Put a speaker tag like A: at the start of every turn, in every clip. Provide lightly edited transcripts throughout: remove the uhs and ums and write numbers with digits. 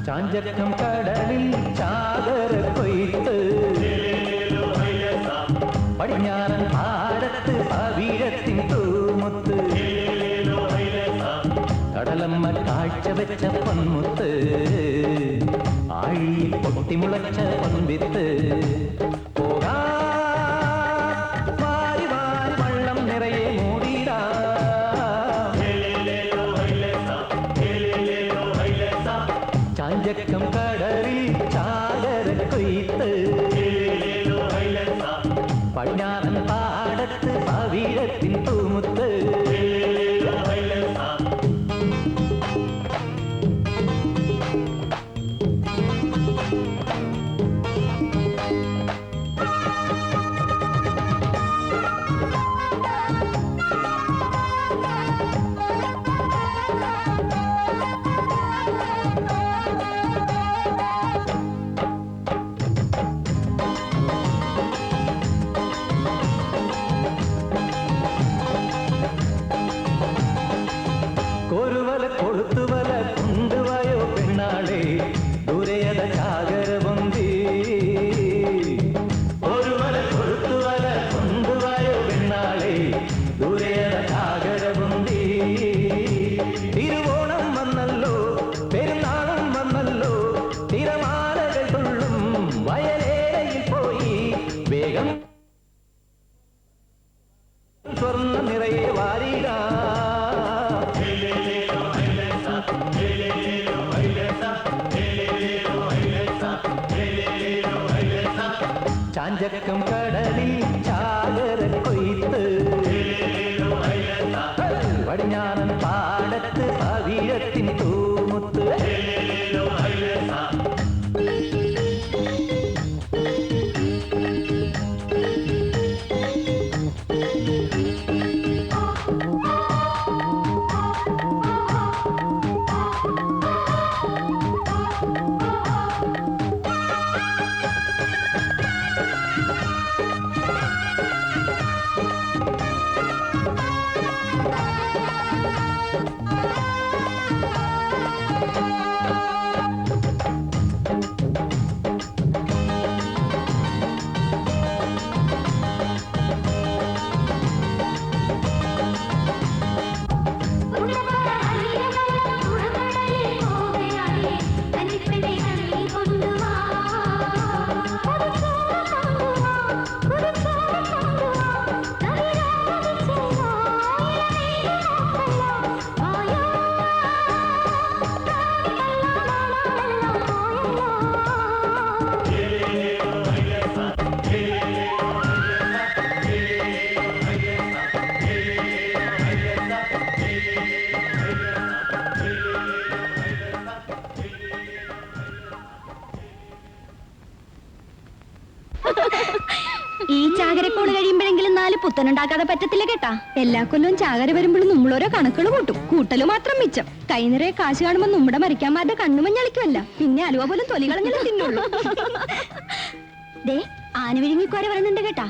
A: ചാഞ്ചക്കം കടലിൽ ചാകര കൊയ്ത്ത് പടിഞ്ഞാറൻ പാടത്ത് പവിഴത്തിൻ തൂമുത്ത് കടലമ്മ കാഴ്ച വെച്ച പൊന്മുത്ത് ആഴിയിൽ പൊട്ടിമുളച്ച പൊൻവിത്ത് പോകാ വാരി വാരി വള്ളം നിറയെ മൂടിടാ ചാഞ്ചക്കം കടലിൽ ചാകര കൊയ്ത്ത് പടിഞ്ഞാറൻ പാടത്ത് പവിഴത്തിൻ തൂമുത്ത് കൊരുവല കൊളുത്തുവല കൊണ്ടുവായോ പെണ്ണാളെ ദൂരയത ചാകര പൊന്തി ഒരുവല കൊളുത്തുവല കൊണ്ടുവായോ പെണ്ണാളെ ദൂരയത ചാകര പൊന്തി തിരുവോണം വന്നല്ലോ പെരുന്നാളും വന്നല്ലോ തിരമാലകൾ തുള്ളും വയലേയിൽ പോയി വേഗം സ്വർണ്ണ നിറയെ വാരിടാ ചാഞ്ചക്കം കടലിൽ ചാകര കൊയ്ത്ത് പടിഞ്ഞാറൻ പാടത്ത് പവിഴത്തിൻ തൂമുത്ത്
B: പുത്തനുണ്ടാക്കാതെ പറ്റത്തില്ല കേട്ടാ. എല്ലാ കൊല്ലവും ചാകര വരുമ്പോഴും നമ്മളോരോ കണക്കുകൾ കൂട്ടും. കൂട്ടല് മാത്രം മിച്ചം. കൈ നിറയെ കാശ് കാണുമ്പോ നമ്മുടെ മരിക്കാന്മാരുടെ കണ്ണുമഞ്ഞളിക്കുമല്ല, പിന്നെ അലുവ പോലും തൊലികളങ്ങനെ തിന്നുള്ളൂ. ദേ ആനവിഴുങ്ങിക്കോര പറയുന്നുണ്ട് കേട്ടാ.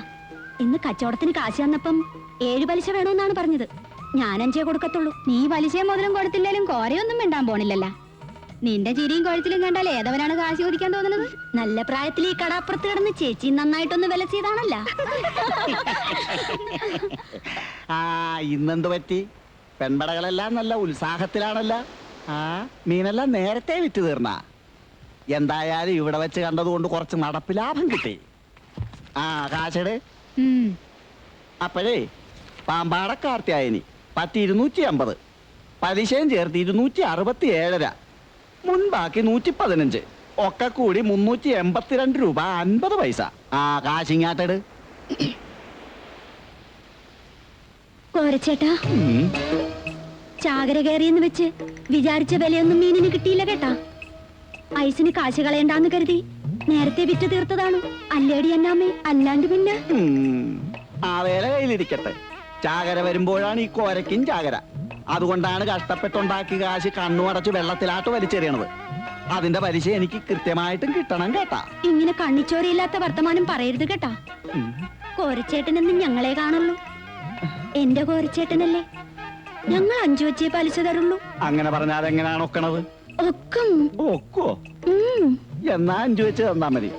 B: ഇന്ന് കച്ചവടത്തിന് കാശ് വന്നപ്പം 7 പലിശ വേണമെന്നാണ് പറഞ്ഞത്. ഞാൻ 5 കൊടുക്കത്തുള്ളൂ. നീ പലിശയും മുതലും കൊടുത്തില്ലേലും കോരയൊന്നും മിണ്ടാൻ പോണില്ലല്ല. നിന്റെ ചിരിയും കുഴച്ചിലും കണ്ടാൽ ഏതവനാണ് കാശ് ചോദിക്കാൻ തോന്നുന്നത്? നല്ല പ്രായത്തിൽ ഈ കടാപ്പുറത്ത് കിടന്ന് ചേച്ചി നന്നായിട്ടൊന്ന് വില ചെയ്താണല്ല.
C: ഇന്നെന്ത് പറ്റി? പെൺപടകളെല്ലാം നല്ല ഉത്സാഹത്തിലാണല്ല. മീനെല്ലാം നേരത്തെ വിറ്റ് തീർന്ന. എന്തായാലും ഇവിടെ വെച്ച് കണ്ടതുകൊണ്ട് കുറച്ച് നടപ്പ് ലാഭം കിട്ടി. കാശട്. അപ്പോഴേ പാമ്പാടക്കാർത്തിയായനി 250, പലിശയും ചേർത്ത് 267, മുൻപാക്കി 115, ഒക്കെ കൂടി 382 രൂപ 50 പൈസ. കാശിങ്ങാട്ടട്.
B: കോരച്ചേട്ടാ, ചാകര കയറിയെന്ന് വെച്ച് വിചാരിച്ച വിലയൊന്നും മീനിന് കിട്ടിയില്ല കേട്ടാ. ഐസിന് കാശ് കളയണ്ടാന്ന് കരുതി നേരത്തെ വിറ്റ് തീർത്തതാണ്. അല്ലേടി എന്നാമേ, അല്ലാണ്ട് പിന്നെ.
C: ആ വേല കയ്യിലിരിക്കട്ടെ. ചാകര വരുമ്പോഴാണ് ഈ കോരയ്ക്കും ചാകര. അതുകൊണ്ടാണ് കഷ്ടപ്പെട്ടുണ്ടാക്കി കാശ് കണ്ണുമടച്ച് വെള്ളത്തിലാട്ട് വലിച്ചെറിയണത്. അതിന്റെ പലിശ എനിക്ക് കൃത്യമായിട്ടും കിട്ടണം കേട്ടാ.
B: ഇങ്ങനെ കണ്ണിച്ചോരയില്ലാത്ത വർത്തമാനം പറയരുത് കേട്ടാ. കോരച്ചേട്ടനെന്ന് ഞങ്ങളെ കാണുള്ളൂ. എന്റെ കോരച്ചേട്ടനല്ലേ. ഞങ്ങൾ 5 വെച്ചേ പലിശ തരുള്ളൂ.
C: അങ്ങനെ പറഞ്ഞാൽ എങ്ങനെയാണ് ഒക്കണത്? ഒക്കോ? എന്നാ 5 വെച്ച് തന്നാ മതി.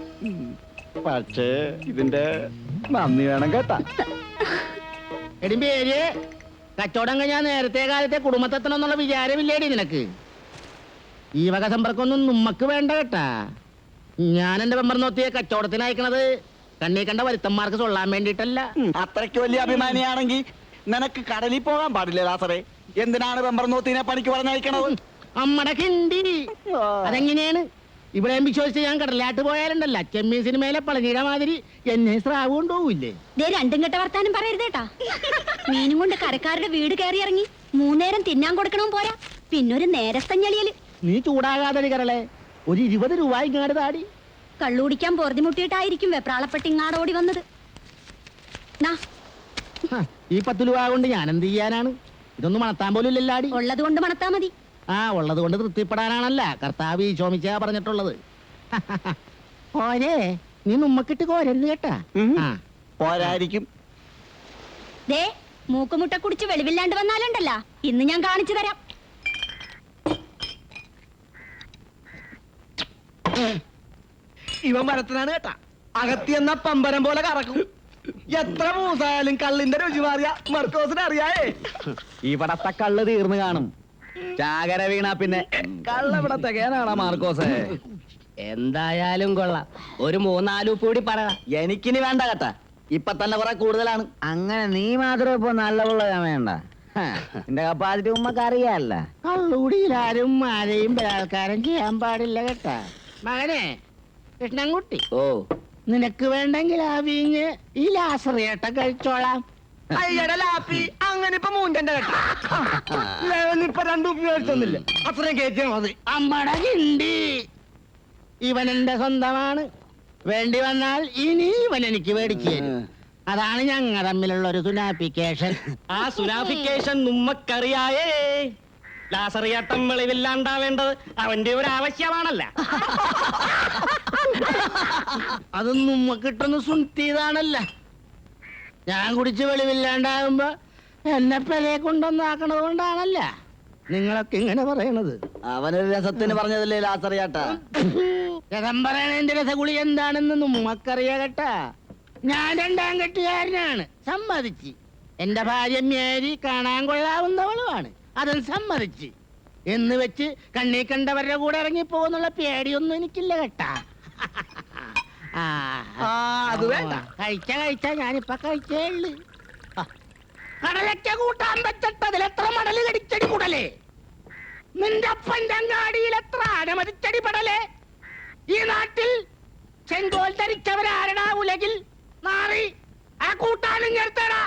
C: പക്ഷേ ഇതിന്റെ നന്ദി വേണം കേട്ടാ.
D: എടി പേര് കച്ചവടം കഴിഞ്ഞാൽ നേരത്തെ കാലത്തെ കുടുംബത്തെത്തണമെന്നുള്ള വിചാരമില്ലേടി നിനക്ക്? ഈ വക സമ്പർക്കൊന്നും നമ്മക്ക് വേണ്ട കേട്ടാ. ഞാൻ എന്റെ മെമ്പർ നോത്തിയെ കച്ചവടത്തിന് അയക്കണത് കണ്ണീ കണ്ട വരുത്തന്മാർക്ക് കൊള്ളാൻ വേണ്ടിട്ടല്ല.
C: അത്രയ്ക്ക് വലിയ അഭിമാനിയാണെങ്കിൽ നിനക്ക് കടലിൽ പോകാൻ പാടില്ല ലാസറേ. എന്തിനാണ് മെമ്പർ നോത്തിനെ പണിക്ക് പറഞ്ഞയക്കണത്?
D: അമ്മടെ കിണ്ടി. അതെങ്ങനെയാണ്? ഇവിടെ വിശ്വസിച്ച് ഞാൻ കടലാട്ട് പോയാലുണ്ടല്ല, ചെമ്മീൻ സിനിമയിലെ പളനിയുടെ മാതിരി എന്നെ സ്രാവ് കൊണ്ടുപോകില്ലേ?
B: രണ്ടും കെട്ട വർത്താനം പറയരുതേട്ടാ. മീനും കൊണ്ട് കരക്കാരുടെ വീട് കയറി ഇറങ്ങി 3 നേരം തിന്നാൻ കൊടുക്കണം പോരാ, പിന്നൊരു നേരത്തഞ്ഞളിയല്.
D: നീ ചൂടാകാതെ കരളെ, ഒരു 20 രൂപ ഇങ്ങാട് താടി.
B: കള്ളുകുടിക്കാൻ പൊറുതിമുട്ടിയിട്ടായിരിക്കും വെപ്രാളപ്പെട്ട് ഇങ്ങാട് ഓടി വന്നത്.
D: ഈ 10 രൂപ കൊണ്ട് ഞാൻ എന്ത് ചെയ്യാനാണ്? ഇതൊന്നും മണത്താൻ പോലും ഇല്ലല്ലാടി.
B: ഉള്ളത് കൊണ്ട് മണത്താ മതി.
D: ഉള്ളത് കൊണ്ട് തൃപ്തിപ്പെടാനാണല്ല കർത്താവ് ഈശോമിച്ച പറഞ്ഞിട്ടുള്ളത്. പോരേ, നീ നമ്മക്കിട്ട് കോരരുത് കേട്ടാ.
C: പോരായിരിക്കും.
B: ദേ മൂക്കുമുട്ട കുടിച്ച് വെളിവില്ലാണ്ട് വന്നാലുണ്ടല്ല, ഇന്ന് ഞാൻ കാണിച്ചു തരാം.
E: ഇവ മരത്തിനാണ് കേട്ടാ. അകത്തിയെന്ന പമ്പരം പോലെ കറക്കും. എത്ര മൂസായാലും കള്ളിന്റെ രുചി മാറിയ മർക്കോസിന് അറിയായേ.
C: ഇവിടത്തെ കള്ള് തീർന്നു കാണും. ചാകര വീണ പിന്നെ കള്ളവിടെ തികയാനാണോ മാർക്കോസേ?
D: എന്തായാലും കൊള്ളാം. ഒരു 3-4 ഉപ്പ് കൂടി പറ.
C: എനിക്കിനി വേണ്ട കേട്ടാ. ഇപ്പൊ തന്നെ കുറെ കൂടുതലാണ്.
F: അങ്ങനെ നീ മാത്രം ഇപ്പൊ നല്ലതുള്ള വേണ്ട. എന്റെ കപ്പാസിറ്റി ഉമ്മക്ക് അറിയാല്ല.
D: കള്ളുകൂടിയിൽ ആരും ആരെയും ബലാത്കാരം ചെയ്യാൻ പാടില്ല കേട്ടാ. മകനെ കൃഷ്ണൻകുട്ടി, നിനക്ക് വേണ്ടെങ്കിൽ ആ വീഞ്ഞ് ഈ ലാസറിയേട്ട കഴിച്ചോളാം.
E: അയ്യടെ ലാപ്പി, അങ്ങനെ ഇപ്പൊ മൂഞ്ചന്റെ കേട്ടാ. ഇപ്പൊ 2 ഉപ്പ് മേടിച്ചൊന്നില്ല, അത്രയും കയറ്റിയാ മതി.
D: അമ്മടെ കിണ്ടി, ഇവൻ എന്റെ സ്വന്തമാണ്. വേണ്ടി വന്നാൽ ഇനി ഇവൻ എനിക്ക് മേടിച്ചു തരും. അതാണ് ഞങ്ങൾ തമ്മിലുള്ള ഒരു സുനാഫിക്കേഷൻ.
E: ആ സുനാഫിക്കേഷൻ നമ്മക്കറിയായേ. ലാസറിയാട്ടം വെളിവില്ലാണ്ടാവേണ്ടത് അവന്റെ ഒരു ആവശ്യമാണല്ല.
D: അത് നമ്മക്കിട്ടൊന്ന് സുൻത്തിയതാണല്ല. ഞാൻ കുടിച്ച് വെളിവില്ലാണ്ടാകുമ്പോ എന്നെ പെലയെ കൊണ്ടൊന്നാക്കണത് കൊണ്ടാണല്ല നിങ്ങളൊക്കെ ഇങ്ങനെ പറയണത്.
C: അവനൊരു രസത്തിന് പറഞ്ഞതല്ലേ ലാസറിയാട്ട.
D: രസം പറയണതിന്റെ രസഗുളി എന്താണെന്ന് നമ്മക്കറിയാ കേട്ടാ. ഞാൻ 2ാം കെട്ടുകാരനാണ്, സമ്മതിച്ച്. എന്റെ ഭാര്യ മേരി കാണാൻ കൊള്ളാവുന്നവളുമാണ്, അതും സമ്മതിച്ച്. എന്ന് വെച്ച് കണ്ണീ കണ്ടവരുടെ കൂടെ ഇറങ്ങിപ്പോന്നുള്ള പേടിയൊന്നും എനിക്കില്ല കേട്ടാ.
E: അത് വേണ്ട.
D: കഴിച്ച ഞാനിപ്പൊ കഴിച്ചേ ഉള്ളു. കടലയ്ക്ക കൂട്ടാൻ വെച്ചിട്ട് അതിലെത്ര മടല് കടിച്ചടി കൂടലേ. നിന്റെ അപ്പന്റെ അങ്ങാടിയിൽ എത്ര അനമതിച്ചടി പെടലേ. ഈ നാട്ടിൽ ചെങ്കോൽ ധരിച്ചവരാരടാ ഉലകിൽ നാറി. ആ കൂട്ടാനും ചേർത്തടാ.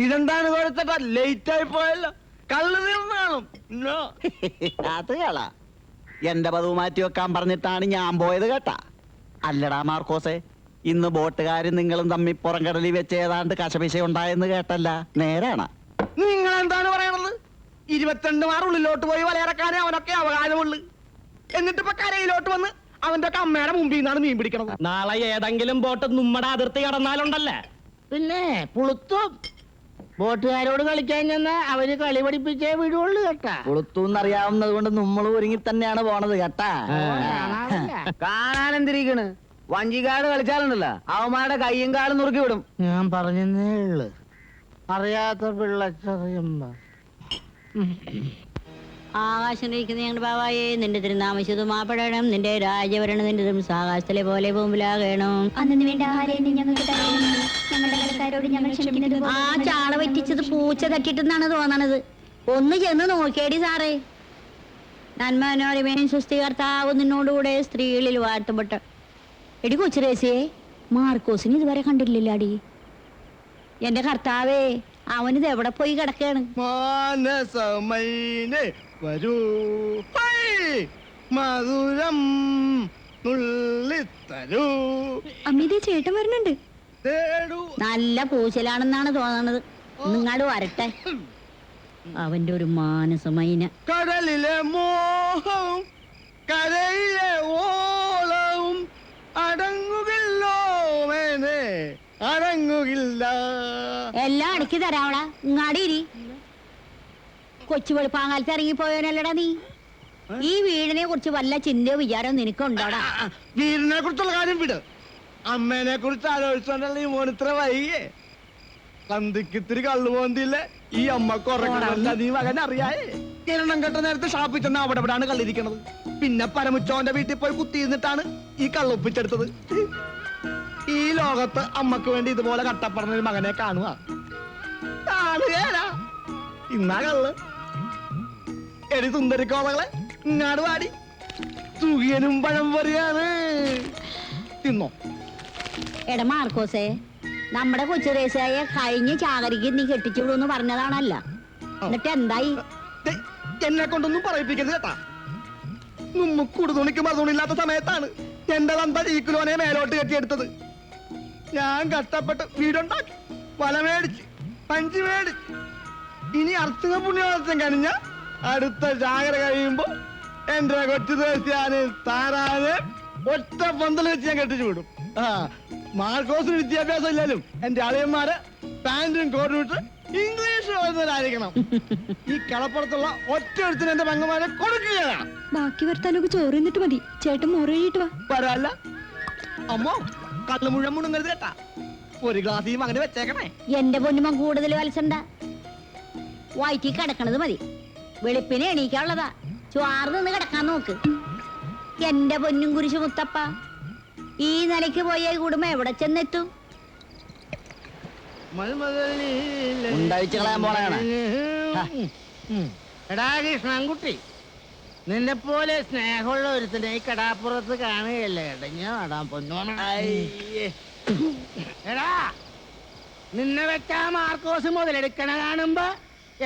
E: ഇതെന്താണ് കൊടുത്തിട്ടാ? ലേറ്റ് ആയി പോയല്ലോ. കള്ള് തീർന്നു കാണും.
C: അത് കള. എന്റെ പതിവ് മാറ്റി വെക്കാൻ പറഞ്ഞിട്ടാണ് ഞാൻ പോയത് കേട്ടാ. അല്ലടാ മാർക്കോസേ, ഇന്ന് ബോട്ടുകാരും നിങ്ങളും തമ്മിൽ പുറംകടലിൽ വെച്ച് ഏതാണ്ട് കശപിശ ഉണ്ടായെന്ന് കേട്ടല്ല, നേരാണ്?
E: നിങ്ങൾ എന്താണ് പറയണത്? 22 മാർ ഉള്ളിലോട്ട് പോയി വലയിറക്കാനേ അവനൊക്കെ അവകാശമുള്ളു. എന്നിട്ട് ഇപ്പൊ കരയിലോട്ട് വന്ന് അവന്റെ ഒക്കെ അമ്മയുടെ മുമ്പിൽ നിന്നാണ് മീൻ പിടിക്കണത്.
G: നാളെ ഏതെങ്കിലും ബോട്ട് നമ്മുടെ അതിർത്തി കടന്നാലുണ്ടല്ലേ
D: പിന്നെ പുളുത്തും. ബോട്ടുകാരോട് കളിക്കാൻ ചെന്ന അവര് കളി പഠിപ്പിച്ചേ വിടുള്ളൂ കേട്ടാ.
F: കൊളുത്തൂന്നറിയാവുന്നത് കൊണ്ട് നമ്മൾ ഒരുങ്ങി തന്നെയാണ് പോണത് കേട്ടാ. കാണാൻ എന്തിരിക്കണ്? വഞ്ചിക്കാട് കളിച്ചാലുണ്ടല്ലോ അവന്മാരുടെ കയ്യും കാലും നുറുക്കി വിടും.
D: ഞാൻ പറഞ്ഞേ ഉള്ളു, അറിയാത്ത പിള്ളച്ചറിയുമ്പോ.
H: ആകാശിക്കുന്ന ഞങ്ങളുടെ ബാവായെ നിന്റെ തിരുനാമശുദ്ധമാപ്പെടണം, നിന്റെ രാജഭരണം നിന്റെ ആകാശത്തിലെ പോലെ പൂമ്പിലാകണം.
B: അന്നു വേണ്ട ആഹാരം ഞങ്ങൾക്ക് തരണമേ. ഞങ്ങളുടെ കടക്കാരോട് ഞങ്ങൾ ക്ഷമിക്കുന്നത് പോലെ
H: ആ ചാള പറ്റിച്ചത് പൂച്ച തട്ടിട്ടെന്നാണ് തോന്നണത്. ഒന്ന് ചെന്ന് നോക്കിയേടി സാറേ. നന്മനോരമേനും സൃഷ്ടികർത്താവ് നിന്നോടുകൂടെ സ്ത്രീകളിൽ വാഴ്ത്തപ്പെട്ട. എടി കൊച്ചുരേസിയെ, മാർക്കോസിന് ഇതുവരെ കണ്ടിട്ടില്ലാടി. എന്റെ കർത്താവേ, അവനിത് എവിടെ പോയി കിടക്കാണ്?
E: മാനസമൈനെ വരൂ, ഹൈ, മധുരം നുള്ളിത്തരൂ,
B: അമ്മിതേ ചേട്ടൻ വരുന്നുണ്ട്.
E: തേടൂ.
H: നല്ല പൂച്ചലാണെന്നാണ് തോന്നണത്. നിങ്ങാട് വരട്ടെ. അവന്റെ ഒരു മാനസമൈന.
E: കടലിലെ മോഹവും കരയിലെ ഓളവും അടങ്ങുകില്ലോ മേനെ, അടങ്ങുകില്ല.
H: എല്ലാം അടക്കി തരാവളാ. ഇങ്ങാടിരി. കൊച്ചു വെളുപ്പാങ്കാലത്ത് ഇറങ്ങിപ്പോയവനല്ലടാ നീ. ഈ വീടിനെ കുറിച്ച് വല്ല ചിന്തയോ വിചാരവും നിനക്കുണ്ടോടാ?
E: വീടിനെ കുറിച്ചുള്ള കാര്യം വിട്. അമ്മേനെ കുറിച്ച് ആലോചിച്ചോണ്ടല്ലേ ഈ മോനിത്ര വൈകിയേ. സന്ധിക്കിത്തിരി കള്ളു പോന്തില്ലേ ഈ അമ്മക്ക് ഉറങ്ങണല്ല നീ മകൻ അറിയായേ. കിരണം കെട്ട നേരത്തെ ഷാപ്പിൽ ചെന്ന് അവിടെ ഇവിടാണ് കള്ളിരിക്കണത്. പിന്നെ പരമുച്ചോന്റെ വീട്ടിൽ പോയി കുത്തിയിരുന്നിട്ടാണ് ഈ കള്ളൊപ്പിച്ചെടുത്തത്. ഈ ലോകത്ത് അമ്മക്ക് വേണ്ടി ഇതുപോലെ കട്ടപ്പറഞ്ഞ ഒരു മകനെ കാണുക കാണുകയല്ല. ഇന്നാ കള്ള്. എടി സുന്ദരിക്കോളകളെ, ഇങ്ങാട് വാടി. സുഖിയനും പഴം പറയാണ്. തിന്നോ.
H: എടാ മാർക്കോസേ, നമ്മുടെ കൊച്ചുറേസായ കഴിഞ്ഞ ചാകരിക്ക് നീ കെട്ടിച്ചുവിടുന്ന് പറഞ്ഞതാണല്ല. എന്നിട്ട് എന്തായി?
E: ദേ, എന്നെ കൊണ്ടൊന്നും പറയിപ്പിക്കരുത് കേട്ടാ. മുക്കുടു തുണിക്ക് മറുതുണില്ലാത്ത സമയത്താണ് എന്റെ തന്ത ഈ കിലോനെ മേലോട്ട് കെട്ടിയെടുത്തത്. ഞാൻ കഷ്ടപ്പെട്ട് വീടുണ്ടാക്കി, വല മേടിച്ച്, പഞ്ച് മേടിച്ച്. ഇനി അർച്ചന പുണ്യോത്സവം കഴിഞ്ഞ അടുത്ത ജാഗര കഴിയുമ്പോ എന്റെ കൊച്ചു ദേശിയാന് താരാന് ഒറ്റ പന്തൽ വെച്ച് ഞാൻ കെട്ടിച്ചു വിടും. ആ, മാർക്കോസിന് വിദ്യാഭ്യാസം ഇല്ലാലും എന്റെ അളിയന്മാര് പാന്റും കോട്ടും ഇട്ട് ഇംഗ്ലീഷ് എഴുതുന്നവരായിരിക്കണം. ഈ കളപ്പുറത്തുള്ള ഒറ്റ ഒരുത്തിന് എന്റെ പെങ്ങന്മാരെ കൊടുക്കുകയാണ്.
B: ബാക്കി വർത്താനൊക്കെ ചോറ് തിന്നിട്ട് മതി. ചേട്ടൻ മോറ് കഴിയിട്ട് വാ.
E: വരാല്ല അമ്മോ, കള്ളു മുഴുവൻ മുണുങ്ങരുത് കേട്ടാ. ഒരു ഗ്ലാസ് ഈ മകന് വെച്ചേക്കണേ.
H: എന്റെ പൊന്നുമൻ കൂടുതൽ വലസണ്ട. വയറ്റി കിടക്കണത് മതി. വെളുപ്പിനെ എണീക്കാനുള്ളതാ. ചുവാറ് നിന്ന് കിടക്കാൻ നോക്ക്. എന്റെ പൊന്നും കുരിശു മുത്തപ്പ, ഈ നിലയ്ക്ക് പോയ കൂടുമ്പോ എവിടെ ചെന്നെത്തും?
F: ഉണ്ടായിച്ച് കളയാൻ പോണയാണ്.
D: എടാ കൃഷ്ണൻകുട്ടി, നിന്നെ പോലെ സ്നേഹമുള്ള ഒരുത്തിനെ ഈ കടാപ്പുറത്ത് കാണുകയല്ലേ ഇടഞ്ഞ നടാൻ പൊന്നോണ. എടാ, നിന്നെ വെച്ചാ മാർക്കോസ് മുതലെടുക്കണ കാണുമ്പോ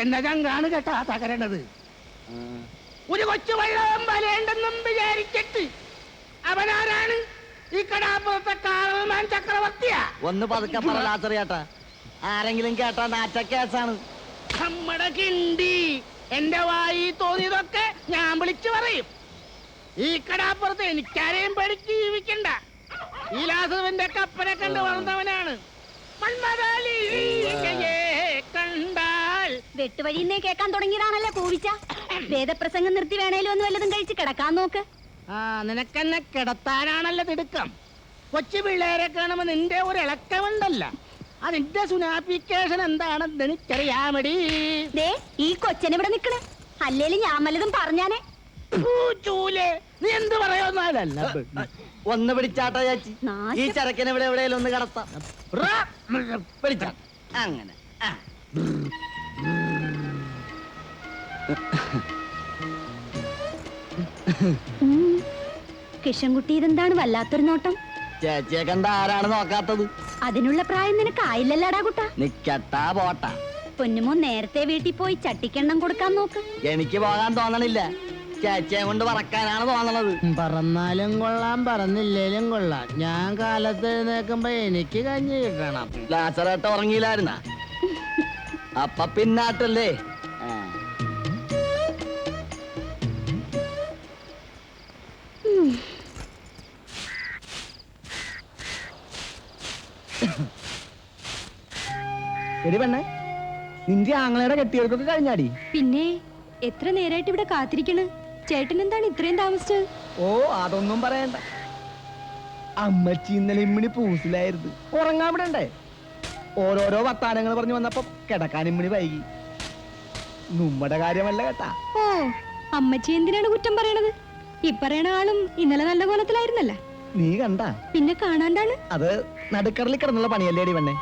D: എന്റെ ചങ്കാണ് കേട്ടാ തകരണത്. ഒരു കൊച്ചു വെള്ളം വരേണ്ടെന്നും വിചാരിച്ചിട്ട് അവനാരാണ്? ഈ കടാപ്പുറത്തെ കാർമാൻ ചക്രവർത്തിയാ.
F: ഒന്ന് പതുക്കെ പറലാച്ചറിയാട്ടാ. ആരെങ്കിലും കേട്ടാ നാറ്റ കേസാണ്.
D: നമ്മടെ കിണ്ടി എന്റെ വായി തോന്നിയതൊക്കെ ഞാൻ വിളിച്ചു പറയും. ഈ കടാപ്പുറത്ത് എനിക്കാരെയും പേടിച്ച് ജീവിക്കണ്ട. ഈ ലാസവന്റെ കപ്പനെ കണ്ട് വളർന്നവനാണ്. കണ്ടാൽ
B: വെട്ടുവഴിന്നേ കേൾക്കാൻ തുടങ്ങിയതാണല്ലേ കൂവിച്ച. വേദപ്രസംഗം നിർത്തി വേണേലും ഒന്ന് വല്ലതും കഴിച്ച് കിടക്കാൻ നോക്ക്.
D: ആ, നിനക്കെന്നെ കിടത്താനാണല്ലോ തിടുക്കം. കൊച്ചു പിള്ളേരെ കാണുമ്പോ നിന്റെ ഒരു ഇളക്കമുണ്ടല്ല. അതിന്റെ സുനാപ്പിക്കേഷൻ എന്താണെന്ന് എനിക്കറിയാമടി.
B: ദേ, ഈ കൊച്ചനെ ഇവിടെ നിക്കണേ. അല്ലേലും ഞാൻ വല്ലതും പറഞ്ഞാനേ.
D: ചൂലേ, നീ എന്ത് പറയുന്നതല്ല.
F: ഒന്ന് പിടിച്ചാട്ടാ ചാച്ചി.
B: നാശം.
F: ഈ ചരക്കിനെ ഇവിടെ എവിടെയെങ്കിലും ഒന്ന് കടത്താം. പിടിച്ചാ അങ്ങനെ. ആ.
B: കിഷൻകുട്ടി, ഇതെന്താണ് വല്ലാത്തൊരു നോട്ടം?
F: ചേച്ചിയെ കണ്ട ആരാണ് നോക്കാത്തത്?
B: അതിനുള്ള പ്രായം നിനക്ക് ആയില്ലല്ലാടാ കുട്ടാ.
F: നിക്കട്ടാ പോട്ടാ.
B: പൊന്നുമോ നേരത്തെ വീട്ടിൽ പോയി ചട്ടിക്കെണ്ണം കൊടുക്കാൻ നോക്ക്.
F: എനിക്ക് പോകാൻ തോന്നണില്ല. ചേച്ചിയെ കൊണ്ട് പറക്കാനാണ് തോന്നണത്.
D: പറന്നാലും കൊള്ളാം പറന്നില്ലേലും കൊള്ളാം. ഞാൻ കാലത്ത് എഴുന്നേക്കുമ്പോ എനിക്ക് കഞ്ഞി കിട്ടണം.
F: ലാസറേട്ട ഉറങ്ങിയില്ലായിരുന്ന അപ്പ പിന്നാട്ടല്ലേ.
E: എടി പെണ്ണെ, നിന്റെ ആങ്ങളയുടെ കെട്ടിയെടുക്കൊക്കെ കഴിഞ്ഞാടി?
B: പിന്നെ എത്ര നേരായിട്ട് ഇവിടെ കാത്തിരിക്കണ്. ചേട്ടൻ എന്താണ് ഇത്രയും താമസിച്ചത്?
E: ഓ അതൊന്നും പറയണ്ട. അമ്മച്ചി ഇന്നലെ ഇമ്മിണി പൂസിലായിരുന്നു. ഉറങ്ങാൻ വിടണ്ടേ? ഓരോരോ വർത്താനങ്ങൾ പറഞ്ഞു വന്നപ്പോ കിടക്കാൻ ഇമ്മിണി വൈകി. നമ്മുടെ കാര്യമല്ല കേട്ടാ.
B: ഓ അമ്മച്ചി എന്തിനാണ് കുറ്റം പറയണത്? ഈ പറയണ ആളും ഇന്നലെ നല്ല കോലത്തിലായിരുന്നല്ല.
E: നീ കണ്ട?
B: പിന്നെ കാണാണ്ടാണ്.
E: അത് നടുക്കടലിൽ കിടന്നുള്ള പണിയല്ലേടി പെണ്ണെ.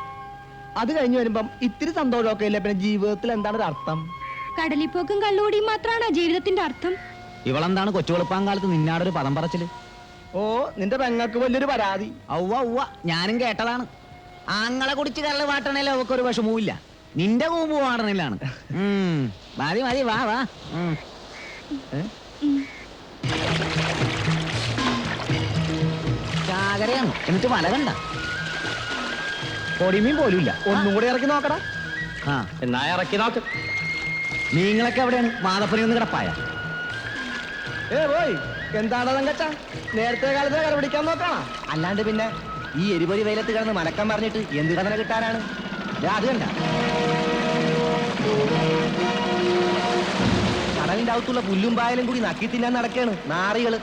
E: അത് കഴിഞ്ഞു വരുമ്പം ഇത്തിരി സന്തോഷമൊക്കെ ഇല്ല. പിന്നെ ജീവിതത്തിൽ എന്താണ് ഒരു അർത്ഥം?
B: കടലിപ്പോക്കും കള്ളുകൂടിയും മാത്രമാണ് ജീവിതത്തിന്റെ അർത്ഥം.
F: ഇവളെന്താണ് കൊച്ചുവെളുപ്പാങ്കാലത്ത് നിന്നാടൊരു പദം പറച്ചില്?
E: ഓ നിന്റെ പെങ്ങൾക്ക് വലിയൊരു പരാതി.
F: ഔവ ഞാനും കേട്ടതാണ്. ആങ്ങളെ കുടിച്ച് കള്ള് പാട്ടണേലും അവക്കൊരു വിഷമവും. നിന്റെ കൂമ്പ് പാടണില്ലാണ്. മതി മതി വാ വാ. ചാകരയാണ്. എന്നിട്ട് വല കണ്ട
E: പൊടിമീൻ പോലുമില്ല. ഒന്നും കൂടെ ഇറക്കി നോക്കടാ.
F: ആ
G: എന്നാ ഇറക്കി നോക്ക്.
F: നിങ്ങളൊക്കെ എവിടെയാണ്? മാതപ്പനി ഒന്ന് കിടപ്പായ
E: പോയി എന്താണോ തങ്കച്ച, നേരത്തെ കാലത്ത് കര പിടിക്കാൻ നോക്കണ. അല്ലാണ്ട് പിന്നെ ഈ എരിപൊരി വെയിലത്ത് കിടന്ന് മലക്കം പറഞ്ഞിട്ട് എന്ത് കഥന കിട്ടാനാണ്? അത് കണ്ട കടലിന്റെ അകത്തുള്ള പുല്ലും പായലും കൂടി നക്കി തിന്നാൻ നടക്കാണ് നാറികള്.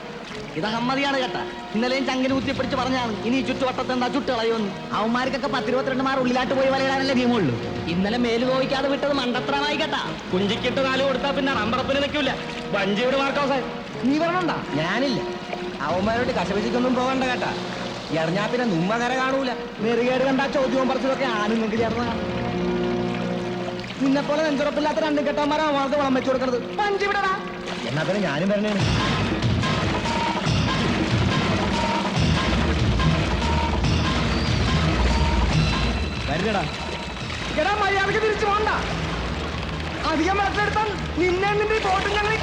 F: ഇത് സമ്മതിയാണ് കേട്ടാ. ഇന്നലെയും ചങ്കിന് കുത്തിപ്പിടിച്ച് പറഞ്ഞാണ് ഇനി ചുറ്റുവട്ടത്ത് എന്താ ചുട്ട് കളയുമെന്ന്. അവന്മാർക്കൊക്കെ 10-22 ഉള്ളിലാട്ട് പോയി വലയിടാനല്ലേ നിയമമുള്ളൂ.
G: ഇന്നലെ മേല് നോക്കിക്കാതെ വിട്ടത് മണ്ടത്രമായി കേട്ടാ. കുഞ്ചിക്കിട്ട് 4 കൊടുത്താ പിന്നെ റമ്പറപ്പിന് നിൽക്കൂല. വഞ്ചിയുടെ മാർക്കോസായി.
E: നീ പറഞ്ഞോണ്ടാ? ഞാനില്ല. അവന്മാരോട് കശപിശിക്കൊന്നും പോകണ്ട കേട്ടാ. എറിഞ്ഞാ പിന്നെ നുമ്മ കര കാണൂല. നെറുകേട് കണ്ടാ ചോദ്യവും പറച്ചിലൊക്കെ ആനുന്നെങ്കിൽ ചേർന്ന നിന്നെ പോലെ നെഞ്ചുറപ്പില്ലാത്ത 2 കെട്ടന്മാരെ അവർക്ക് വളം വെച്ചു കൊടുക്കണത്. പഞ്ചി വിടടാ. എന്നാ പിന്നെ ഞാനും വരണേണ്. വരില്ലടാ. എടാ മര്യാദക്ക് തിരിച്ചു പോണ്ട. അധികം വെള്ളത്തിലെടുത്താൽ നിന്നെ നിന്റെ ബോട്ടും ഞങ്ങൾ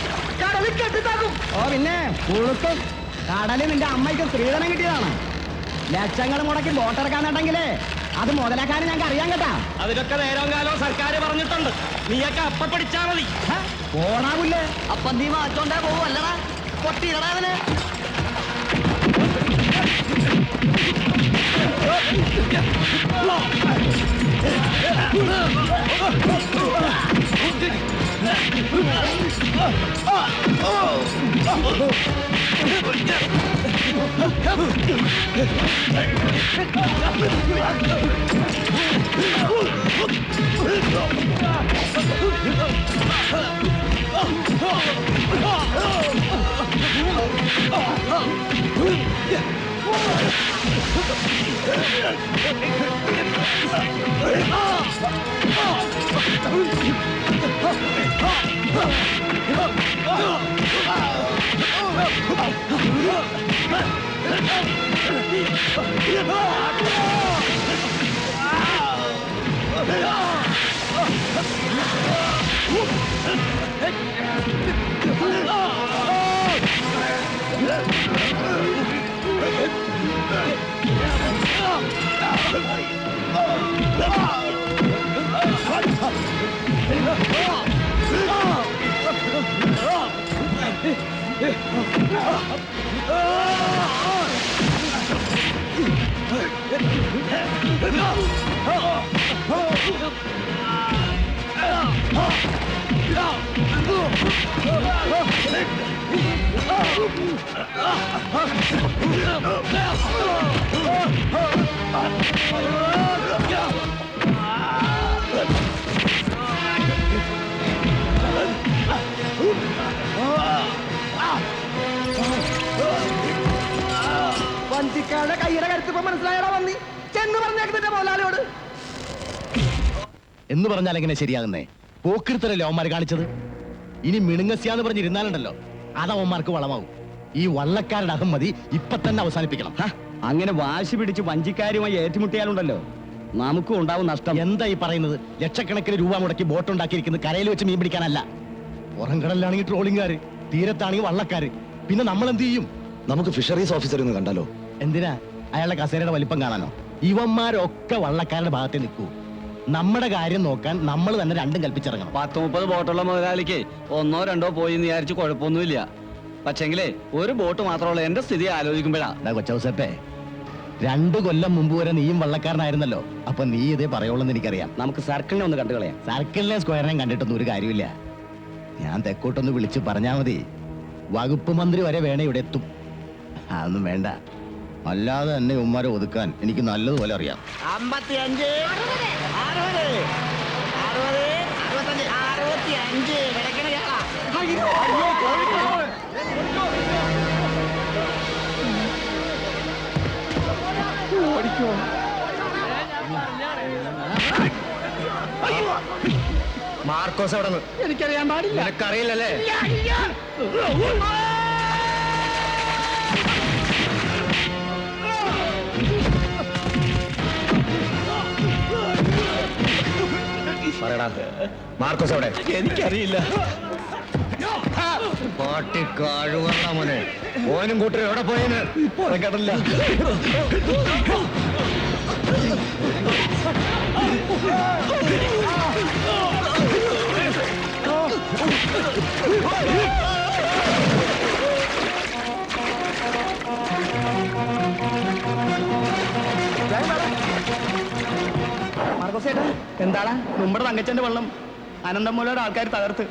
E: കടലിൽ കെട്ടിത്താക്കും.
F: ഓ പിന്നെ ഉളുക്കും. കടലിൽ നിന്റെ അമ്മയ്ക്ക് സ്ത്രീധനം കിട്ടിയതാണ്. ലക്ഷങ്ങൾ മുടക്കി ബോട്ടിറക്കാനുണ്ടെങ്കിലേ അത് മുതലാക്കാനും ഞങ്ങൾക്ക് അറിയാൻ കേട്ടാ.
G: അതിനൊക്കെ നേരവും കാലവും സർക്കാർ പറഞ്ഞിട്ടുണ്ട്. നീയൊക്കെ അപ്പ പിടിച്ചാ മതി.
F: ഓടാവില്ലേ? അപ്പൊ നീ മാറ്റോണ്ടേ പോവല്ലടാ. പൊട്ടിയിടടാ അവന്.
E: വഞ്ചിക്കാരുടെ കയ്യുടെ കരുത്തിപ്പോ മനസ്സിലായടാ വന്നി. ചെന്ന് പറഞ്ഞേക്കിന്റെ മോലാലിയോട്.
I: എന്ന് പറഞ്ഞാൽ എങ്ങനെ ശരിയാകുന്നേ? പോക്കിരുത്തരല്ലേ അവന്മാർ കാണിച്ചത്. ഇനി മിണുങ്ങസ്യാന്ന് പറഞ്ഞിരുന്നാലുണ്ടല്ലോ അത് അവന്മാർക്ക് വളമാവും. ഈ വള്ളക്കാരുടെ അഹമ്മതി ഇപ്പൊ തന്നെ അവസാനിപ്പിക്കണം.
F: അങ്ങനെ വാശി പിടിച്ച് വഞ്ചിക്കാരുമായി ഏറ്റുമുട്ടിയാലുണ്ടല്ലോ നമുക്കും ഉണ്ടാവും നഷ്ടം.
I: എന്താ ഈ പറയുന്നത്? ലക്ഷക്കണക്കിന് രൂപ മുടക്കി ബോട്ടുണ്ടാക്കിയിരിക്കുന്നത് കരയിൽ വെച്ച് മീൻ പിടിക്കാനല്ല. പുറംകടലിലാണെങ്കിൽ ട്രോളിംഗുകാര് തീരത്താണെങ്കിൽ വള്ളക്കാര്, പിന്നെ നമ്മൾ എന്ത് ചെയ്യും?
J: നമുക്ക് ഫിഷറീസ് ഓഫീസർ ഒന്ന് കണ്ടാലോ?
I: എന്തിനാ? അയാളുടെ കസേരയുടെ വലിപ്പം കാണാനോ? ഇവന്മാരൊക്കെ വള്ളക്കാരുടെ ഭാഗത്ത് നിൽക്കൂ. നമ്മുടെ കാര്യം നോക്കാൻ നമ്മൾ തന്നെ രണ്ടും കൽപ്പിച്ചിറങ്ങണം.
G: 10-30 ബോട്ടുള്ള മുതലാളിക്ക് 1-2 പോയി എന്ന് വിചാരിച്ച് കുഴപ്പമൊന്നുമില്ല. പക്ഷെങ്കിലേ ഒരു ബോട്ട് മാത്രമുള്ള എന്റെ സ്ഥിതി ആലോചിക്കുമ്പോഴാ.
I: കൊച്ചൗസപ്പേ, 2 കൊല്ലം മുമ്പ് വരെ നീയും വള്ളക്കാരനായിരുന്നല്ലോ. അപ്പൊ നീ ഇതേ പറയുള്ളെന്ന് എനിക്കറിയാം.
G: നമുക്ക് സർക്കിളിനെ ഒന്ന് കണ്ടു കളയാം.
I: സർക്കിളിനെ സ്ക്വയറിനെയും കണ്ടിട്ടൊന്നും ഒരു കാര്യമില്ല. ഞാൻ തെക്കോട്ടൊന്ന് വിളിച്ച് പറഞ്ഞാ മതി. വകുപ്പ് മന്ത്രി വരെ വേണേ ഇവിടെ എത്തും. അതൊന്നും വേണ്ട. അല്ലാതെ തന്നെ ഉമ്മാരെ ഒതുക്കാൻ എനിക്ക് നല്ലതുപോലെ അറിയാം.
D: 55, 60, 60, 65, 65 വിടക്കണ കേളാ.
G: മാർക്കോസ് എവിടെ നിന്ന്?
D: എനിക്കറിയാൻ പാടില്ല.
G: നിനക്കറിയില്ലല്ലേ? പറയടാ, മാർക്കോസ് എവിടെ?
C: എനിക്കറിയില്ല.
G: പാട്ടി കാഴുകണ്ട മോനെ. ഓനും കൂട്ടരും എവിടെ പോയെന്ന്
C: പുറകടല്ല.
E: മാർക്കോസേട്ടാ, എന്താണ് നമ്മുടെ തങ്കച്ചന്റെ വെള്ളം അനന്തമൂലയുടെ ആൾക്കാർ തകർത്ത്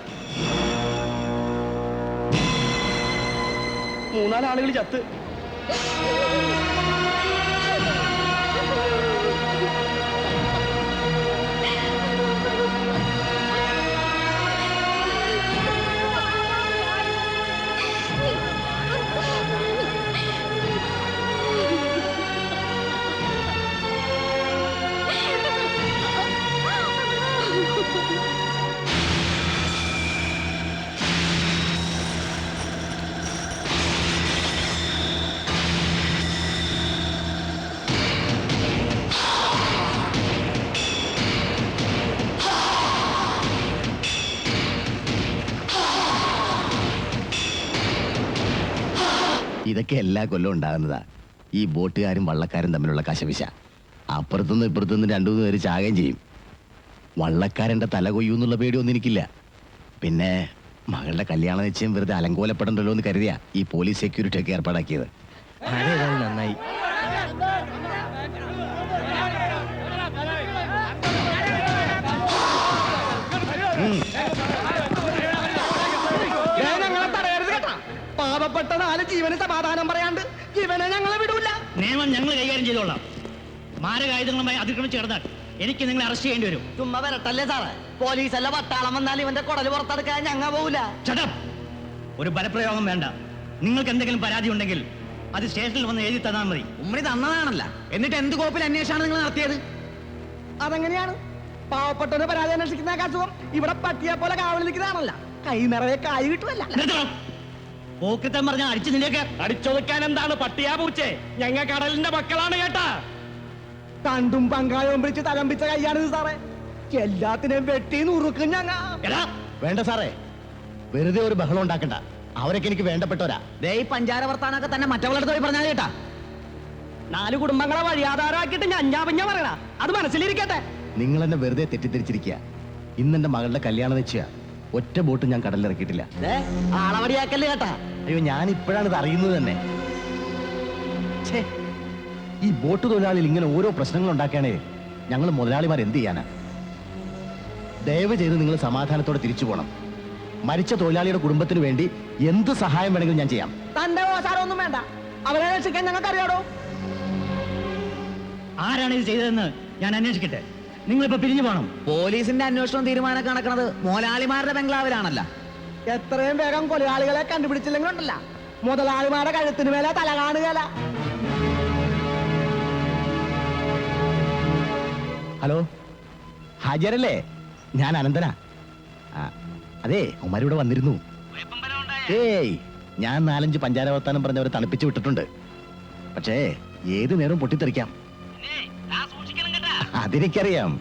E: 3-4 ആളുകൾ ചത്ത്.
I: ഇതൊക്കെ എല്ലാ കൊല്ലവും ഉണ്ടാകുന്നതാ. ഈ ബോട്ടുകാരും വള്ളക്കാരും തമ്മിലുള്ള കശപിശ. അപ്പുറത്തുനിന്ന് ഇപ്പുറത്തുനിന്ന് 2-3 പേര് ചാകുകയും ചെയ്യും. വള്ളക്കാരൻ്റെ തല കൊയ്യൂന്നുള്ള പേടിയൊന്നും എനിക്കില്ല. പിന്നെ മകളുടെ കല്യാണ നിശ്ചയം വെറുതെ അലങ്കോലപ്പെടണ്ടല്ലോ എന്ന് കരുതിയാ ഈ പോലീസ് സെക്യൂരിറ്റി ഒക്കെ ഏർപ്പാടാക്കിയത്.
G: അതേതായാലും നന്നായി.
E: ഞങ്ങളെ തടയരുത് കേട്ടാ. പാവപ്പെട്ട 4 ജീവന് സമാധാനം പറയാണ്ട് ഇവനെ ഞങ്ങളെ വിടൂല.
K: നിയമം ഞങ്ങൾ കൈകാര്യം ചെയ്തോളാം. മാരകായുധങ്ങളുമായി അതിക്രമിച്ച് കിടന്നാൽ എനിക്ക് നിങ്ങളെ അറസ്റ്റ് ചെയ്യേണ്ടി വരും.
D: ചുമ്മാ വരട്ടല്ലേ സാറേ. പോലീസല്ല പട്ടാളം വന്നാൽ ഇവന്റെ കുടല് പുറത്തെടുക്കാൻ ഞങ്ങൾ പോവില്ല.
K: ചടം. ഒരു ബലപ്രയോഗം വേണ്ട. നിങ്ങൾക്ക് എന്തെങ്കിലും പരാതി ഉണ്ടെങ്കിൽ അത് സ്റ്റേഷനിൽ വന്ന് എഴുതി തന്നാൽ മതി.
F: ഉമ്മണി തന്നതാണല്ല. എന്നിട്ട് എന്ത് കോപ്പിൽ അന്വേഷണമാണ് നിങ്ങൾ നടത്തിയത്?
E: അതെങ്ങനെയാണ്? പാവപ്പെട്ടവന് പരാതി അന്വേഷിക്കുന്ന അസുഖം ഇവിടെ പട്ടിയെ പോലെ കാവൽ നിൽക്കുന്നതാണല്ല. കൈ നിറയെ കായ് കിട്ടുമല്ല.
K: നിർത്തണം. പോക്കറ്റം പറഞ്ഞാൽ അടിച്ചു നിന്റെയൊക്കെ.
G: അടിച്ചൊതുക്കാൻ എന്താണ് പട്ടിയാ പൂച്ചേ? ഞങ്ങൾ കടലിന്റെ മക്കളാണ് കേട്ടാ.
E: കണ്ടും പങ്കായവും പിടിച്ച് തലമ്പിച്ച കൈയാണിത് സാറേ. എല്ലാത്തിനെയും വെട്ടി നുറുക്കും ഞങ്ങ.
K: എടാ,
I: വേണ്ട സാറേ, വെറുതെ ഒരു ബഹളം ഉണ്ടാക്കണ്ട. അവരൊക്കെ എനിക്ക് വേണ്ടപ്പെട്ടവരാ.
F: ദേ ഈ പഞ്ചാര വർത്താനൊക്കെ തന്നെ മറ്റവളുടെ പോയി പറഞ്ഞാൽ കേട്ടാ.
E: 4 കുടുംബങ്ങളെ വഴിയാധാരമാക്കിയിട്ട് ഞഞ്ഞാ പറയണ. അത് മനസ്സിലിരിക്കട്ടെ.
I: നിങ്ങൾ എന്നെ വെറുതെ തെറ്റിദ്ധരിച്ചിരിക്കുക. ഇന്നെന്റെ മകളുടെ കല്യാണ നിശ്ചയ. ഒറ്റ ബോട്ട് ഞാൻ കടലിലിറക്കിയിട്ടില്ല.
E: ആളവടിയാക്കല്ലേ കേട്ടാ.
I: അയ്യോ, ഞാൻ ഇപ്പോഴാണ് ഇത് അറിയുന്നത് തന്നെ. ഛേ, ഈ ബോട്ട് തൊഴിലാളിയിൽ ഇങ്ങനെ ഓരോ പ്രശ്നങ്ങൾ ഉണ്ടാക്കുകയാണേ ഞങ്ങൾ മുതലാളിമാർ എന്ത് ചെയ്യാനാ? ദയവ് ചെയ്ത് നിങ്ങൾ സമാധാനത്തോടെ തിരിച്ചു പോകണം. മരിച്ച തൊഴിലാളിയുടെ കുടുംബത്തിന് വേണ്ടി എന്ത് സഹായം വേണമെങ്കിലും ഞാൻ ചെയ്യാം.
E: തന്റെ ഓസാരമൊന്നും വേണ്ട. അവരെ രക്ഷിക്കാൻ ഞങ്ങൾക്ക് അറിയാടോ.
K: ആരാണ് ഇത് ചെയ്തതെന്ന് ഞാൻ അന്വേഷിക്കട്ടെ. നിങ്ങളിപ്പോ പിരിഞ്ഞു പോകണം.
F: പോലീസിന്റെ അന്വേഷണം തീരുമാനം കണക്കണത് മുതലാളിമാരുടെ ബംഗ്ലാവിലാണല്ല.
E: എത്രയും വേഗം കൊലയാളികളെ കണ്ടുപിടിച്ചില്ലെങ്കിലുണ്ടല്ല മുതലാളിമാരുടെ കഴുത്തിന് മേലെ തല കാണുകയല്ല.
I: ഹലോ, ഹാജരല്ലേ? ഞാൻ അനന്തനാ. അതെ, അവന്മാരിവിടെ വന്നിരുന്നു. ഏയ്, ഞാൻ 4-5 പഞ്ചാര വർത്താനം പറഞ്ഞവരെ തണുപ്പിച്ച് വിട്ടിട്ടുണ്ട്. പക്ഷേ ഏത് നേരവും പൊട്ടിത്തെറിക്കാം. അതെനിക്കറിയാം.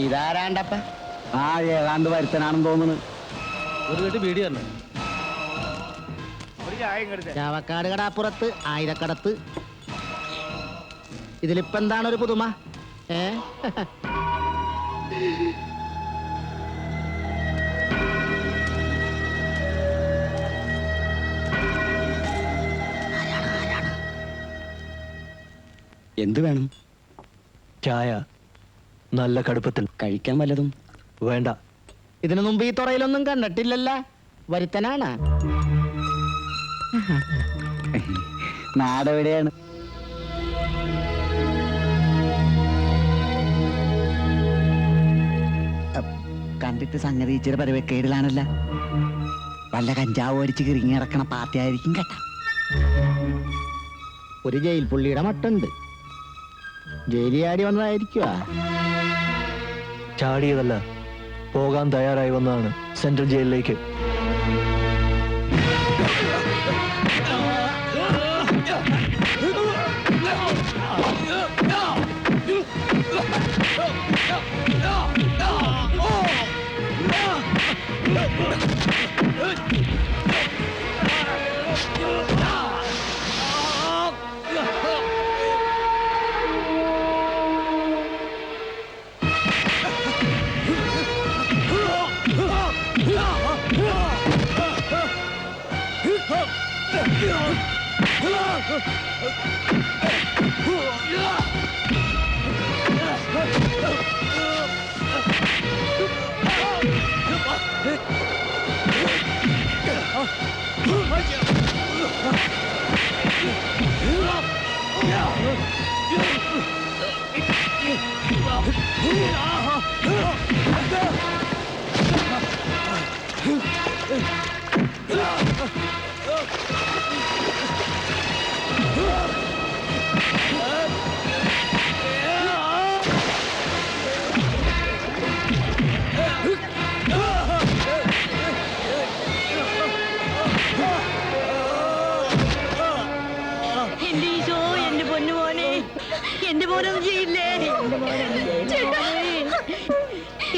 D: ഇതാരാണ്ടപ്പ?
C: ആ ഏതാണ്ട് വരുത്തനാണെന്ന് തോന്നുന്നു.
E: ഒരു കെട്ടി ബീഡി തന്നെ.
D: ചാവക്കാട് കടാപ്പുറത്ത് ആയിരക്കടത്ത്. ഇതിലിപ്പോ എന്താണ് ഒരു പുതുമ? ഏ
C: എന്ത് വേണം?
A: ചായ നല്ല കടുപ്പത്തിൽ.
C: കഴിക്കാൻ വല്ലതും?
A: വേണ്ട.
D: ഇതിനു മുമ്പ് ഈ തുറയിലൊന്നും കണ്ടിട്ടില്ലല്ല. വരുത്തനാണ്.
C: നാടെവിടെയാണ്? കണ്ടിട്ട് സംഗതി ഇച്ചിരി പരവക്കേടിലാണല്ല. വല്ല കഞ്ചാവ് അടിച്ച് കിറങ്ങി കിടക്കണ പാർട്ടി ആയിരിക്കും കേട്ടാ.
D: ഒരു ജയിൽ പുള്ളിയുടെ മട്ടുണ്ട്. ജയിലിയാടി വന്നതായിരിക്കുവാ.
A: ചാടിയതല്ല, പോകാൻ തയ്യാറായി വന്നതാണ് സെൻട്രൽ ജയിലിലേക്ക്.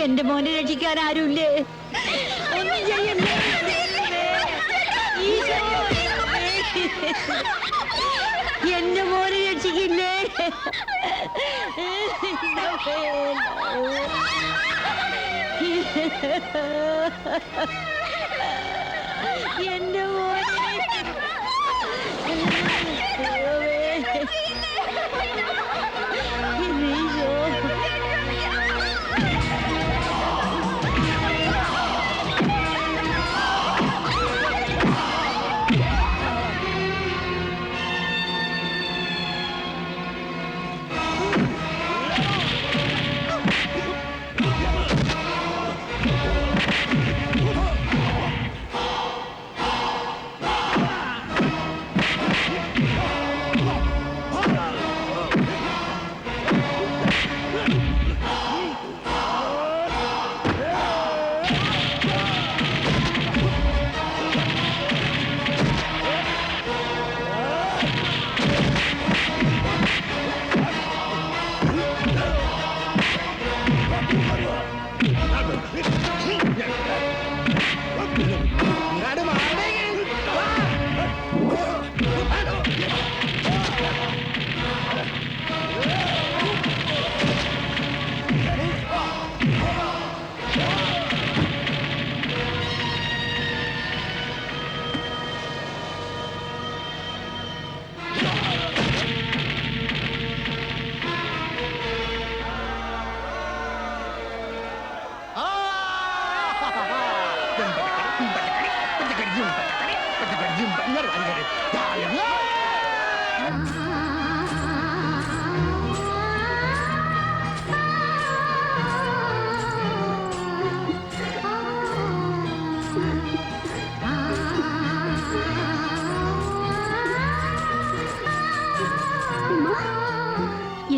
H: എന്റെ മോനെ രക്ഷിക്കാൻ ആരുമില്ലേ? ഒന്നും ചെയ്യല്ലേ. എന്റെ മോനെ രക്ഷിക്കില്ലേ? എന്റെ മോനെ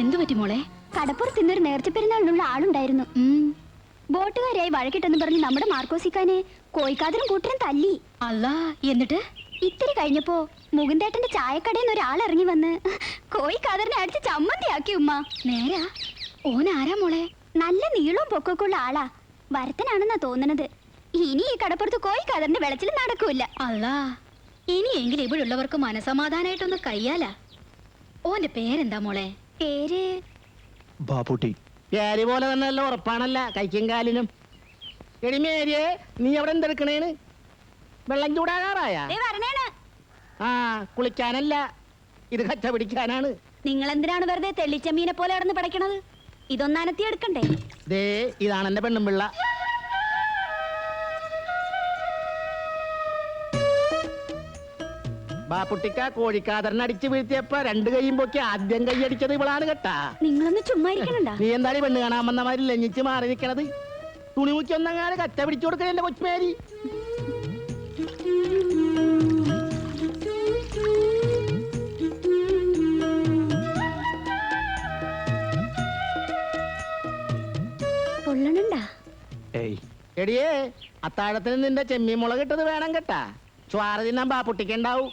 B: എന്തു പറ്റി മോളെ? കടപ്പുറത്ത് ഇന്നൊരു നേർച്ച പെരുന്നാളിനുള്ള ആളുണ്ടായിരുന്നു. ബോട്ടുകാരായി വഴക്കിട്ടെന്ന് പറഞ്ഞ് നമ്മുടെ മാർക്കോസിക്കാനെ കോയിക്കാതരും കൂട്ടരും തല്ലി. അല്ലാ, എന്നിട്ട് ഇത്തിരി കഴിഞ്ഞപ്പോ മുകുന്ദേട്ടന്റെ ചായക്കടയിൽ നിന്ന് ഒരാൾ ഇറങ്ങി വന്ന് കോയിക്കാതറിനെ അടിച്ച് ചമ്മന്തിയാക്കി. ഉമ്മ നേരാ? ഓനാരാ മോളെ? നല്ല നീളവും പൊക്കമൊക്കെ ഉള്ള ആളാ. ഭരതനാണെന്നാ തോന്നണത്. ഇനി ഈ കടപ്പുറത്ത് കോഴിക്കാതറിന്റെ വെളച്ചിൽ നടക്കൂല.
H: അല്ലാ, ഇനിയെങ്കിലും ഇവിടെ ഉള്ളവർക്ക് മനസമാധാനായിട്ടൊന്ന് കഴിയാലാ. ഓന്റെ പേരെന്താ മോളെ?
B: പേര്
A: ബാപ്പുട്ടി.
D: പേര് പോലെ തന്നെ നല്ല ഉറപ്പാണല്ല കൈക്കും കാലിനും. എടി മേരിയെ, നീ അവിടെ എന്തെടുക്കണേന്? വെള്ളം ചൂടാകാറായ?
B: വരണേണ്.
D: ആ, കുളിക്കാനല്ല, ഇത് കച്ച പിടിക്കാനാണ്.
B: നിങ്ങൾ എന്തിനാണ് വെറുതെ തെള്ളിച്ചമ്മീനെ പോലെ നടന്ന് പടയ്ക്കണത്? ഇതൊന്നനത്തി എടുക്കണ്ടേ?
D: ദേ, ഇതാണ് എന്റെ പെണ്ണും പിള്ള. ബാപ്പുട്ടിക്ക കോഴിക്കാതറിനെ അടിച്ചു വീഴ്ത്തിയപ്പോ രണ്ട് കൈയും പൊക്കി ആദ്യം കൈയടിച്ചത് ഇവളാണ് കേട്ടാ.
B: നിങ്ങളൊന്ന് ചുമ്മാ ഇരിക്കണണ്ട.
D: നീ എന്താണ് ഈ പെണ്ണ് കാണാൻ വന്ന മാതിരി ലഞ്ഞിച്ച് മാറി നിൽക്കണത്? തുണി മുക്കി ഒന്നങ്ങാതെ കച്ച പിടിച്ചു കൊടുക്കണ എന്റെ കൊച്ചുമേരി.
B: പൊള്ളണണ്ടാ?
A: ഏയ്,
D: എടിയേ, അത്താഴത്തിന് നിന്റെ ചെമ്മീൻ മുളക് ഇട്ടത് വേണം കേട്ടാ. ചോറ് തിന്നാൻ ബാപ്പുട്ടിക്ക് ഉണ്ടാവും.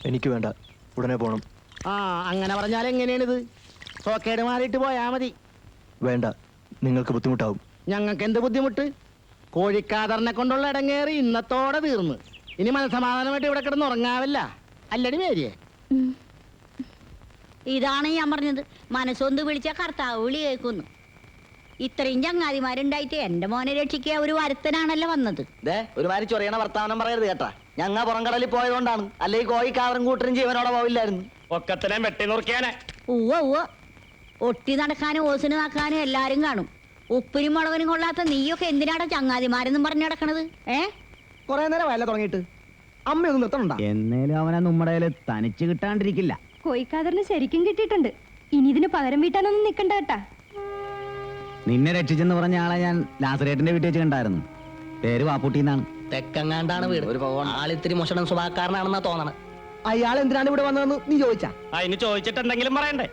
A: എനിക്ക് വേണ്ട, ഉടനെ പോണം.
D: ആ, അങ്ങനെ പറഞ്ഞാൽ എങ്ങനെയാണിത്? സോക്കേട് മാറിയിട്ട് പോയാ മതി.
A: വേണ്ട, നിങ്ങൾക്ക് ബുദ്ധിമുട്ടാവും.
D: ഞങ്ങൾക്ക് എന്ത് ബുദ്ധിമുട്ട്? കോഴിക്കാതറിനെ കൊണ്ടുള്ള ഇടങ്ങേറി ഇന്നത്തോടെ തീർന്ന്. ഇനി മനസമാധാനമായിട്ട് ഇവിടെ കിടന്ന് ഉറങ്ങാവില്ല. അല്ലടി മേരിയെ?
H: ഇതാണ് ഞാൻ പറഞ്ഞത്, മനസ്സൊന്ന് വിളിച്ച കർത്താവ് വിളി കേൾക്കുന്നു. ഇത്രയും ചങ്ങാതിമാരുണ്ടായിട്ട് എന്റെ മോനെ രക്ഷിക്കുക ഒരു വരുത്തനാണല്ലോ വന്നത്.
C: ഒരു മാതിരി ചൊറിയണ വർത്താനം പറയരുത് കേട്ടാ. ഞങ്ങ പുറംകടലിൽ പോയതുകൊണ്ടാണ്, അല്ലെങ്കിൽ കോഴിക്കാതറും കൂട്ടരും ജീവനോടെ പോവില്ലായിരുന്നു.
K: ഒക്കത്തിനെ വെട്ടി നുറുക്കിയാനെ.
H: ഉവ്വ ഒട്ടി നടക്കാനും ഓസിന് നടക്കാനും എല്ലാരും കാണും. ഉപ്പിനും മുളകിനും കൊള്ളാത്ത നീയൊക്കെ എന്തിനാടാ ചങ്ങാതിമാരെന്നും പറഞ്ഞു നടക്കണത്?
E: കൊറേ നേരം വയല തുടങ്ങിയിട്ട് അമ്മയൊന്നും നിർത്തണുണ്ടാ?
F: എന്നേലും അവനെ നമ്മുടെ തനിച്ച് കിട്ടാണ്ടിരിക്കില്ല.
B: കോഴിക്കാതറിന് ശരിക്കും കിട്ടിയിട്ടുണ്ട്. ഇനി ഇതിന് പകരം വീട്ടാനൊന്നും നിക്കണ്ട കേട്ടാ.
F: നിന്നെ രക്ഷിച്ചെന്ന് പറഞ്ഞ ആളെ ഞാൻ ലാസറേറ്റിന്റെ വീട്ടിൽ വെച്ച് കണ്ടായിരുന്നു. പേര് വാപ്പൂട്ടിന്നാണ്.
C: തെക്കങ്ങാണ്ടാണ് വീട്. ഒരു ആളിത്തിരി മോശം സ്വഭാവക്കാരനാണെന്നാ തോന്നണം.
E: അയാൾ എന്തിനാണ് ഇവിടെ വന്നതെന്ന് നീ ചോദിച്ചാ?
K: അതിന് ചോദിച്ചിട്ട് എന്തെങ്കിലും പറയണ്ടേ?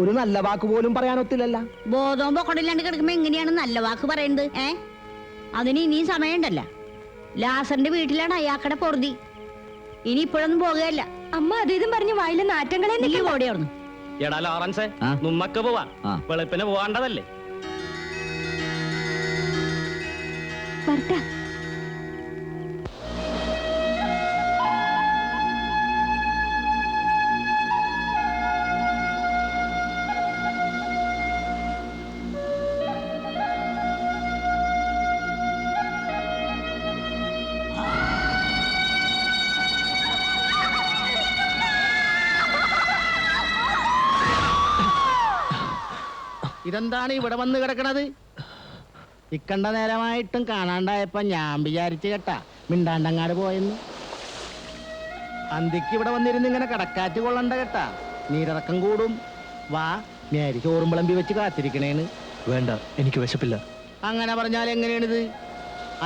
E: ഒരു നല്ല വാക്ക് പോലും പറയാനൊത്തില്ലല്ല.
H: ബോധവും പൊക്കടില്ലാണ്ട് കിടക്കുമ്പോ എങ്ങനെയാണ് നല്ല വാക്ക് പറയുന്നത്? അതിന് ഇനിയും സമയമുണ്ടല്ല. ലാസറിന്റെ വീട്ടിലാണ് അയാക്കടെ പൊറുതി. ഇനി ഇപ്പോഴൊന്നും പോകുകയല്ല.
B: അമ്മ അത് ഇതും പറഞ്ഞു വായിലെ നാറ്റങ്ങളെ
H: നീ ഓടിയായിരുന്നു.
K: എടാ ലോറൻസേ,
F: ആ?
K: നമ്മക്ക് പോവാ.
F: ആ.
K: വെളുപ്പിന് പോവാണ്ടതല്ലേ?
B: വരട്ടാ.
D: ഇതെന്താണ് ഇവിടെ വന്ന് കിടക്കണത്? ഇക്കണ്ട നേരമായിട്ടും കാണാണ്ടായപ്പോ ഞാൻ വിചാരിച്ചു കേട്ടാ മിണ്ടാണ്ടങ്ങാട് പോയെന്ന്. അന്തിക്ക് ഇവിടെ വന്നിരുന്ന് ഇങ്ങനെ കടക്കാറ്റ് കൊള്ളണ്ട കേട്ടാ, നീരിറക്കം കൂടും. വാ, മേരി ചോറും വിളമ്പി വെച്ച് കാത്തിരിക്കണേന്ന്.
A: വേണ്ട, എനിക്ക് വിശപ്പില്ല.
D: അങ്ങനെ പറഞ്ഞാൽ എങ്ങനെയാണിത്?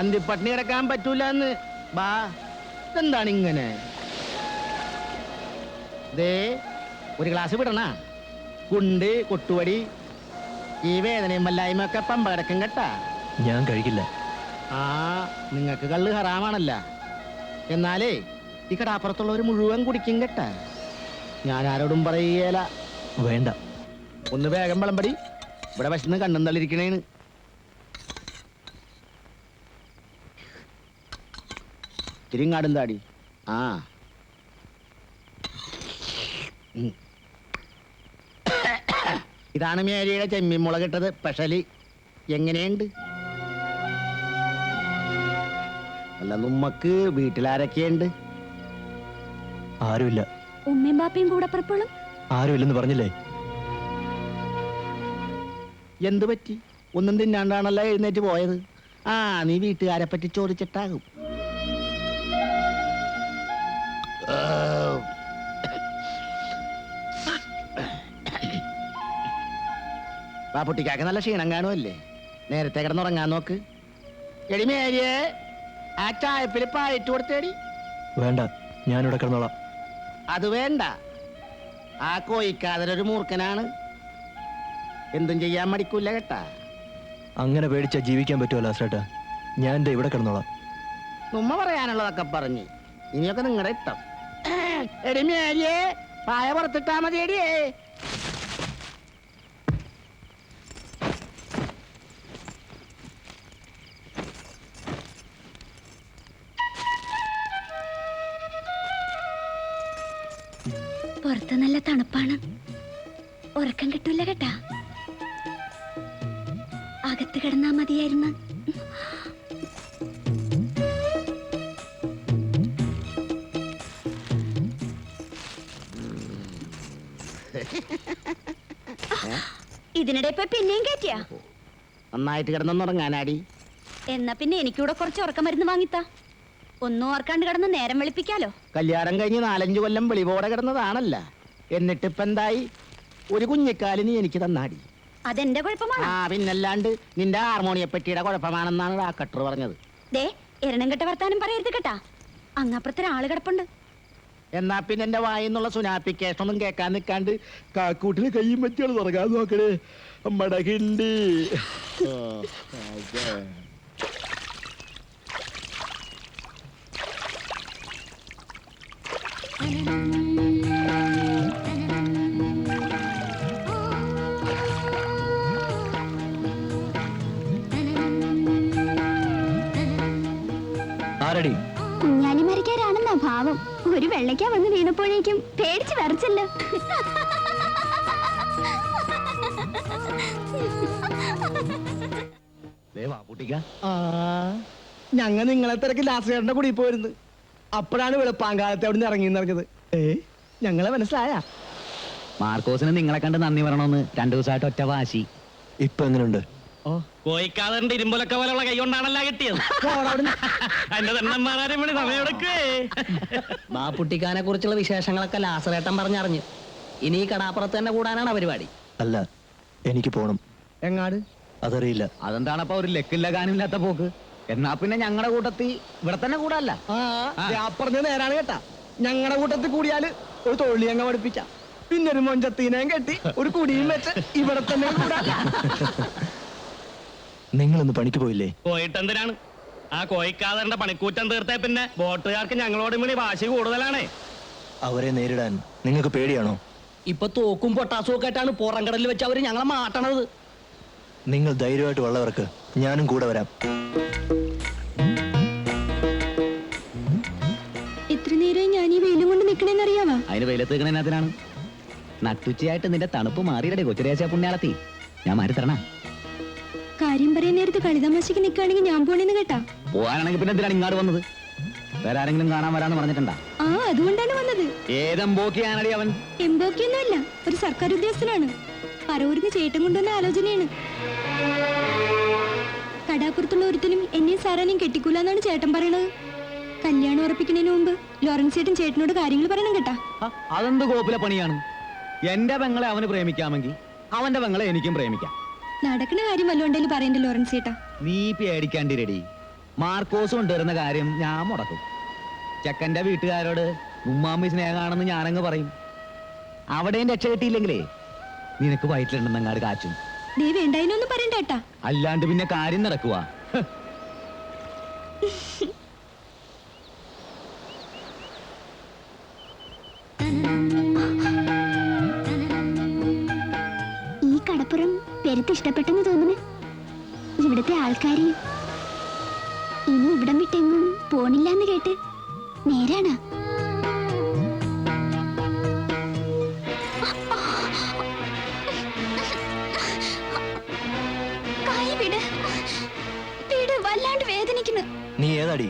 D: അന്തിപ്പട്ടിണി കിടക്കാൻ പറ്റൂല എന്ന്. വാ, ഇതെന്താണ് ഇങ്ങനെ? ദേ, ഒരു ഗ്ലാസ് വിടണ. കുണ്ട് കൊട്ടുവടി ഈ വേദനയും വല്ലായ്മ ഒക്കെ പമ്പ കിടക്കും കേട്ടാ.
A: ഞാൻ കഴിക്കില്ല.
D: ആ, നിങ്ങൾക്ക് കള്ള് ഹറാമാണല്ല. എന്നാലേ ഈ കടാപ്പുറത്തുള്ളവർ മുഴുവൻ കുടിക്കും കേട്ടാ. ഞാൻ ആരോടും പറയുകയില്ല.
A: വേണ്ട.
D: ഒന്ന് വേഗം വിളമ്പടി, ഇവിടെ വിശന്ന് കണ്ണും തള്ളിരിക്കണേന്ന്. തിരിങ്ങാടും താടി. ആ, ഇതാണ് മേരിയുടെ ചെമ്മീൻ മുളകിട്ടത് സ്പെഷ്യലി. എങ്ങനെയുണ്ട്? അല്ല, നമ്മക്ക് വീട്ടിലാരൊക്കെയുണ്ട്?
A: ആരുമില്ല.
B: ഉമ്മയും ബാപ്പയും കൂടെ പുറപ്പെടും.
A: ആരുമില്ലെന്ന് പറഞ്ഞില്ലേ?
D: എന്ത് പറ്റി? ഒന്നും തിന്നാണ്ടാണല്ലോ എഴുന്നേറ്റ് പോയത്. ആ, നീ വീട്ടുകാരെ പറ്റി ചോദിച്ചിട്ടാകും. ബാപ്പുട്ടിക്കാക്ക് നല്ല ക്ഷീണം കാണുമല്ലേ? നേരത്തെ കിടന്നുറങ്ങാൻ നോക്ക്. എടി മേരിയെ, ആ ചായപ്പിൽ പായിട്ട് കൊടുത്തേടി.
A: വേണ്ട, ഞാനിവിടെ കിടന്നോളാം.
D: അത് വേണ്ട, ആ കോയിക്കാതൊരു മൂർഖനാണ്. എന്തും ചെയ്യാൻ മടിക്കൂല കേട്ടാ.
A: അങ്ങനെ പേടിച്ചാ ജീവിക്കാൻ പറ്റുമോ ലാസറേട്ടാ? ഞാൻ എന്റെ ഇവിടെ കിടന്നോളാം.
D: ഉമ്മ പറയാനുള്ളതൊക്കെ പറഞ്ഞ് ഇനിയൊക്കെ നിങ്ങളുടെ ഇഷ്ടം. എടി മേരിയെ, പായ പുറത്തിട്ടാ മതി എടിയേ.
B: പുറത്ത് നല്ല തണുപ്പാണ്, ഉറക്കം കിട്ടൂല കേട്ടാ. അകത്ത് കിടന്നാ മതിയായിരുന്നു. ഇതിനിടെ ഇപ്പൊ പിന്നെയും കയറ്റിയാ?
D: നന്നായിട്ട് കിടന്നുറങ്ങാനാടി.
B: എന്നാ പിന്നെ എനിക്കൂടെ കുറച്ച് ഉറക്കം മരുന്ന് വാങ്ങിത്താ. ഒന്നും ഓർക്കാണ്ട് കിടന്ന് നേരം വെളുപ്പിക്കാലോ.
D: കല്യാണം കഴിഞ്ഞ് 4-5 കൊല്ലം വെളിപോടെ കിടന്നതാണല്ല, എന്നിട്ടിപ്പ എന്തായി? ഒരു കുഞ്ഞിക്കാല് നീ എനിക്ക് തന്നാടി.
B: അതെന്റെ കുഴപ്പമാണ്.
D: ആ പിന്നല്ലാണ്ട് നിന്റെ ഹാർമോണിയപ്പെട്ടിയുടെ കുഴപ്പമാണെന്നാണ് ഡാക്ടർ പറഞ്ഞത്.
B: ദേ എരണം കെട്ട വർത്താനം പറയരുത് കേട്ടാ. അങ്ങപ്പുറത്തൊരാള് കിടപ്പുണ്ട്.
D: എന്നാ പിന്നെ എന്റെ വായിന്നുള്ള സുനാപ്പിക്കേഷൻ ഒന്നും കേൾക്കാൻ നിൽക്കാണ്ട് കാക്കൂട്ടിന് കയ്യും പറ്റിയാണ് തുറക്കാൻ നോക്കണേ മടകിണ്ടി.
A: ആരടി?
B: കുഞ്ഞാലിമരക്കാരാണെന്നാ ഭാവം. ഒരു വെള്ളയ്ക്ക വന്ന് വീണപ്പോഴേക്കും പേടിച്ച് വരച്ചല്ലോ.
E: ഞങ്ങൾ നിങ്ങളെ തിരക്ക് ലാസ്റ്റ് കൂടി പോയിരുന്നു. അപ്പോഴാണ് വെളുപ്പാങ്കാലത്തെ അവിടെ നിന്ന് ഇറങ്ങിയത്. ഞങ്ങളെ മനസ്സിലായ
F: മാർക്കോസിന് നിങ്ങളെ കണ്ട് നന്ദി പറയണമെന്ന് 2 ദിവസമായിട്ട് ഒറ്റ വാശി.
A: ഇപ്പൊ എങ്ങനെയുണ്ട്?
K: കോയിക്കാതറിന്റെ ഇരുമ്പൊലൊക്കെ പോലുള്ള കൈ കൊണ്ടാണല്ലോ കിട്ടിയത്. അതിന്റെ തന്നെ സമയമെടുക്കേ.
F: ബാപ്പുട്ടിക്കാനെ കുറിച്ചുള്ള വിശേഷങ്ങളൊക്കെ ലാസറേട്ടൻ പറഞ്ഞറിഞ്ഞു. ഇനി ഈ കടാപ്പുറത്ത് തന്നെ കൂടാനാണ് പരിപാടി.
A: അല്ല, എനിക്ക് പോണം.
E: എങ്ങാട്?
A: അതറിയില്ല.
F: അതെന്താണപ്പോ ഒരു ലക്കില്ല ഗാനമില്ലാത്ത പോക്ക്? എന്നാ പിന്നെ ഞങ്ങളുടെ കൂട്ടത്തിൽ ഇവിടെ തന്നെ കൂടാല്ല.
E: പറഞ്ഞ നേരാണ് കേട്ടാ. ഞങ്ങളുടെ കൂട്ടത്തിൽ കൂടിയാല് ഒരു തൊഴിൽ ഞങ്ങൾ പഠിപ്പിച്ച, പിന്നെ ഒരു മൊഞ്ചത്തീനയും കെട്ടി ഒരു കുടിയും വെച്ച് ഇവിടെ തന്നെ കൂടാല്ല.
A: നിങ്ങളൊന്ന് പണിക്ക് പോയില്ലേ?
K: പോയിട്ട് എന്തിനാണ്? ആ കോയിക്കാതറിന്റെ പണിക്കൂറ്റം തീർത്തേ പിന്നെ ബോട്ടുകാർക്ക് ഞങ്ങളോട് മണി വാശി കൂടുതലാണേ.
A: അവരെ നേരിടാൻ നിങ്ങൾക്ക് പേടിയാണോ?
F: ഇപ്പൊ തോക്കും പൊട്ടാസും ഒക്കെ ആയിട്ടാണ് പുറംകടലിൽ വെച്ച് അവര് ഞങ്ങളെ മാട്ടണത്.
A: നിങ്ങൾ ധൈര്യമായിട്ട് വള്ളവർക്ക്, ഞാനും കൂടെ വരാം.
B: എത്ര നേരം ഞാൻ ഈ വെയിലും കൊണ്ട് നിക്കണേന്നറിയാവാ?
F: അതിന് വെയിലത്ത് നിൽക്കണതിനകത്തിനാണ്. നട്ടുച്ചയായിട്ട് നിന്റെ തണുപ്പ് മാറിയിടേ കൊച്ചുരേശ പുണ്യാളത്തി. ഞാൻ മാറി തരണ.
B: കാര്യം പറയാൻ നേരത്ത് കളിതമാശയ്ക്ക് നിൽക്കുകയാണെങ്കിൽ ഞാൻ പോണേന്ന് കേട്ടാ.
F: പോകാനാണെങ്കിൽ പിന്നെ എന്തിനാണ് ഇങ്ങോട്ട് വന്നത്? വേറെ ആരെങ്കിലും കാണാൻ വരാന്ന് പറഞ്ഞിട്ടുണ്ടാ?
B: ആ, അതുകൊണ്ടാണ് വന്നത്.
F: ഏതെമ്പോക്കിയാണടി അവൻ?
B: എംബോക്കിയൊന്നുമല്ല, ഒരു സർക്കാർ ഉദ്യോഗസ്ഥനാണ്. പറവൂരിന്ന് ചേട്ടൻ കൊണ്ടുവന്ന ആലോചനയാണ്. കടാപ്പുറത്തുള്ള ഒരുത്തനും എന്നെയും സാറാനെയും കെട്ടിക്കൂലെന്നാണ് ചേട്ടൻ പറയണത്. കല്യാണം ഉറപ്പിക്കുന്നതിന് മുമ്പ് ലോറൻസ് ചേട്ടൻ ചേട്ടനോട് കാര്യങ്ങൾ പറയണം കേട്ടാ.
F: അതെന്ത് കോപ്പിലെ പണിയാണ്? എന്റെ പെങ്ങളെ അവന് പ്രേമിക്കാമെങ്കിൽ അവന്റെ പെങ്ങളെ എനിക്കും പ്രേമിക്കാം.
B: നടക്കുന്ന കാര്യം വല്ലോണ്ടേലും പറയണ്ട ലോറൻസ് ചേട്ടാ.
F: നീ പേടിക്കാണ്ടി റെഡി. മാർക്കോസ് കൊണ്ടുവരുന്ന കാര്യം ഞാൻ മുടക്കും. ചെക്കന്റെ വീട്ടുകാരോട് ഉമ്മാമ്മി സ്നേഹമാണെന്ന് ഞാനങ്ങ് പറയും. അവിടെയും രക്ഷ കിട്ടിയില്ലെങ്കിലേ നിനക്ക് വയറ്റിലുണ്ടെന്നങ്ങാട് കാച്ചും.
B: ദേ വേണ്ടായിനൊന്നും പറയണ്ട കേട്ടാ.
F: അല്ലാണ്ട് പിന്നെ കാര്യം നടക്കുക.
B: ഈ കടപ്പുറം പെരുത്ത് ഇഷ്ടപ്പെട്ടെന്ന് തോന്നുന്നു. ഇവിടുത്തെ ആൾക്കാര് ഇനി ഇവിടം വിട്ടെങ്ങും പോണില്ലാന്ന് കേട്ട്. നേരാണ്. വല്ലാണ്ട് വേദനിക്കുന്നു.
A: നീ ഏതാടി?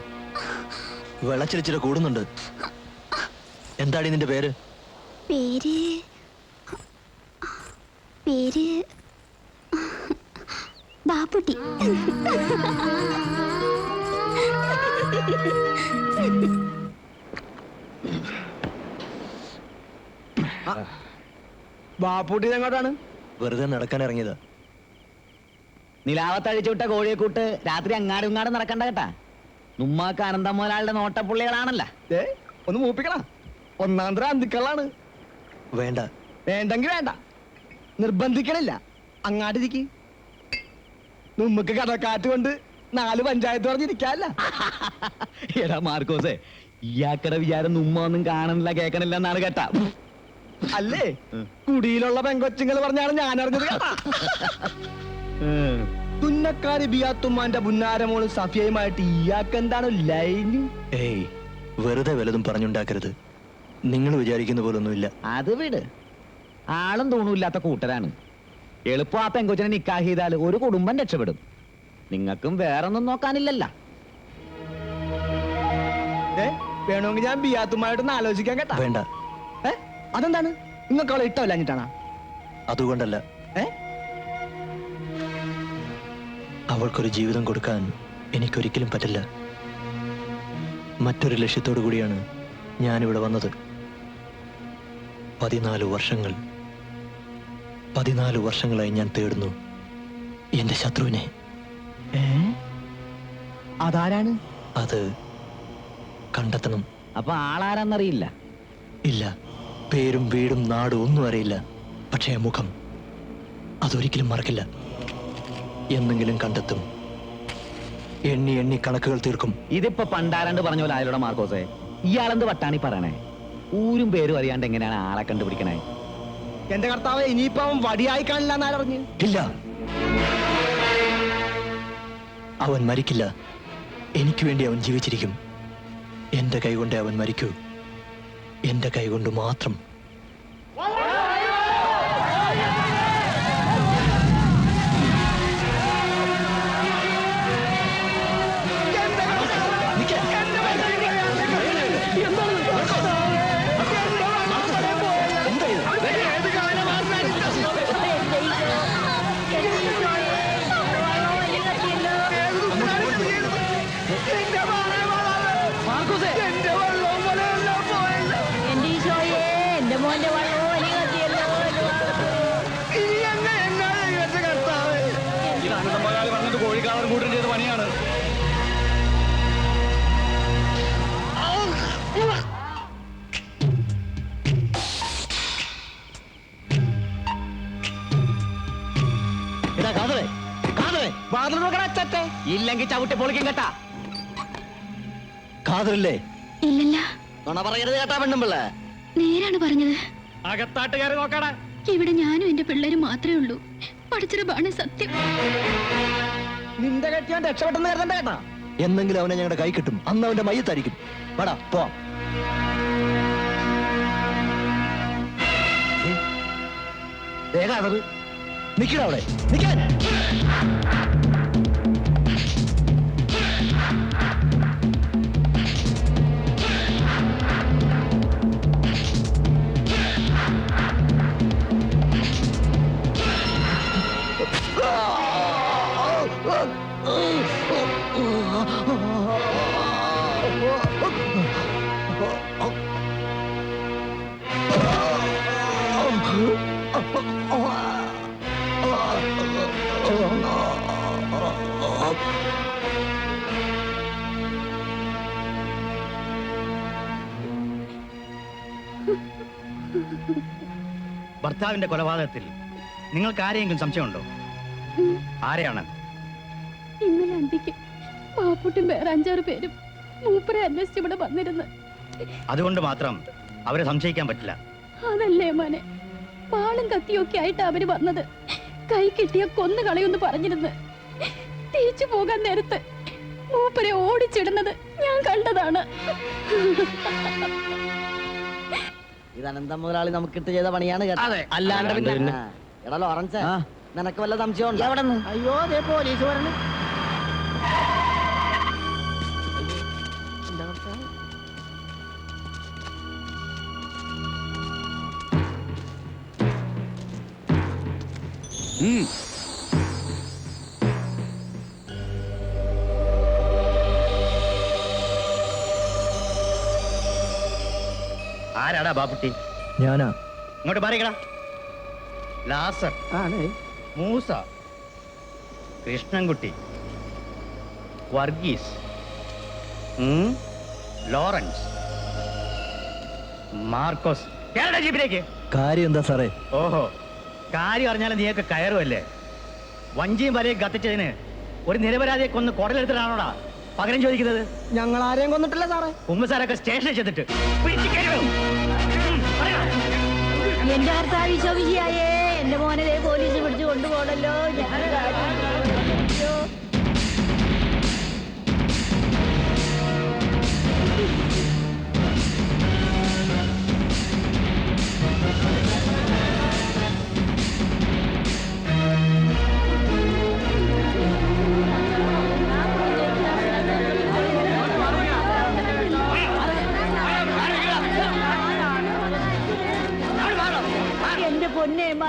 A: വെള്ളച്ചിരിച്ചിട്ട് കൂടുന്നുണ്ട്. എന്താടി നിന്റെ പേര്?
B: പേര് പേര് ബാപ്പുട്ടി.
E: ബാപ്പുട്ടി എങ്ങോട്ടാണ്?
A: വെറുതെ നടക്കാൻ ഇറങ്ങിയതാ.
F: നിലാവത്തഴിച്ചു വിട്ട കോഴിയെ കൂട്ട് രാത്രി അങ്ങാടും ഇങ്ങാടും നടക്കണ്ട കേട്ടാ. നുമ്മാക്ക് അനന്തം മുതലാളുടെ നോട്ടപ്പുള്ളികളാണല്ല.
E: ഒന്ന് മൂപ്പിക്കണ. ഒന്നാം തരം അന്തിക്കളാണ്.
A: വേണ്ട.
E: വേണ്ടെങ്കിൽ വേണ്ട, നിർബന്ധിക്കണില്ല. അങ്ങാട്ടിരിക്ക്. നമുക്ക് കടക്കാറ്റ് കൊണ്ട് 4 പഞ്ചായത്ത് പറഞ്ഞിരിക്കാല്ല.
F: എടാ മാർക്കോസേ, ഇയാക്കടെ വിചാരം നുമ്മ ഒന്നും കാണണില്ല കേക്കണില്ല എന്നാണ് കേട്ടാ.
E: അല്ലേ, കുടിയിലുള്ള പെങ്കൊച്ചുങ്ങൾ പറഞ്ഞാണ് ഞാൻ അറിഞ്ഞത് കേട്ടാ. തുന്നക്കാരി ബിയാത്തുമ്മാന്റെ പുന്നാരമോള് സഫിയയുമായിട്ട് ഇയാൾക്ക് എന്താണ് ലൈന്?
A: ഏയ്, വെറുതെ വല്ലതും പറഞ്ഞുണ്ടാക്കരുത്. നിങ്ങൾ വിചാരിക്കുന്ന പോലൊന്നുമില്ല.
F: അത് വിട്. ആളും തൂണുമില്ലാത്ത കൂട്ടരാണ്. എളുപ്പം ആ പെങ്കൊച്ചിനെ നിക്കാഹ് ചെയ്താൽ ഒരു കുടുംബം രക്ഷപ്പെടും. നിങ്ങൾക്കും വേറൊന്നും നോക്കാനില്ലല്ല.
E: വേണമെങ്കിൽ ഞാൻ ബിയാത്തുമായിട്ടൊന്ന് ആലോചിക്കാൻ കേട്ടാ.
A: വേണ്ട.
E: അതെന്താണ്? നിങ്ങൾക്ക് അവളെ ഇഷ്ടമല്ലാഞ്ഞിട്ടാണോ?
A: അതുകൊണ്ടല്ല. അവൾക്കൊരു ജീവിതം കൊടുക്കാൻ എനിക്കൊരിക്കലും പറ്റില്ല. മറ്റൊരു ലക്ഷ്യത്തോടു കൂടിയാണ് ഞാനിവിടെ വന്നത്. 14 വർഷങ്ങളായി ഞാൻ തേടുന്നു എന്റെ ശത്രുവിനെ.
E: അതാരാണ്?
A: അത് കണ്ടെത്തണം.
F: അപ്പൊ ആളാരാന്നറിയില്ല?
A: ഇല്ല, പേരും വീടും നാടും ഒന്നും അറിയില്ല. പക്ഷേ മുഖം അതൊരിക്കലും മറക്കില്ല. എന്നെങ്കിലും കണ്ടെത്തും. എണ്ണി എണ്ണി കണക്കുകൾ തീർക്കും.
F: ഇതിപ്പോ പണ്ടാരണ്ട് പറഞ്ഞ പോലെ ആയാലോടെ മാർക്കോസേ. ഇയാളെന്ത് വട്ടാണി പറയണേ? ഊരും പേരും അറിയാണ്ട് എങ്ങനെയാണ് ആളെ കണ്ടുപിടിക്കണേ?
E: എന്റെ കർത്താവ്, ഇനിയിപ്പോ അവൻ വടിയായി കാണില്ല എന്നറിഞ്ഞ്.
A: ഇല്ല, അവൻ മരിക്കില്ല. എനിക്ക് വേണ്ടി അവൻ ജീവിച്ചിരിക്കും. എന്റെ കൈകൊണ്ട് അവൻ മരിക്കൂ. എന്റെ കൈകൊണ്ട് മാത്രം.
H: എന്റെ ഈശോയെ, എന്റെ മോന്റെ വള്ളവും വലിയ കത്തിയല്ലോ.
G: പറഞ്ഞിട്ട് കോഴിക്കാളർ കൂട്ടം ചെയ്ത പണിയാണ്.
F: ഇല്ലെങ്കിൽ ചവിട്ടി പൊളിക്കും കേട്ടാ.
A: കാതറില്ലേ?
B: ഇല്ലല്ല,
C: നുണ പറയരുത് കേട്ടാ പെണ്ണുമ്പിള്ള.
B: നേരാണ് പറഞ്ഞത്.
G: അകത്താട്ടുകാരെ നോക്കാടാ.
B: ഇവിടെ ഞാനും എന്റെ പിള്ളേരും മാത്രമേ ഉള്ളൂ. പഠിച്ചതാണ് സത്യം.
E: നിന്റെ കെട്ടിയാൻ രക്ഷപ്പെട്ടെന്ന് കരുതണ്ട കേട്ടാ.
A: എന്നെങ്കിലും അവനെ ഞങ്ങളുടെ കൈ കിട്ടും. അന്ന് അവന്റെ മയ്യത്തായിരിക്കും. വാടാ പോവാം. നിക്കടാ അവിടെ, നിക്കാൻ.
K: ഭർത്താവിന്റെ കൊലപാതകത്തിൽ നിങ്ങൾക്ക് ആരെയെങ്കിലും സംശയമുണ്ടോ? ആരെയാണ്?
B: ഇന്നലെ അന്തിക്ക് പാപ്പുട്ടും വേറെ 5-6 പേരും മൂപ്പരെ അന്വേഷിച്ച് ഇവിടെ വന്നിരുന്നു.
K: അതുകൊണ്ട് മാത്രം അവരെ സംശയിക്കാൻ പറ്റില്ല.
B: അതല്ലേ മോനെ, പാളും കത്തിയൊക്കെ ആയിട്ട് അവര് വന്നത്. കൈ കിട്ടിയ കൊന്നു കളയൊന്ന് പറഞ്ഞിരുന്നു. തിരിച്ചു പോകാൻ നേരത്ത് മൂപ്പരെ ഓടിച്ചിടുന്നത് ഞാൻ കണ്ടതാണ്.
C: ഇത് അനന്തം മുതലാളി നമുക്കിട്ട് ചെയ്ത പണിയാണ് കേട്ടോ.
D: അല്ലാണ്ട് പിന്നെ
C: എടാ ലോറൻസ്, നിനക്ക് വല്ല സംശയം
H: എവിടെ നിന്ന്?
D: അയ്യോ, ദേ പോലീസ് വരണം.
K: ആരാടാ ബാപ്പുട്ടി?
A: ഞാനാ.
K: ഇങ്ങോട്ട് മാറിക്കടാ. ലാസർ,
D: ആണ്
K: മൂസ, കൃഷ്ണൻകുട്ടി, വർഗീസ്, ലോറൻസ്, മാർക്കോസ്. കേരള ജീപ്പിലേക്ക്.
A: കാര്യം എന്താ സാറേ?
K: ഓഹോ, കാര്യം അറിഞ്ഞാലും നീയൊക്കെ കയറുമല്ലേ? വഞ്ചിയും വലയും കത്തിച്ചതിന് ഒരു നിരപരാധിയെ കൊന്ന് കുടലെടുത്തിട്ടാണോടാ പകരം ചോദിക്കുന്നത്?
E: ഞങ്ങൾ ആരെയും കൊന്നിട്ടില്ല സാറേ.
K: ഉമ്മസാരൊക്കെ സ്റ്റേഷനിൽ ചെന്നിട്ട്
H: എന്റെ ഭർത്താവ് ഈശോമിശിഹായേ, എന്റെ മോനെ ദേ പോലീസ് പിടിച്ചു കൊണ്ടുപോകണല്ലോ. ഞാൻ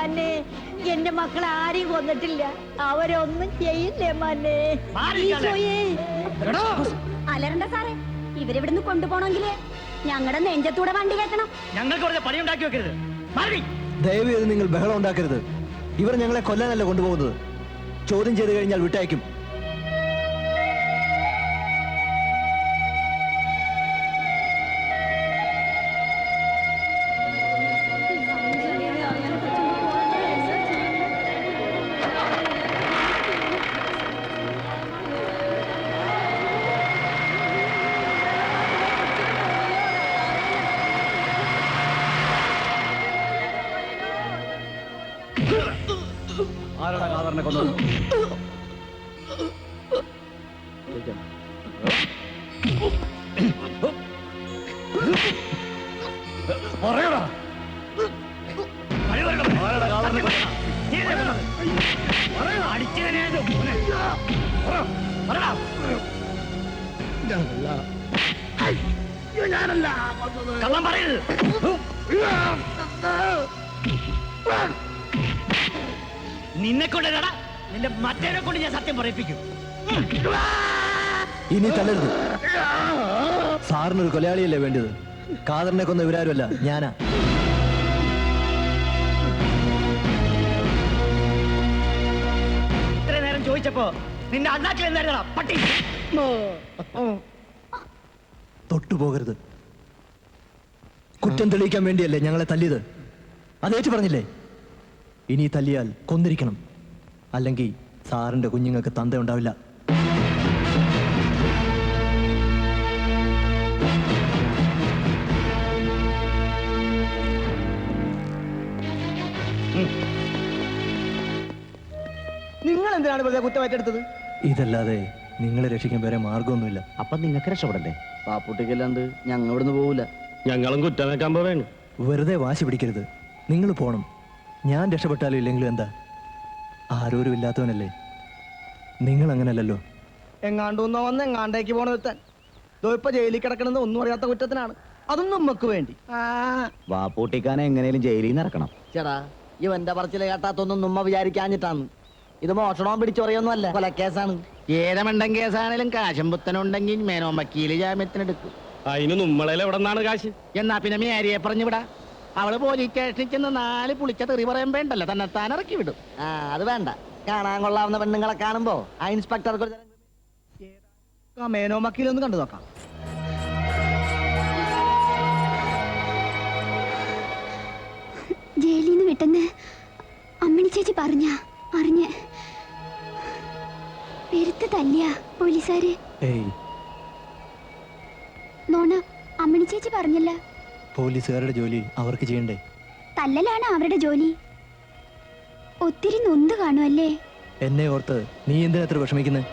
H: മാനെ. എന്റെ മക്കൾ ആരെയും കൊന്നിട്ടില്ല, അവരൊന്നും ചെയ്യില്ലേ മാനെ. ഈശോയേ. അലറണ്ട സാറേ, ഇവരിവിടുന്ന് കൊണ്ടുപോകണമെങ്കില് ഞങ്ങളുടെ നെഞ്ചത്തൂടെ വണ്ടി കയറ്റണം.
K: ഞങ്ങൾക്ക് വെറുതെ പണി ഉണ്ടാക്കി വെക്കരുത്.
A: ദയവ് ചെയ്ത് നിങ്ങൾ ബഹളം ഉണ്ടാക്കരുത്. ഇവർ ഞങ്ങളെ കൊല്ലാനല്ല കൊണ്ടുപോകുന്നത്. ചോദ്യം ചെയ്ത് കഴിഞ്ഞാൽ വിട്ടയക്കും.
G: ആരാടാ കാതറിനെ കൊന്നത്? പറയടാ. ആരാടാ കാതറിനെ കൊന്നത്?
K: കള്ളം പറയരുത്. നിന്നെ കൊണ്ടല്ലടാ, നിന്റെ മറ്റേനെ കൊണ്ട് ഞാൻ സത്യം പറയിപ്പിക്കും.
A: ഇനി തല്ലരുത്. സാറിനൊരു കൊലയാളിയല്ലേ വേണ്ടത്? കാതറിനെ കൊന്ന ഇവരാരുമല്ല, ഞാനാ.
K: ഇത്ര നേരം ചോദിച്ചപ്പോ നിന്റെ അണ്ണാക്കിൽ എന്തായിരുന്നടാ പട്ടി?
A: തൊട്ടുപോകരുത്. കുറ്റം തെളിയിക്കാൻ വേണ്ടിയല്ലേ ഞങ്ങളെ തല്ലിയത്? അതേറ്റ് പറഞ്ഞില്ലേ? ഇനി തല്ലിയാൽ കൊന്നിരിക്കണം, അല്ലെങ്കിൽ സാറിന്റെ കുഞ്ഞുങ്ങൾക്ക് തന്ത ഉണ്ടാവില്ല.
E: നിങ്ങൾ എന്തിനാണ് വെറുതെ കുറ്റമായിട്ടെടുത്തത്?
A: ഇതല്ലാതെ നിങ്ങളെ രക്ഷിക്കാൻ വേറെ മാർഗമൊന്നുമില്ല.
F: അപ്പൊ നിങ്ങൾക്ക് രക്ഷപ്പെടണ്ടേ?
C: പാപ്പുട്ടിക്കല്ലാണ്ട് ഞങ്ങൾ ഇവിടുന്ന് പോവില്ല.
G: ഞങ്ങളും കുറ്റമേക്കാൻ പോവേണ്.
A: വെറുതെ വാശി പിടിക്കരുത്. നിങ്ങൾ പോണം. ഞാൻ രക്ഷപ്പെട്ടാലും ഇല്ലെങ്കിലും എന്താ? ആരോരും ഇല്ലാത്തവനല്ലേ. നിങ്ങൾ അങ്ങനല്ലല്ലോ.
E: എങ്ങാണ്ടൊന്നോ വന്ന് എങ്ങാണ്ടേക്ക് പോണ ഒരുത്തൻ ഇപ്പൊ ജയിലിൽ കിടക്കണമെന്ന് ഒന്നും അറിയാത്ത കുറ്റത്തിനാണ്. അതും നമുക്ക് വേണ്ടി.
F: വാപ്പൂട്ടിക്കാനെ എങ്ങനെയും ജയിലിൽ നിന്ന് ഇറക്കണം.
C: ചേടാ, ഇവന്റെ പറച്ചില് കേട്ടാത്തൊന്നും നമ്മ വിചാരിക്കാഞ്ഞിട്ടാണ്. ഇത് മോഷണവും പിടിച്ചൊറിയൊന്നും അല്ല, കൊലക്കേസാണ്.
D: ഏതമണ്ടൻ കേസാണേലും കാശും പുത്തനുണ്ടെങ്കിൽ മേനോൻ വക്കീല് ജാമ്യത്തിനെടുക്കും.
G: അതിന് നമ്മളെ എവിടെ നിന്നാണ് കാശ്?
D: എന്നാ പിന്നെ മേരിയെ പറഞ്ഞു വിടാ. അവള് പോലീസ് സ്റ്റേഷനിൽ ചെന്ന് 4 പുളിച്ച തെറി പറയാൻ വേണ്ടല്ലോ, തന്നെത്താൻ ഇറക്കി വിടും.
C: അത് വേണ്ട. കാണാൻ കൊള്ളാവുന്ന പെണ്ണുങ്ങളെ കാണുമ്പോ ആ ഇൻസ്പെക്ടർക്ക്
E: മേനോ വക്കീലൊന്ന് കണ്ടു നോക്കാം.
B: ജയിലിൽ നിന്ന് വിട്ടെന്ന് അമ്മിണി ചേച്ചി അറിഞ്ഞ് പെരുത്ത് തല്ലിയ പോലീസുകാര്.
A: ഏയ്,
B: നോണ അമ്മിണി ചേച്ചി പറഞ്ഞല്ല.
A: പോലീസുകാരുടെ ജോലി അവർക്ക് ചെയ്യണ്ടേ?
B: തല്ലലാണ് അവരുടെ ജോലി. ഒത്തിരി നൊന്ത് കാണുമല്ലേ?
A: എന്നെ ഓർത്ത് നീ എന്തിനാ എത്ര വിഷമിക്കുന്നത്?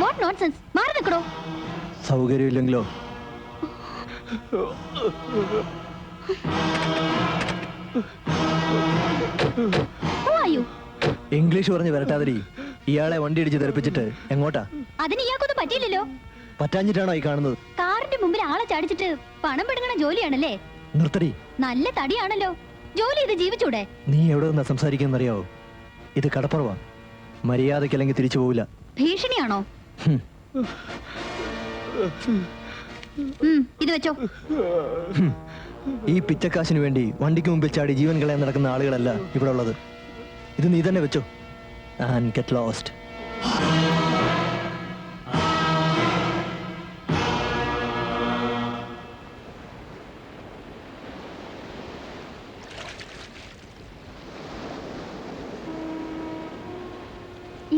B: What nonsense. മാറി നിൽക്കണോ?
A: സൗകര്യമില്ലെങ്കിലോ?
B: Who are you?
A: ഇംഗ്ലീഷ് പറഞ്ഞ് വരട്ടാതിരി. ഇയാളെ വണ്ടി ഇടിച്ച് തെറിപ്പിച്ചിട്ട് എങ്ങോട്ടാ?
B: അതിന് ഇയാൾക്കൊന്നും പറ്റിയില്ലല്ലോ.
A: പറ്റാഞ്ഞിട്ടാണോ ഈ കാണുന്നത്?
B: കാറിന്റെ മുമ്പിൽ ആളെ ചാടിച്ചിട്ട് പണം പിടുങ്ങണ ജോലിയാണല്ലേ?
A: നിർത്തടി.
B: നല്ല തടിയാണല്ലോ. ജോലി ചെയ്ത് ജീവിച്ചൂടെ?
A: നീ എവിടെ നിന്നാ സംസാരിക്കുന്നറിയാവോ? ഇത് കടപ്പുറവാ. മര്യാദയ്ക്കല്ലെങ്കിൽ തിരിച്ചു പോവില്ല.
B: ഭീഷണിയാണോ? ഇത് വെച്ചോ.
A: ഈ പിച്ചക്കാശിന് വേണ്ടി വണ്ടിക്ക് മുമ്പിൽ ചാടി ജീവൻ കളയാൻ നടക്കുന്ന ആളുകളല്ല ഇവിടെ ഉള്ളത്. ഇത് നീ തന്നെ വെച്ചോ. And get lost.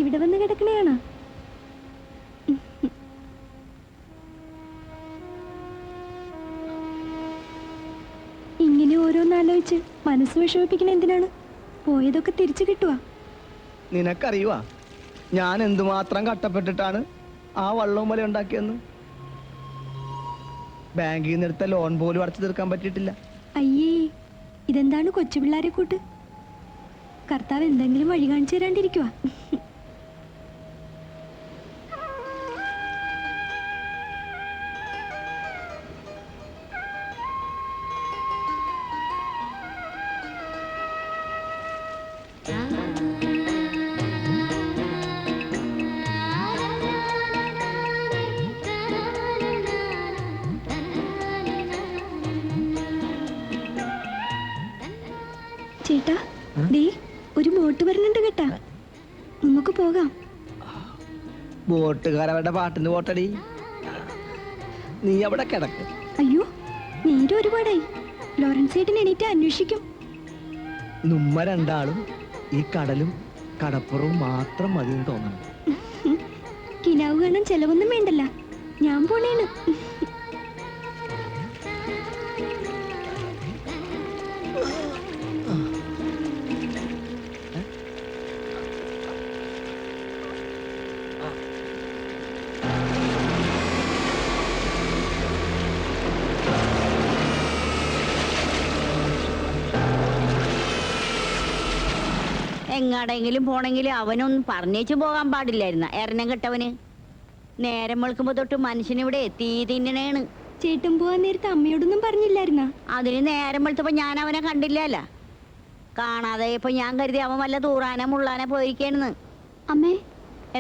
B: ഇവിടെ വന്ന് കിടക്കണേയാണ്. ഇങ്ങനെ ഓരോന്നാലോചിച്ച് മനസ്സ് വിഷമിപ്പിക്കണ എന്തിനാണ്? പോയതൊക്കെ തിരിച്ചു കിട്ടുവാ.
E: നിനക്കറിയുവാ ഞാൻ എന്തുമാത്രം കട്ടപ്പെട്ടിട്ടാണ് ആ വള്ളവും വല ഉണ്ടാക്കിയെന്ന്? ബാങ്കിൽ നിന്ന് എടുത്ത ലോൺ പോലും അടച്ചു തീർക്കാൻ പറ്റിയിട്ടില്ല.
B: അയ്യേ, ഇതെന്താണ് കൊച്ചു പിള്ളേരെ കൂട്ട്? കർത്താവ് എന്തെങ്കിലും വഴി കാണിച്ചു തരാണ്ടിരിക്കുവാ. ചേട്ടാ, ദേ ഒരു ബോട്ട് വരുന്നുണ്ട് കേട്ടാ, നമുക്ക് പോകാം.
E: ബോട്ടുകാരവരുടെ പാട്ടിന് പോട്ടടി, നീ അവിടെ കിടക്ക്.
B: അയ്യോ, നേരെ ഒരുപാടായി. ലോറൻസ് ചേട്ടൻ എണീറ്റ് അന്വേഷിക്കും.
E: നമ്മ രണ്ടാളും ഈ കടലും കടപ്പുറവും മാത്രം മതിയെന്ന് തോന്നണം.
B: കിനാവ് കാണാൻ ചെലവൊന്നും വേണ്ടല്ല, ഞാൻ പോണേണ്.
H: എങ്ങാടെങ്കിലും പോണെങ്കിലും അവനൊന്നും പറഞ്ഞേച്ചു പോകാൻ പാടില്ലായിരുന്ന എറണം കെട്ടവന്. നേരം വെളുക്കുമ്പോ തൊട്ട് മനുഷ്യനിവിടെ തീ തിന്നണേണ്.
B: ചേട്ടൻ പോവാൻ നേരത്തെ അമ്മയോടൊന്നും പറഞ്ഞില്ലായിരുന്ന?
H: അതിന് നേരം വെളുത്തപ്പോ ഞാൻ അവനെ കണ്ടില്ലല്ല. കാണാതെ ഇപ്പൊ ഞാൻ കരുതി അവൻ വല്ല തൂറാനെ മുള്ളാനെ പോയിരിക്കണെന്ന്.
B: അമ്മേ,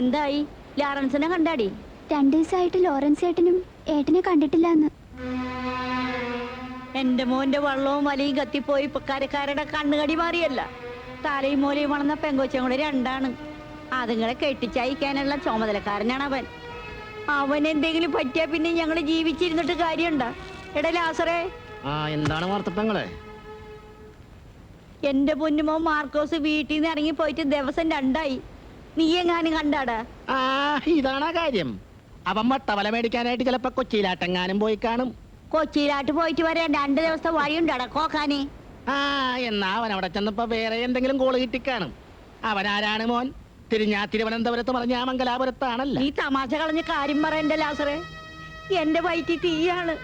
H: എന്തായി? ലാറൻസിനെ കണ്ടാടി?
B: 2 ദിവസമായിട്ട് ലോറൻസ് ഏട്ടനും ഏട്ടനെ കണ്ടിട്ടില്ല എന്ന്.
H: എന്റെ മോന്റെ വള്ളവും വലിയും കത്തിപ്പോയി ഇപ്പൊ കരക്കാരുടെ കണ്ണുകടി മാറിയല്ല. തലയും മൂലയും വളർന്ന പെങ്കൊച്ചും കൂടെ 2 അതുങ്ങളെ കെട്ടിച്ചയക്കാനുള്ള ചുമതലക്കാരനാണ് അവൻ. അവൻ എന്തെങ്കിലും പറ്റിയാ പിന്നെ ഞങ്ങള് ജീവിച്ചിരുന്നിട്ട് കാര്യമുണ്ടാ? എടാ ലാസറേ,
D: എന്താണ് വാർത്തപ്പങ്ങളെ?
H: എന്റെ പൊന്നുമോ മാർക്കോസ് വീട്ടിൽ നിന്ന് ഇറങ്ങി പോയിട്ട് ദിവസം 2 നീ എങ്ങാനും കണ്ടാടാ?
D: ഇതാണാ കാര്യം. അവൻ മട്ടവല മേടിക്കാനായിട്ട് ചിലപ്പോ കൊച്ചിയിലാട്ടെങ്ങാനും പോയി കാണും.
H: കൊച്ചിയിലാട്ട് പോയിട്ട് വരാൻ 2 ദിവസത്തെ വഴിയുണ്ടടാ കോക്കാനെ.
D: എന്നാ അവൻ അവിടെ ചെന്നപ്പോ വേറെ എന്തെങ്കിലും കോള് കിട്ടിക്കാണും. അവനാരാണ് മോൻ? തിരുവനന്തപുരത്ത് പറഞ്ഞ മംഗലാപുരത്താണല്ല.
H: നീ തമാശ കളഞ്ഞ കാര്യം പറയണ്ട ലാസറേ, എന്റെ വയറ്റിൽ തീയാണ്.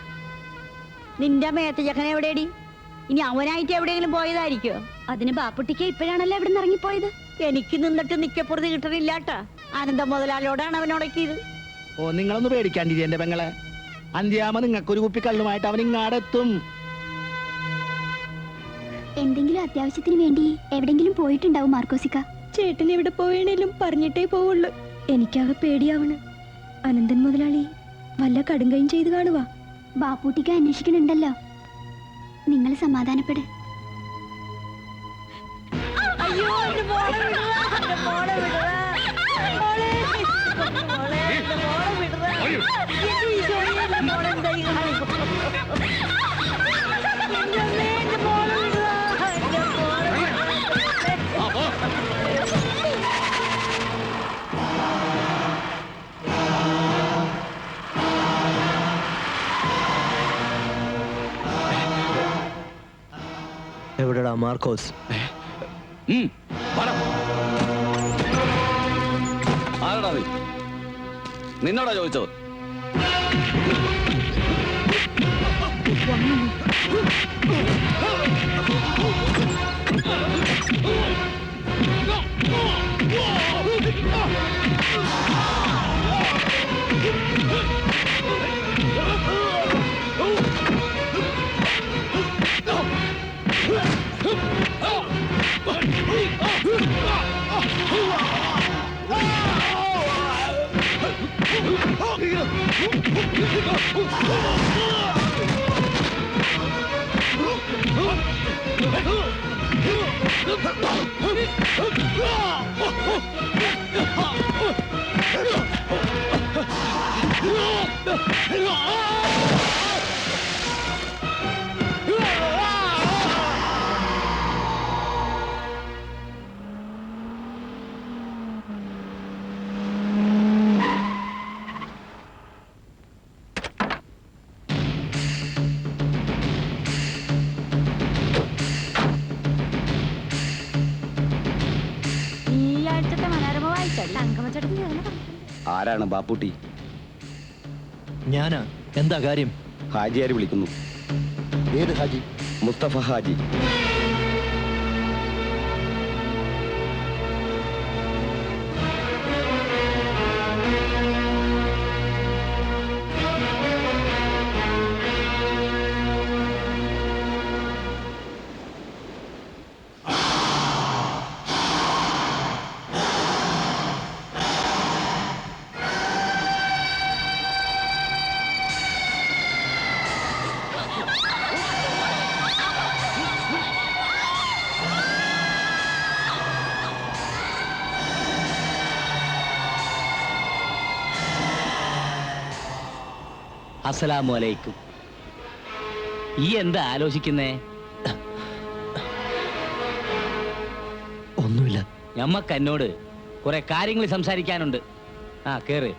H: നിന്റെ മേത്ത ചക്കനെ എവിടെയടി? ഇനി അവനായിട്ട് എവിടെയെങ്കിലും പോയതായിരിക്കോ?
B: അതിന് ബാപ്പുട്ടിക്ക് ഇപ്പോഴാണല്ലോ ഇവിടെ നിന്ന് ഇറങ്ങിപ്പോയത്.
H: എനിക്ക് നിന്നിട്ട് നിക്കപ്പുറത്ത് കിട്ടണില്ലാട്ടാ. ആനന്ദ മുതലാളിയോടാണ് അവനോടക്കിയത്.
D: നിങ്ങളൊന്ന് പേടിക്കാണ്ടിരി എന്റെ പെങ്ങളെ. അന്ത്യാമ നിങ്ങൾക്കൊരു കുപ്പി കള്ളുമായിട്ട് അവൻ ഇങ്ങാടെത്തും.
B: എന്തെങ്കിലും അത്യാവശ്യത്തിന് വേണ്ടി എവിടെങ്കിലും പോയിട്ടുണ്ടാവും മാർക്കോസിക്ക. ചേട്ടൻ എവിടെ പോവേണേലും പറഞ്ഞിട്ടേ പോവുള്ളൂ. എനിക്കാകെ പേടിയാവണ്. അനന്തൻ മുതലാളി വല്ല കടുങ്കയും ചെയ്ത് കാണുക. ബാപ്പൂട്ടിക്ക് അന്വേഷിക്കണുണ്ടല്ലോ, നിങ്ങൾ സമാധാനപ്പെട്.
H: അയ്യോ, എന്റെ മോളെ വിടുക, എന്റെ മോളെ വിടുക, മോളെ, മോളെ, എന്റെ മോളെ വിടുക. എന്റെ ഈശോയെ, എന്റെ മോളെ എന്തായി കാണിക്കുന്നത്? എന്റെ അമ്മേ, എന്റെ മോളെ വിടുക, എന്റെ മോളെ വിടുക.
A: എവിടെടാ മാർക്കോസ്?
G: ആരടാ നീ? നിന്നോടാ ചോദിച്ചത്?
I: ആരാണ് ബാപ്പുട്ടി?
A: ഞാനാ. എന്താ കാര്യം?
J: ഹാജിയാര് വിളിക്കുന്നു.
I: ഏത് ഹാജി?
J: മുസ്തഫ ഹാജി.
G: അസ്സലാമു അലൈക്കും. ഈ എന്താ ആലോചിക്കുന്നേ?
A: ഒന്നുമില്ല.
G: ഞമ്മക്ക് എന്നോട് കുറെ കാര്യങ്ങൾ സംസാരിക്കാനുണ്ട്. ആ കേറ്.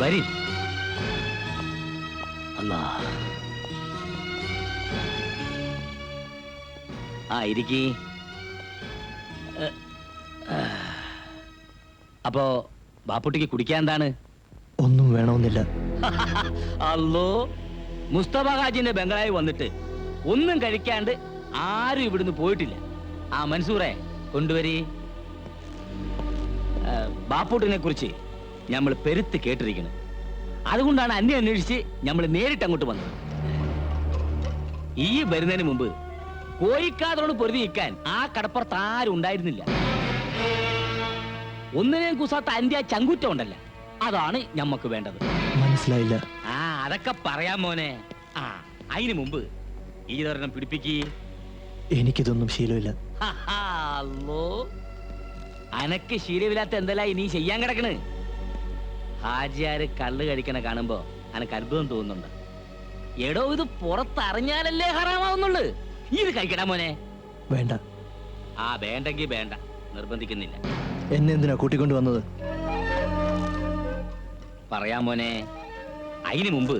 G: വരി. അല്ലാ. ആ ഇരിക്കി. അപ്പോ ബാപ്പുട്ടിക്ക് കുടിക്കാൻ എന്താണ്?
A: ഒന്നും വേണമെന്നില്ല.
G: അല്ലോ, മുസ്തഫ ഹാജിന്റെ ബംഗ്ലാവിൽ വന്നിട്ട് ഒന്നും കഴിക്കാണ്ട് ആരും ഇവിടുന്ന് പോയിട്ടില്ല. ആ മൻസൂറെ കൊണ്ടുവരി. ബാപ്പുട്ടിനെ കുറിച്ച് നമ്മൾ പെരുത്ത് കേട്ടിരിക്കണം. അതുകൊണ്ടാണ് അന്യം അന്വേഷിച്ച് നമ്മൾ നേരിട്ട് അങ്ങോട്ട് വന്നത്. ഈ വരുന്നതിന് മുമ്പ് കോയിക്കാതോട് പൊരുതി നിൽക്കാൻ ആ കടപ്പുറത്ത് ആരും ഉണ്ടായിരുന്നില്ല. ഒന്നിനെയും കുസാത്ത അന്ത്യ ചങ്കുറ്റം ഉണ്ടല്ല, അതാണ് ഞമ്മക്ക് വേണ്ടത്.
A: മനസ്സിലായില്ല.
G: ആ അതൊക്കെ പറയാം മോനെ. ആ അതിനു മുമ്പ് ഈ തൊരെണ്ണം പിടിപ്പിക്ക്.
A: എനിക്കിതൊന്നും ശീലമില്ല.
G: അല്ലോ, അനക്ക് ശീലമില്ലാത്ത എന്തെല്ലാം ഇനി ചെയ്യാൻ കിടക്കണ്? ഹാജിയാര് കള്ള് കഴിക്കണ കാണുമ്പോ അനക്ക് അത്ഭുതം തോന്നുന്നുണ്ട്. എടോ, ഇത് പുറത്തറിഞ്ഞാലല്ലേ ഹറാമാവുന്നുള്ളു. ഇത് കഴിക്കടാ മോനെ.
A: വേണ്ട.
G: ആ വേണ്ടെങ്കി വേണ്ട, നിർബന്ധിക്കുന്നില്ല.
A: എന്നെ എന്തിനാ കൂട്ടിക്കൊണ്ടു വന്നത്?
G: പറയാം മോനെ. അതിനു മുമ്പ്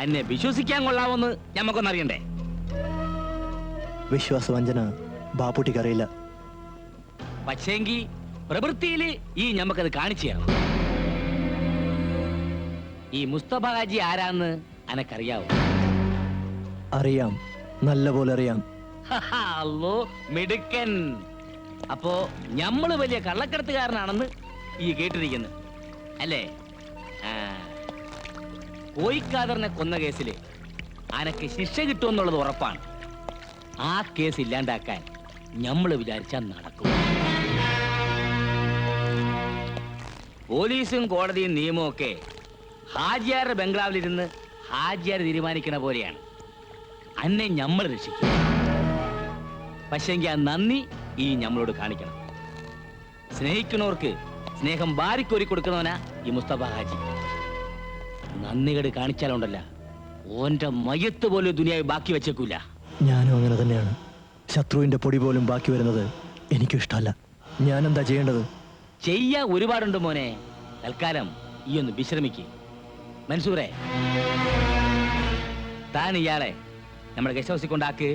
G: അന്നെ വിശ്വസിക്കാൻ കൊള്ളാവോന്ന് ഞമ്മക്കൊന്നറിയണ്ടേ?
A: വിശ്വാസവഞ്ചന ബാപ്പുട്ടിക്കറിയില്ല.
G: പക്ഷേങ്കി പ്രവൃത്തിയില് ഈ ഞമ്മക്കത് കാണിച്ചു തരണം. ഈ മുസ്തഫ ഹാജി ആരാന്ന് അനക്കറിയാവോ?
A: അറിയാം, നല്ല പോലെ അറിയാം.
G: അല്ലോ, മിടുക്കൻ. അപ്പോ ഞമ്മള് വലിയ കള്ളക്കടത്തുകാരനാണെന്ന് ഈ കേട്ടിരിക്കുന്നു അല്ലേ? കോയിക്കാദറിനെ കൊന്ന കേസില് അനക്ക് ശിക്ഷ കിട്ടുമെന്നുള്ളത് ഉറപ്പാണ്. ആ കേസ് ഇല്ലാണ്ടാക്കാൻ ഞമ്മള് വിചാരിച്ചാൽ നടക്കും. പോലീസും കോടതിയും നിയമവും ഒക്കെ ഹാജിയാരുടെ ബംഗ്ലാവിലിരുന്ന് ഹാജിയാർ തീരുമാനിക്കണ പോലെയാണ്. അന്നെ ഞമ്മൾ രക്ഷിക്കും. പക്ഷെങ്കിൽ ആ നന്ദി ഈ ഞമ്മളോട് കാണിക്കണം. സ്നേഹിക്കുന്നവർക്ക് സ്നേഹം വാരിക്കോരി കൊടുക്കുന്നവനാ ഈ മുസ്തഫ ഹാജി. നന്ദികേട് കാണിച്ചാലുണ്ടല്ല, ഓന്റെ മയത്ത് പോലും ദുനിയാവ് ബാക്കി വെച്ചേക്കൂല.
A: ഞാനും അങ്ങനെ തന്നെയാണ്. ശത്രുവിന്റെ പൊടി പോലും ബാക്കി വരുന്നത് എനിക്കും ഇഷ്ടമല്ല. ഞാൻ എന്താ ചെയ്യേണ്ടത്?
G: ചെയ്യാൻ ഒരുപാടുണ്ട് മോനെ. തൽക്കാലം ഈ ഒന്ന് വിശ്രമിക്ക്. മൻസൂറെ, താൻ ഇയാളെ നമ്മുടെ ഗസ്റ്റ് ഹൗസിൽ കൊണ്ടാക്ക്.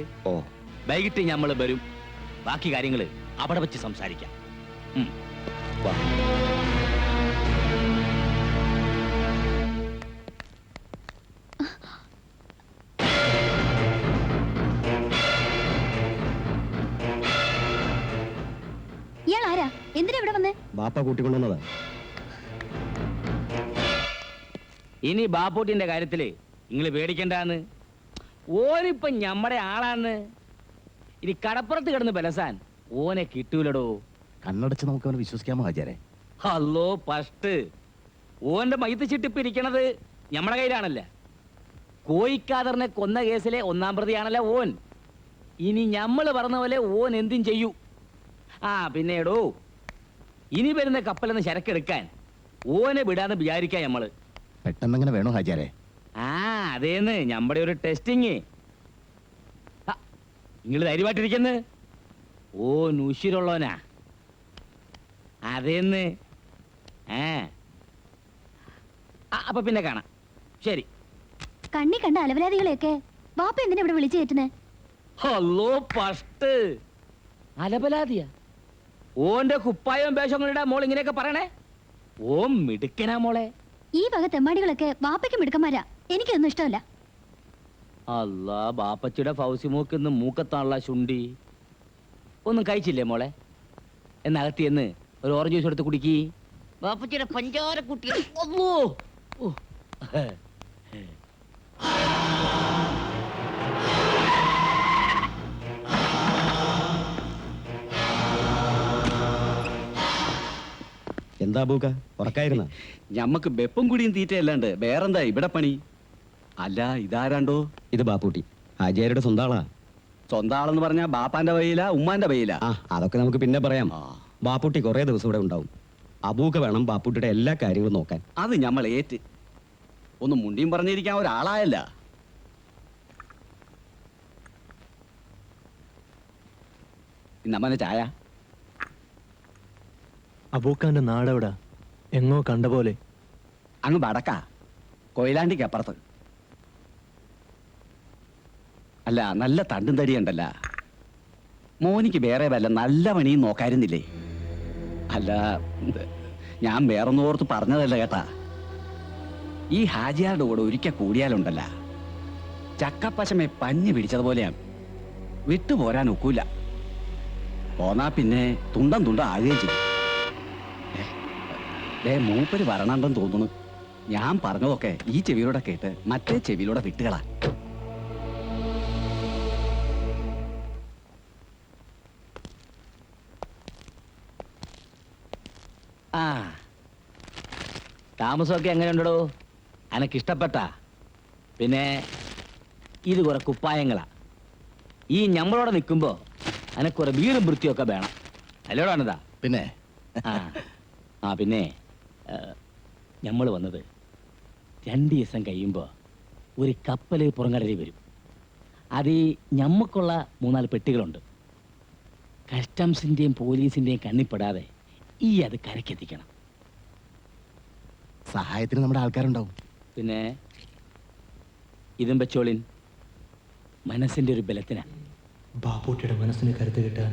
G: വൈകിട്ട് നമ്മൾ വരും. ബാക്കി കാര്യങ്ങള് അവിടെ വെച്ച് സംസാരിക്കാം.
B: ഇയാൾ ആരാ? എന്തിനാ ഇവിടെ വന്നേ?
J: ബാപ്പ കൂട്ടിക്കൊണ്ടുവന്നതാ.
G: ഇനി ബാപ്പൂട്ടിന്റെ കാര്യത്തില് നിങ്ങൾ പേടിക്കണ്ടാന്ന്. ഓനിപ്പം ഞമ്മടെ ആളാന്ന്. ഇനി കടപ്പുറത്ത് കിടന്ന് ബലസാൻ ഓനെ കിട്ടൂലടോ.
I: കണ്ണടച്ച് നമുക്ക് അവനെ വിശ്വസിക്കാമോ ഹാജിയാരെ?
G: അല്ലോ ഫസ്റ്റ് ഓന്റെ മയ്യത്ത് ചിട്ടിപ്പ് ഇരിക്കണത് ഞമ്മടെ കയ്യിലാണല്ല. കോയിക്കാദറിനെ കൊന്ന കേസിലെ ഒന്നാം പ്രതിയാണല്ലോ ഓൻ. ഇനി ഞമ്മള് പറഞ്ഞ പോലെ ഓൻ എന്തും ചെയ്യൂ. ആ പിന്നേടോ, ഇനി വരുന്ന കപ്പലെന്ന് ചരക്കെടുക്കാൻ ഓനെ വിടാന്ന് വിചാരിക്കാം ഞമ്മള്.
I: പെട്ടെന്നങ്ങനെ വേണോ ഹാജിയാരെ?
G: ആ അതേന്ന് ഞമ്മടെ ഒരു ടെസ്റ്റിങ്. നിങ്ങള് ധൈര്യമായിട്ടിരിക്കുന്നു. ഓ നുശിരുള്ളവനാ അതേന്ന്. അപ്പൊ പിന്നെ കാണാം. ശരി.
B: കണ്ണി കണ്ട അലവലാദികളെയൊക്കെ ബാപ്പ എന്തിനാ ഇവിടെ വിളിച്ചു കയറ്റുന്നേ?
G: ഹലോ പഷ്ട് അലപലാതിയാ. ഓന്റെ കുപ്പായവും വേഷങ്ങളുടെ മോൾ ഇങ്ങനെയൊക്കെ പറയണേ. ഓ മിടുക്കനാ മോളെ.
B: ഈ വക തെമ്മാടികളൊക്കെ ബാപ്പയ്ക്ക് മിടുക്കന്മാരാ. എനിക്കൊന്നും ഇഷ്ടമല്ല.
G: അല്ലാ, ബാപ്പച്ചിയുടെ ഫൗസിമോക്ക് ഇന്ന് മൂക്കത്താണുള്ള ശുണ്ടി. ഒന്നും കഴിച്ചില്ലേ മോളെ? എന്നകത്തി എന്ന് ഒരു ഓറഞ്ച് ജ്യൂസ് എടുത്ത് കുടിക്കി.
H: ബാപ്പച്ചിയുടെ പഞ്ചാര കുട്ടികൾ.
J: എന്താ ബൂക്ക ഉറക്കായിരുന്ന?
C: ഞമ്മക്ക് വെപ്പും കുടിയും തീറ്റയല്ലാണ്ട് വേറെന്താ ഇവിടെ പണി? അല്ല, ഇതാരാണ്ടോ?
J: ഇത് ബാപ്പൂട്ടി, ഹാജിയാരുടെ സ്വന്തം ആളാ.
C: സ്വന്തം ആളെന്ന് പറഞ്ഞാ ബാപ്പാന്റെ വഴിയിലാ ഉമ്മാന്റെ വഴിയിലാ?
J: ആ, അതൊക്കെ നമുക്ക് പിന്നെ പറയാം. ബാപ്പൂട്ടി കുറെ ദിവസം ഇവിടെ ഉണ്ടാവും. അബൂക്ക വേണം ബാപ്പൂട്ടിയുടെ എല്ലാ കാര്യങ്ങളും നോക്കാൻ.
C: അത് ഞമ്മൾ ഏറ്റ്. ഒന്ന് മുണ്ടിയും പറഞ്ഞിരിക്കാൻ ഒരാളായല്ല. ഇന്നമ്മനെ ചായ.
A: അബൂക്കാന്റെ നാടെവിടാ? എങ്ങോ കണ്ട പോലെ.
C: അങ്ങ് വടക്കാ, കൊയിലാണ്ടിക്ക് അപ്പുറത്ത്. അല്ല, നല്ല തണ്ടും തടിയുണ്ടല്ല. മോനിക്ക് വേറെ വല്ല നല്ല പണിയും നോക്കായിരുന്നില്ലേ? അല്ല, ഞാൻ വേറൊന്നും ഓർത്ത് പറഞ്ഞതല്ല കേട്ടാ. ഈ ഹാജിയാരുടെ കൂടെ ഒരിക്കൽ കൂടിയാലുണ്ടല്ല, ചക്കപ്പശമെ പഞ്ഞു പിടിച്ചതുപോലെയാണ്. വിട്ടുപോരാൻ ഒക്കൂല. പോന്നാ പിന്നെ തുണ്ടം തുണ്ടം ആകുകയും ചെയ്യും. മൂപ്പര് വരണണ്ടെന്ന് തോന്നുന്നു. ഞാൻ പറഞ്ഞതൊക്കെ ഈ ചെവിയിലൂടെ കേട്ട് മറ്റേ ചെവിയിലൂടെ വിട്ടുകളാ.
G: ആ താമസമൊക്കെ എങ്ങനെയുണ്ടോ? എനക്കിഷ്ടപ്പെട്ട? പിന്നെ ഇത് കുറെ കുപ്പായങ്ങളാ. ഈ ഞമ്മളോടെ നിൽക്കുമ്പോ എനക്കുറെ വീറും വൃത്തിയൊക്കെ വേണം. അല്ലോടാണിതാ?
I: പിന്നെ
G: ആ പിന്നെ ഞമ്മൾ വന്നത് 2 ദിവസം കഴിയുമ്പോൾ ഒരു കപ്പൽ പുറംകടലിൽ വരും. അത് ഞമ്മക്കുള്ള 3-4 പെട്ടികളുണ്ട്. കസ്റ്റംസിന്റെയും പോലീസിന്റെയും കണ്ണിപ്പെടാതെ ഈ അത് കരക്കെത്തിക്കണം.
I: സഹായത്തിന് നമ്മുടെ ആൾക്കാരുണ്ടാവും.
G: പിന്നെ ഇതും വെച്ചോളിൻ, മനസ്സിന്റെ ഒരു ബലത്തിനാ.
A: ബാപ്പൂട്ടിയുടെ മനസ്സിന് കരുത്ത് കിട്ടാൻ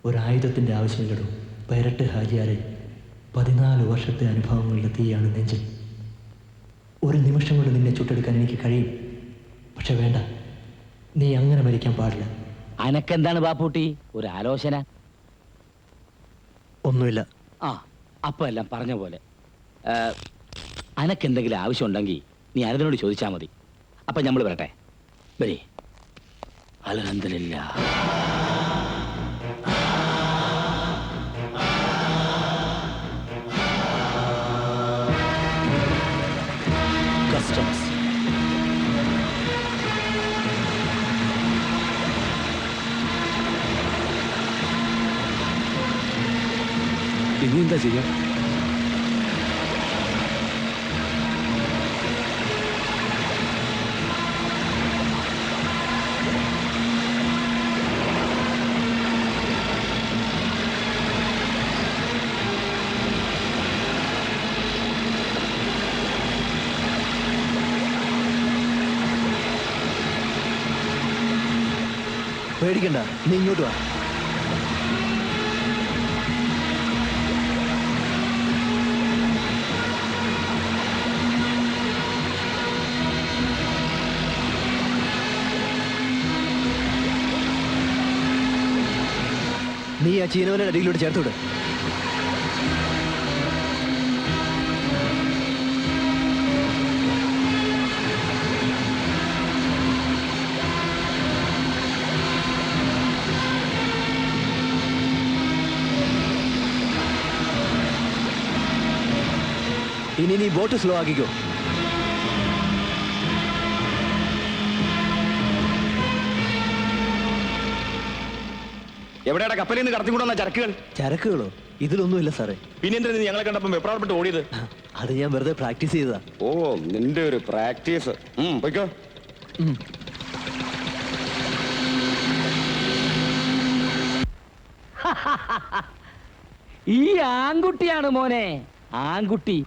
A: ഒരായുധത്തിന്റെ ആവശ്യമില്ലടോ. പരട്ട് ഹാജിയാരെ 14 വർഷത്തെ അനുഭവങ്ങളുടെ തീയാണ് നെഞ്ചിൽ. ഒരു നിമിഷം കൊണ്ട് നിന്നെ ചുട്ടെടുക്കാൻ എനിക്ക് കഴിയും. പക്ഷെ വേണ്ട, നീ അങ്ങനെ മരിക്കാൻ പാടില്ല.
G: അനക്കെന്താണ് ബാപ്പൂട്ടി ഒരു ആലോചന?
A: ഒന്നുമില്ല.
G: ആ അപ്പൊ എല്ലാം പറഞ്ഞ പോലെ. അനക്കെന്തെങ്കിലും ആവശ്യമുണ്ടെങ്കിൽ നീ അനതിനോട് ചോദിച്ചാൽ മതി. അപ്പൊ നമ്മൾ വരട്ടെ. വരി. അൽഹംദുലില്ലാ.
A: കസ്റ്റംസ്.
C: ഇനി എന്താ ചെയ്യാ?
A: പേടിക്കണ്ട, നീ ഇങ്ങോട്ട് വാ. നീ ആ ചീനവനെ അരികിലൂടെ ചേർത്തുവിട്. ഇനി നീ ബോട്ട് സ്ലോ ആക്കിക്കോ.
J: എവിടെയാണ് കപ്പലിൽ നിന്ന് കടത്തിക്കൊണ്ടുവന്ന ചരക്കുകൾ?
A: ചരക്കുകളോ? ഇതിലൊന്നുമില്ല സാറേ.
J: പിന്നെ എന്തിനാ നീ ഞങ്ങളെ കണ്ടപ്പോൾ വെപ്രാളപ്പെട്ട് ഓടിയത്?
A: അത് ഞാൻ വെറുതെ പ്രാക്ടീസ് ചെയ്തതാ.
J: ഓ, നിന്റെ ഒരു പ്രാക്ടീസ്. പോയിക്കോ.
G: ഈ ആൺകുട്ടിയാണ് മോനെ, ആൺകുട്ടി.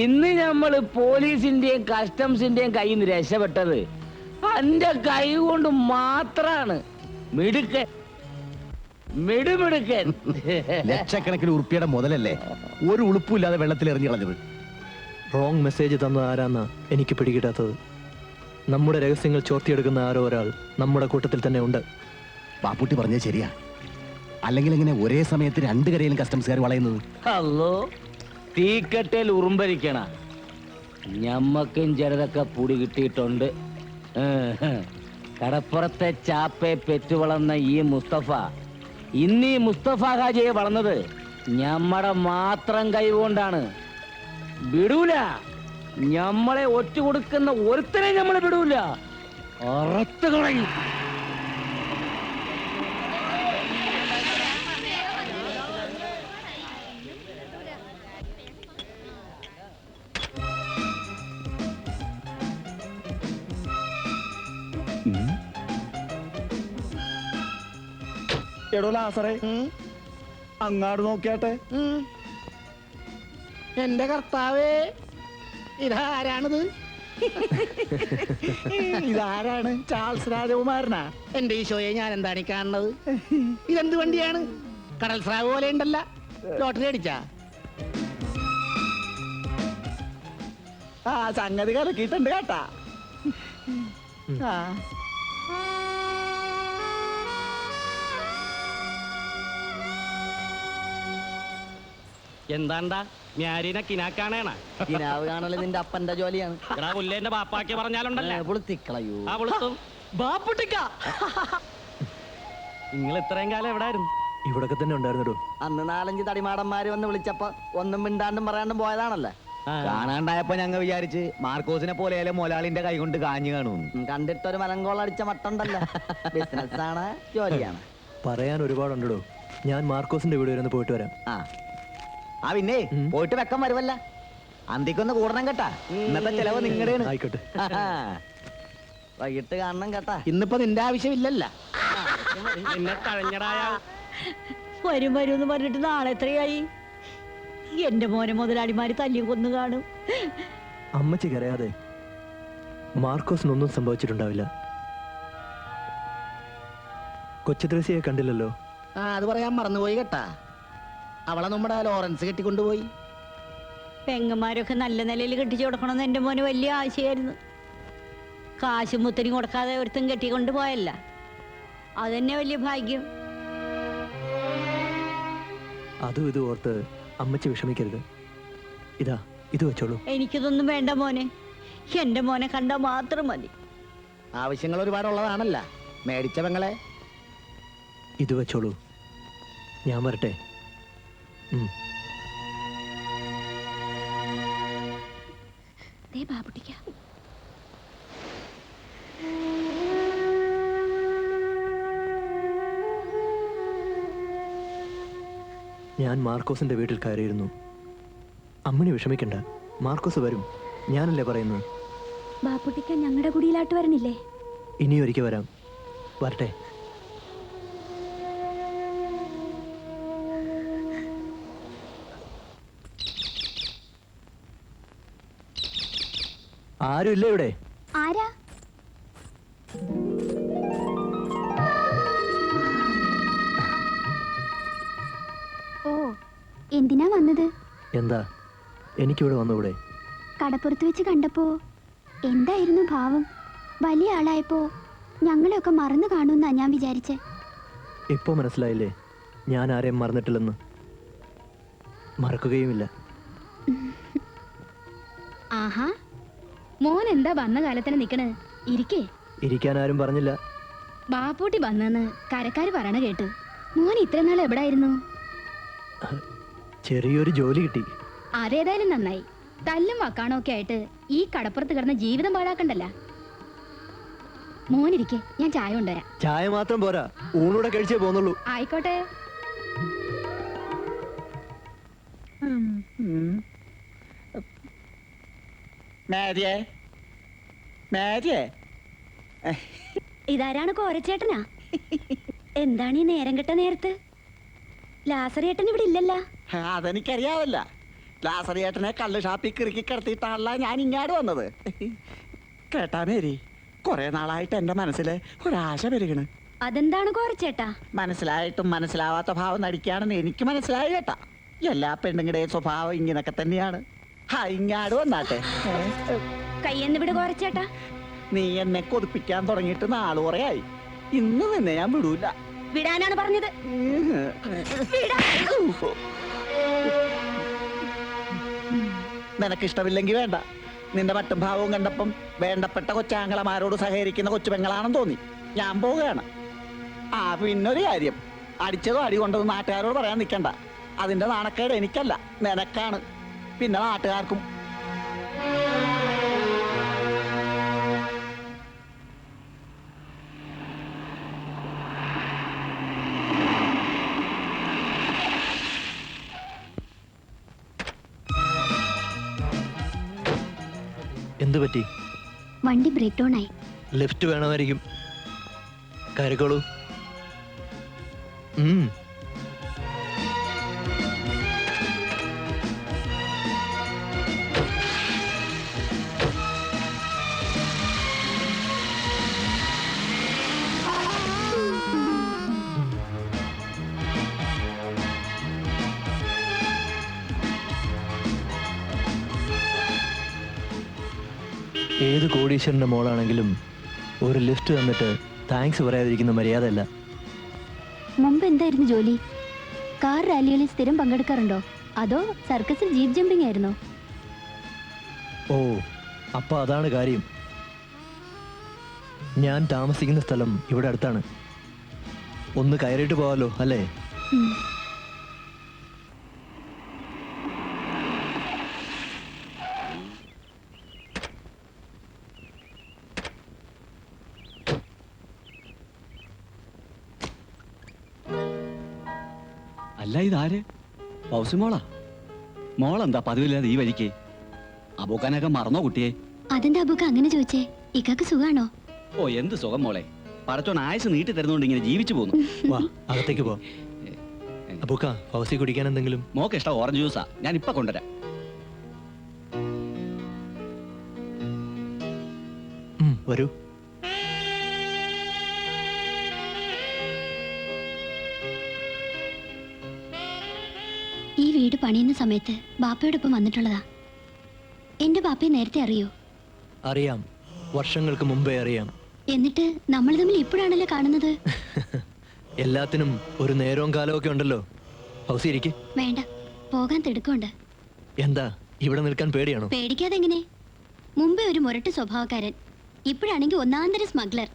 G: ഇന്ന് നമ്മള് പോലീസിന്റെയും കസ്റ്റംസിന്റെയും കയ്യിൽ നിന്ന് രക്ഷപ്പെട്ടത് എന്റെ കൈ കൊണ്ട് മാത്രാണ്. മിടുക്കൻ, മിടുമിടുക്കൻ.
I: ലക്ഷക്കണക്കിന് ഉറുപ്പിയുടെ മുതലല്ലേ ഒരു ഉളുപ്പില്ലാതെ വെള്ളത്തിൽ എറിഞ്ഞു കളഞ്ഞത്.
A: റോങ് മെസ്സേജ് തന്നത് ആരാന്നാ എനിക്ക് പിടികിട്ടാത്തത്. നമ്മുടെ രഹസ്യങ്ങൾ ചോർത്തിയെടുക്കുന്ന ആരോ ഒരാൾ നമ്മുടെ കൂട്ടത്തിൽ തന്നെ ഉണ്ട്.
I: ബാപ്പുട്ടി പറഞ്ഞത് ശരിയാ. അല്ലെങ്കിൽ എങ്ങനെ ഒരേ സമയത്ത് രണ്ട് കരയിലും കസ്റ്റംസുകാർ വളയുന്നത്?
G: അല്ലോ, തീക്കട്ടയിൽ ഉറുമ്പരിക്കണ ഞമ്മക്കും ചിലതൊക്കെ പൊടി കിട്ടിയിട്ടുണ്ട്. കടപ്പുറത്തെ ചാപ്പയെ പെറ്റുവളർന്ന ഈ മുസ്തഫ ഇന്ന് ഈ മുസ്തഫ ഹാജിയെ വളർന്നത് ഞമ്മടെ മാത്രം കൈകൊണ്ടാണ്. വിടൂല, ഞമ്മളെ ഒറ്റ കൊടുക്കുന്ന ഒരുത്തനെ ഞമ്മളെ വിടൂല, അറത്ത് കളയും.
C: എടോ ലാസറേ, അങ്ങാട് നോക്കിയാട്ടെ.
D: എന്റെ കർത്താവേ, ഇതാരാണിത്?
C: ഇതാരാണ്? ചാൾസ് രാജകുമാരനാ?
D: എന്റെ ഈശോയെ, ഞാൻ എന്താണ് ഈ കാണുന്നത്? ഇതെന്ത് വണ്ടിയാണ്? കടൽ സ്രാവ് പോലെ ഉണ്ടല്ല. ലോട്ടറി അടിച്ചാ?
C: ആ, സംഗതി കലക്കിയിട്ടുണ്ട് കേട്ടാ.
K: എന്താണ്ടാ മ്യാരീനെ കിനാക്കാണേണ?
C: കിനാവ് കാണല് നിന്റെ അപ്പന്റെ ജോലിയാണ്.
K: പുല്ലേന്റെ ബാപ്പാക്കി പറഞ്ഞാലുണ്ടല്ലേ
C: പുളുത്തിക്കളയൂ.
K: ആ പുളുത്തും. നിങ്ങൾ ഇത്രയും കാലം എവിടായിരുന്നു?
A: ഇവിടൊക്കെ തന്നെ ഉണ്ടായിരുന്നോ?
C: അന്ന് 4-5 തടിമാടന്മാര് വന്ന് വിളിച്ചപ്പോ ഒന്നും മിണ്ടാണ്ടും പറയാണ്ടും പോയതാണല്ലേ.
F: കാണാണ്ടായപ്പോ ഞങ്ങൾ വിചാരിച്ച് മാർക്കോസിനെ പോലെ മൊലാളിന്റെ കൈ കൊണ്ട് കാഞ്ഞു കാണുമെന്ന്.
C: കണ്ടിട്ടൊരു മലങ്കോളടിച്ച മട്ടുണ്ടല്ലോ. ബിസിനസ്സാണ്, ജോലിയാണ്.
A: പറയാൻ ഒരുപാടുണ്ടോ. ഞാൻ മാർക്കോസിന്റെ വീട് വരെ ഒന്ന് പോയിട്ട് വരാം.
F: ആ പിന്നെ പോയിട്ട് വെക്കം വരുമല്ല. അന്തിക്കൊന്ന് കൂടണം കേട്ടാ. ഇന്നത്തെ ചെലവ് നിങ്ങളുടെയാണ്.
A: ആയിക്കോട്ടെ.
C: വൈകിട്ട് കാണണം കേട്ടാ.
D: ഇന്നിപ്പോ നിന്റെ ആവശ്യമില്ലല്ല.
K: നിന്നെ തഴഞ്ഞടായ
H: വരും വരും എന്ന് പറഞ്ഞിട്ട് നാളെ എത്രയായി? എന്റെ മോനെ മുതലാളിമാര് തല്ലി കൊന്നു കാണും.
A: അമ്മച്ചി കരയാതെ. മാർക്കോസിനൊന്നും സംഭവിച്ചിട്ടുണ്ടാവില്ല. കൊച്ചു ത്രേസ്യയെ കണ്ടില്ലല്ലോ.
D: അത് പറയാൻ മറന്നുപോയി കേട്ടാ. അവളെ നമ്മുടെ ലോറൻസ് കെട്ടിക്കൊണ്ടുപോയി.
H: പെങ്ങന്മാരൊക്കെ നല്ല നിലയിൽ കെട്ടിച്ചു കൊടുക്കണമെന്ന് എന്റെ മോന് വലിയ ആശയായിരുന്നു. കാശും മുത്തരി കൊടുക്കാതെ ഒരുത്തും കെട്ടിക്കൊണ്ട് പോയല്ല. അതന്നെ വലിയ ഭാഗ്യം.
A: അതും ഇത് ഓർത്ത് അമ്മച്ചി വിഷമിക്കരുത്. ഇതാ, ഇത് വെച്ചോളൂ.
H: എനിക്കിതൊന്നും വേണ്ട മോനെ. എന്റെ മോനെ കണ്ടാൽ മാത്രം മതി.
D: ആവശ്യങ്ങൾ ഒരുപാടുള്ളതാണല്ല മേടിച്ച പെങ്ങളെ.
A: ഇത് വെച്ചോളൂ. ഞാൻ വരട്ടെ. ഞാൻ മാർക്കോസിന്റെ വീട്ടിൽ കയറിയിരുന്നു. അമ്മണി വിഷമിക്കണ്ട, മാർക്കോസ് വരും. ഞാനല്ലേ പറയുന്നത്.
B: ബാപ്പുട്ടിക്ക ഞങ്ങളുടെ കുടിയിലാട്ട് വരണില്ലേ?
A: ഇനിയൊരിക്കൽ വരാം. വരട്ടെ. ആരുമില്ല ഇവിടെ?
B: ആരാ? ഓ, എന്തിനാ വന്നത്?
A: എന്താ, എനിക്കിവിടെ വന്നൂടെ?
B: കടപ്പുറത്ത് വെച്ച് കണ്ടപ്പോ എന്തായിരുന്നു ഭാവം? വലിയ ആളായപ്പോ ഞങ്ങളെയൊക്കെ മറന്നു കാണുമെന്നാ ഞാൻ വിചാരിച്ചേ.
A: ഇപ്പോ മനസ്സിലായില്ലേ ഞാൻ ആരെയും മറന്നിട്ടില്ലെന്ന്? മറക്കുകയുമില്ല.
B: ആഹാ, മോൻ എന്താ വന്ന കാലത്തിന് നിക്കണേ? ഇരിക്കേ.
A: ഇരിക്കാൻ ആരും പറഞ്ഞില്ല.
B: ബാപ്പൂട്ടി വന്നെന്ന് കരക്കാര് പറയണ കേട്ടു. മോൻ ഇത്ര നാൾ എവിടായിരുന്നു?
A: ചെറിയൊരു ജോലി കിട്ടി.
B: അതേതായാലും നന്നായി. തല്ലും വക്കാണോ ഒക്കെ ആയിട്ട് ഈ കടപ്പുറത്ത് കിടന്ന ജീവിതം പാഴാക്കണ്ടല്ല. മോനിരിക്കെ, ഞാൻ ചായ കൊണ്ടുവരാം.
A: ചായ മാത്രം പോരാ, ഊണൂടെ കഴിച്ചേ പോന്നുള്ളൂ.
B: ആയിക്കോട്ടെ.
C: മേരിയേ, മേരിയേ,
B: ഇതാരാണ് കോരച്ചേട്ടനാ? എന്താണ് ഈ നേരം കെട്ട നേരത്ത്? ലാസറേട്ടൻ ഇവിടെ ഇല്ലല്ലോ.
C: അതെനിക്കറിയാവല്ല. ലാസറിയേട്ടനെ കള്ള് ഷാപ്പിൽ കിറുക്കി കിടത്തിയിട്ടാണല്ല ഞാൻ ഇങ്ങാട് വന്നത്. കേട്ടാ മേരി, കുറെ നാളായിട്ട് എന്റെ മനസ്സില് ഒരാശ പെരുകണ്.
B: അതെന്താണ് കോരച്ചേട്ടാ?
C: മനസ്സിലായിട്ടും മനസ്സിലാവാത്ത ഭാവം നടിക്കുകയാണെന്ന് എനിക്ക് മനസ്സിലായി കേട്ടാ. എല്ലാ പെണ്ണുങ്ങളുടെയും സ്വഭാവം ഇങ്ങനൊക്കെ തന്നെയാണ്. ഇങ്ങാട് വന്നാട്ടെ.
B: കയ്യെന്ന് വിട് കോരച്ചേട്ടാ.
C: നീ എന്നെ കൊതിപ്പിക്കാൻ തുടങ്ങിയിട്ട് നാള് കുറയായി. ഇന്ന് നിന്നെ ഞാൻ വിടൂല.
B: വിടാനാണ് പറഞ്ഞത്.
C: നിനക്കിഷ്ടമില്ലെങ്കിൽ വേണ്ട. നിന്റെ മട്ടും ഭാവവും കണ്ടപ്പം വേണ്ടപ്പെട്ട കൊച്ചാങ്ങളമാരോട് സഹകരിക്കുന്ന കൊച്ചു പെങ്ങളാണെന്ന് തോന്നി. ഞാൻ പോവുകയാണ്. പിന്നൊരു കാര്യം, അടിച്ചതോ അടി കൊണ്ടതും നാട്ടുകാരോട് പറയാൻ നിൽക്കണ്ട. അതിന്റെ നാണക്കേട് എനിക്കല്ല, നിനക്കാണ്, പിന്നെ നാട്ടുകാർക്കും.
A: എന്തു പറ്റി?
B: വണ്ടി ബ്രേക്ക് ഡൗൺ ആയി.
A: ലിഫ്റ്റ് വേണമായിരിക്കും. കയറിക്കോളൂ. ഏത് കോടീശ്വരന്റെ മോളാണെങ്കിലും ഒരു ലിഫ്റ്റ് തന്നിട്ട് താങ്ക്സ് പറയാതിരിക്കുന്ന മര്യാദ അല്ല.
B: മുമ്പ് എന്തായിരുന്നു ജോലി? കാർ റാലികളിൽ സ്ഥിരം പങ്കെടുക്കാറുണ്ടോ? അതോ സർക്കസിൽ ജീപ്പ് ജമ്പിംഗ് ആയിരുന്നോ?
A: ഓ, അപ്പൊ അതാണ് കാര്യം. ഞാൻ താമസിക്കുന്ന സ്ഥലം ഇവിടെ അടുത്താണ്. ഒന്ന് കയറിയിട്ട് പോവാലോ അല്ലേ?
J: അല്ല, ഇതാര്? പൗസി മോളാ? മോളെന്താ പതിവില്ലാതെ ഈ വഴിക്ക്? അബൂക്കാനൊക്കെ മറന്നോ കുട്ടിയെ?
B: അതെന്താ അബൂക്ക അങ്ങനെ ചോദിച്ചേ? ഇക്കാക്ക് സുഖാണോ?
J: ഓ, എന്ത് സുഖം മോളെ. പടച്ചോൻ ആയുസ് നീട്ടി തരുന്നോണ്ട് ഇങ്ങനെ ജീവിച്ചു പോകുന്നു.
A: വാ, അകത്തേക്ക് പോ. അബൂക്ക, ഫൗസി കുടിക്കാൻ എന്തെങ്കിലും?
J: മോക്ക് ഇഷ്ടം ഓറഞ്ച് ജ്യൂസാ, ഞാൻ ഇപ്പൊ കൊണ്ടുവരാം.
A: വരൂ.
B: ഈ വീട് പണിയുന്ന സമയത്ത് ബാപ്പയോടൊപ്പം വന്നിട്ടുള്ളതാ. എന്റെ ബാപ്പയെ നേരത്തെ അറിയോ?
A: അറിയാം, വർഷങ്ങൾക്ക് മുമ്പേ അറിയാം.
B: എന്നിട്ട് നമ്മൾ തമ്മിൽ ഇപ്പോഴാണല്ലോ കാണുന്നത്.
A: എല്ലാത്തിനും ഒരു നേരവും കാലവും ഒക്കെ ഉണ്ടല്ലോ. ഫൗസി ഇരിക്ക്.
B: വേണ്ട, പോകാൻ തിടുക്കമുണ്ട്.
A: എന്താ ഇവിടെ നിൽക്കാൻ പേടിയാണോ?
B: പേടിക്കാതെ എങ്ങനെ? മുമ്പേ ഒരു മുരട്ട് സ്വഭാവക്കാരൻ, ഇപ്പോഴാണെങ്കിൽ ഒന്നാന്തര സ്മഗ്ലർ.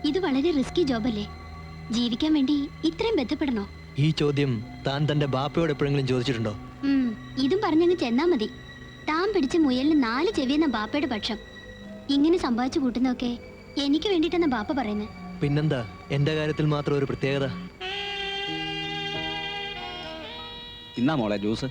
B: ഇത് വളരെ റിസ്കി ജോബല്ലേ? ജീവിക്കാൻ വേണ്ടി ഇത്രയും ബന്ധപ്പെടണോ?
A: ഈ ചോദ്യം താൻ തന്റെ ബാപ്പയോട് എപ്പോഴെങ്കിലും ചോദിച്ചിട്ടുണ്ടോ?
B: ഇതും പറഞ്ഞങ്ങ് ചെന്നാ മതി. താൻ പിടിച്ച മുയലിന് 4 ചെവിയെന്ന ബാപ്പയുടെ പക്ഷം. ഇങ്ങനെ സമ്പാദിച്ചു കൂട്ടുന്നൊക്കെ എനിക്ക് വേണ്ടിട്ടെന്ന ബാപ്പ പറയുന്നത്.
A: പിന്നെന്താ എന്റെ കാര്യത്തിൽ മാത്രം ഒരു പ്രത്യേകത?
J: ഇന്നാ മോളെ ജ്യൂസ്.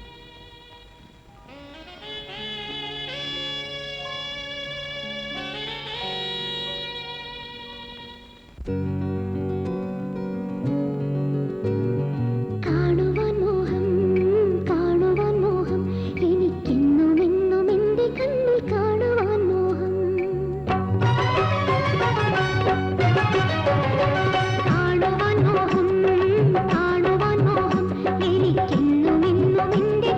B: കാണുവാൻ മോഹം, എനിക്കെന്നും എന്നും എന്റെ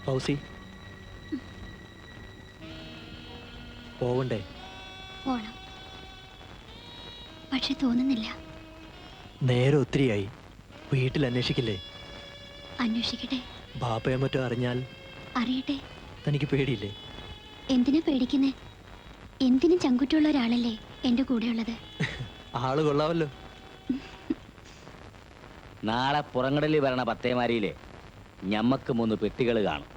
A: ഫൗസി, പോവണ്ടേ?
B: പോണം, പക്ഷെ തോന്നുന്നില്ല.
A: നേരെ ഒത്തിരിയായി. വീട്ടിൽ അന്വേഷിക്കില്ലേ?
B: അന്വേഷിക്കട്ടെ.
A: ബാപ്പയെ മറ്റോ അറിഞ്ഞാൽ?
B: അറിയട്ടെ.
A: തനിക്ക് പേടിയില്ലേ?
B: എന്തിനാ പേടിക്കുന്നേ? എന്തിനും ചങ്കുറ്റുള്ള ഒരാളല്ലേ എന്റെ കൂടെയുള്ളത്.
A: ആള് കൊള്ളാവല്ലോ.
G: നാളെ പുറങ്ങടലിൽ വരണ പത്തേമാരിയിലെ ഞമ്മക്ക് 3 പെട്ടികൾ കാണും.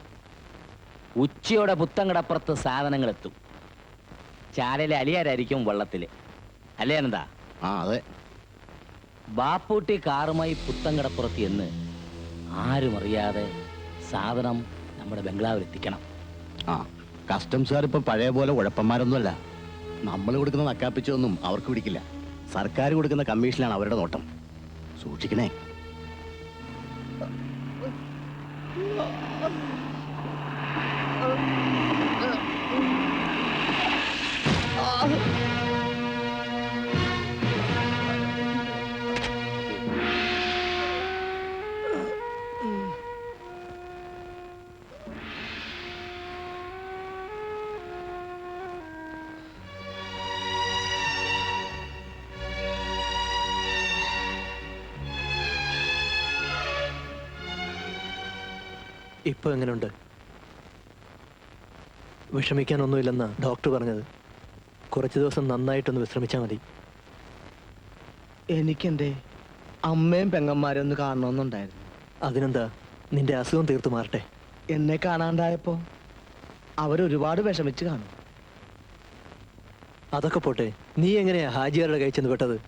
G: ഉച്ചയോടെ പുത്തങ്കടപ്പുറത്ത് സാധനങ്ങൾ എത്തും. ചാലയിലെ അലിയാരായിരിക്കും വള്ളത്തില്, അല്ലേ എന്താ?
I: ആ അതെ.
G: ബാപ്പൂട്ടി കാറുമായി പുത്തങ്കടപ്പുറത്ത് എന്ന് ആരും അറിയാതെ സാധനം നമ്മുടെ ബംഗ്ലാവിൽ എത്തിക്കണം.
I: ആ കസ്റ്റംസുകാർ ഇപ്പം പഴയ പോലെ ഉഴപ്പന്മാരൊന്നുമല്ല. നമ്മൾ കൊടുക്കുന്ന നക്കാപ്പിച്ചൊന്നും അവർക്ക് പിടിക്കില്ല. സർക്കാർ കൊടുക്കുന്ന കമ്മീഷനാണ് അവരുടെ നോട്ടം. സൂക്ഷിക്കണേ.
A: ഇപ്പൊ എങ്ങനെയുണ്ട്? വിഷമിക്കാനൊന്നുമില്ലെന്നാ ഡോക്ടർ പറഞ്ഞത്. കുറച്ച് ദിവസം നന്നായിട്ടൊന്ന് വിശ്രമിച്ചാൽ മതി.
E: എനിക്കെന്റെ അമ്മയും പെങ്ങന്മാരും ഒന്ന് കാണണമെന്നുണ്ടായിരുന്നു.
A: അതിനെന്താ, നിന്റെ അസുഖം തീർത്തു മാറട്ടെ.
E: എന്നെ കാണാണ്ടായപ്പോ അവരൊരുപാട് വിഷമിച്ച് കാണും.
A: അതൊക്കെ പോട്ടെ, നീ എങ്ങനെയാ ഹാജിയാരുടെ കൈ ചെന്ന് പെട്ടത്?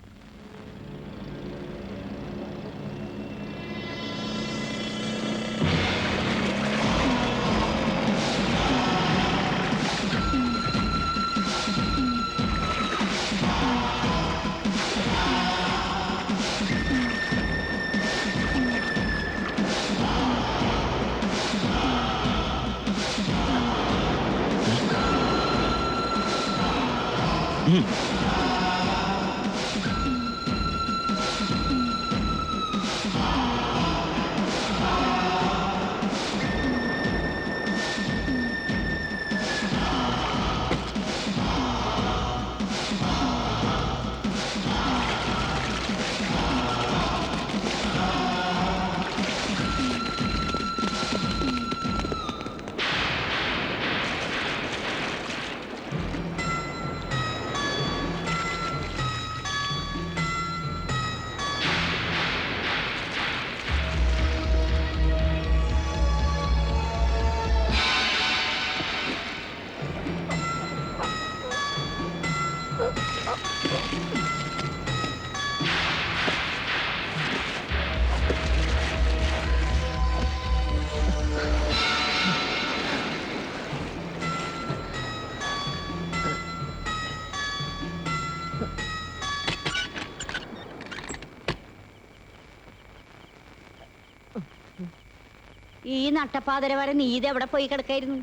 H: ഈ നട്ടപ്പാതിര വരെ നീ ഇതെവിടെ പോയി കിടക്കായിരുന്നു?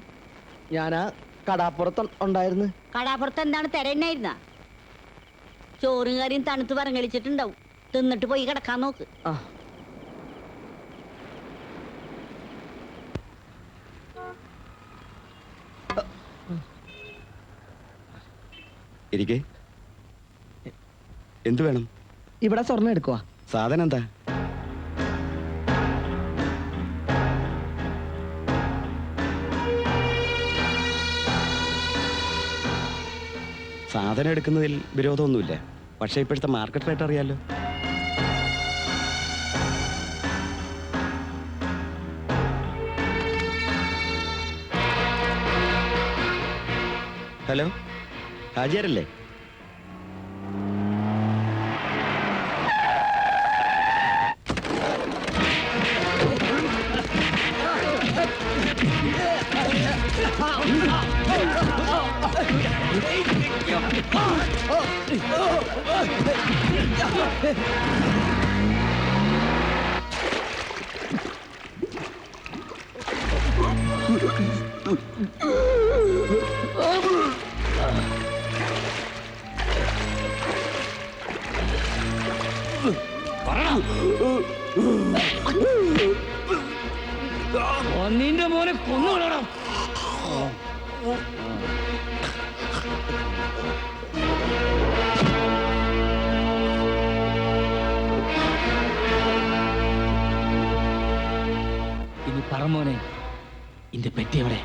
E: ഞാനാ കടാപ്പുറത്ത് ഉണ്ടായിരുന്നു.
H: കടാപ്പുറത്ത് എന്താണ് തിരയുന്നായിരുന്ന? ചോറും കറിയും തണുത്ത് പറങ്ങലിച്ചിട്ടുണ്ടാവും. തിന്നിട്ട് പോയി കിടക്കാൻ നോക്ക്.
E: ആ
J: ഇരിക്കേ. എന്തു വേണം?
E: ഇവിടെ സ്വർണ്ണം എടുക്കുവാ.
J: സാധനം എന്താ? സാധനം എടുക്കുന്നതിൽ വിരോധമൊന്നുമില്ല. പക്ഷേ ഇപ്പോഴത്തെ മാർക്കറ്റ് റേറ്റ് അറിയാലോ. ഹലോ, ഹാജിയാരല്ലേ?
G: നിന്റെ മോനെ കൊന്നുകളണം. ഇനി പറ മോനെ, ഇന്റെ പെട്ടി എവിടെ?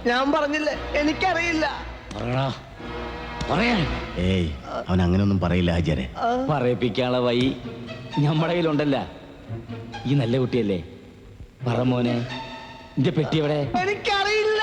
E: ഞാൻ പറഞ്ഞില്ലേ, എനിക്കറിയില്ല.
G: പറയടാ, പറയാൻ.
I: ഏയ്, അവൻ അങ്ങനെയൊന്നും പറയില്ല ഹാജിയാരെ.
G: പറയിപ്പിക്കാനുള്ള വഴി നമ്മുടെ കയ്യിലുണ്ടല്ല. ഈ നല്ല കുട്ടിയല്ലേ, പറ മോനെ, ഇന്റെ പെട്ടി എവിടെ?
E: എനിക്കറിയില്ല.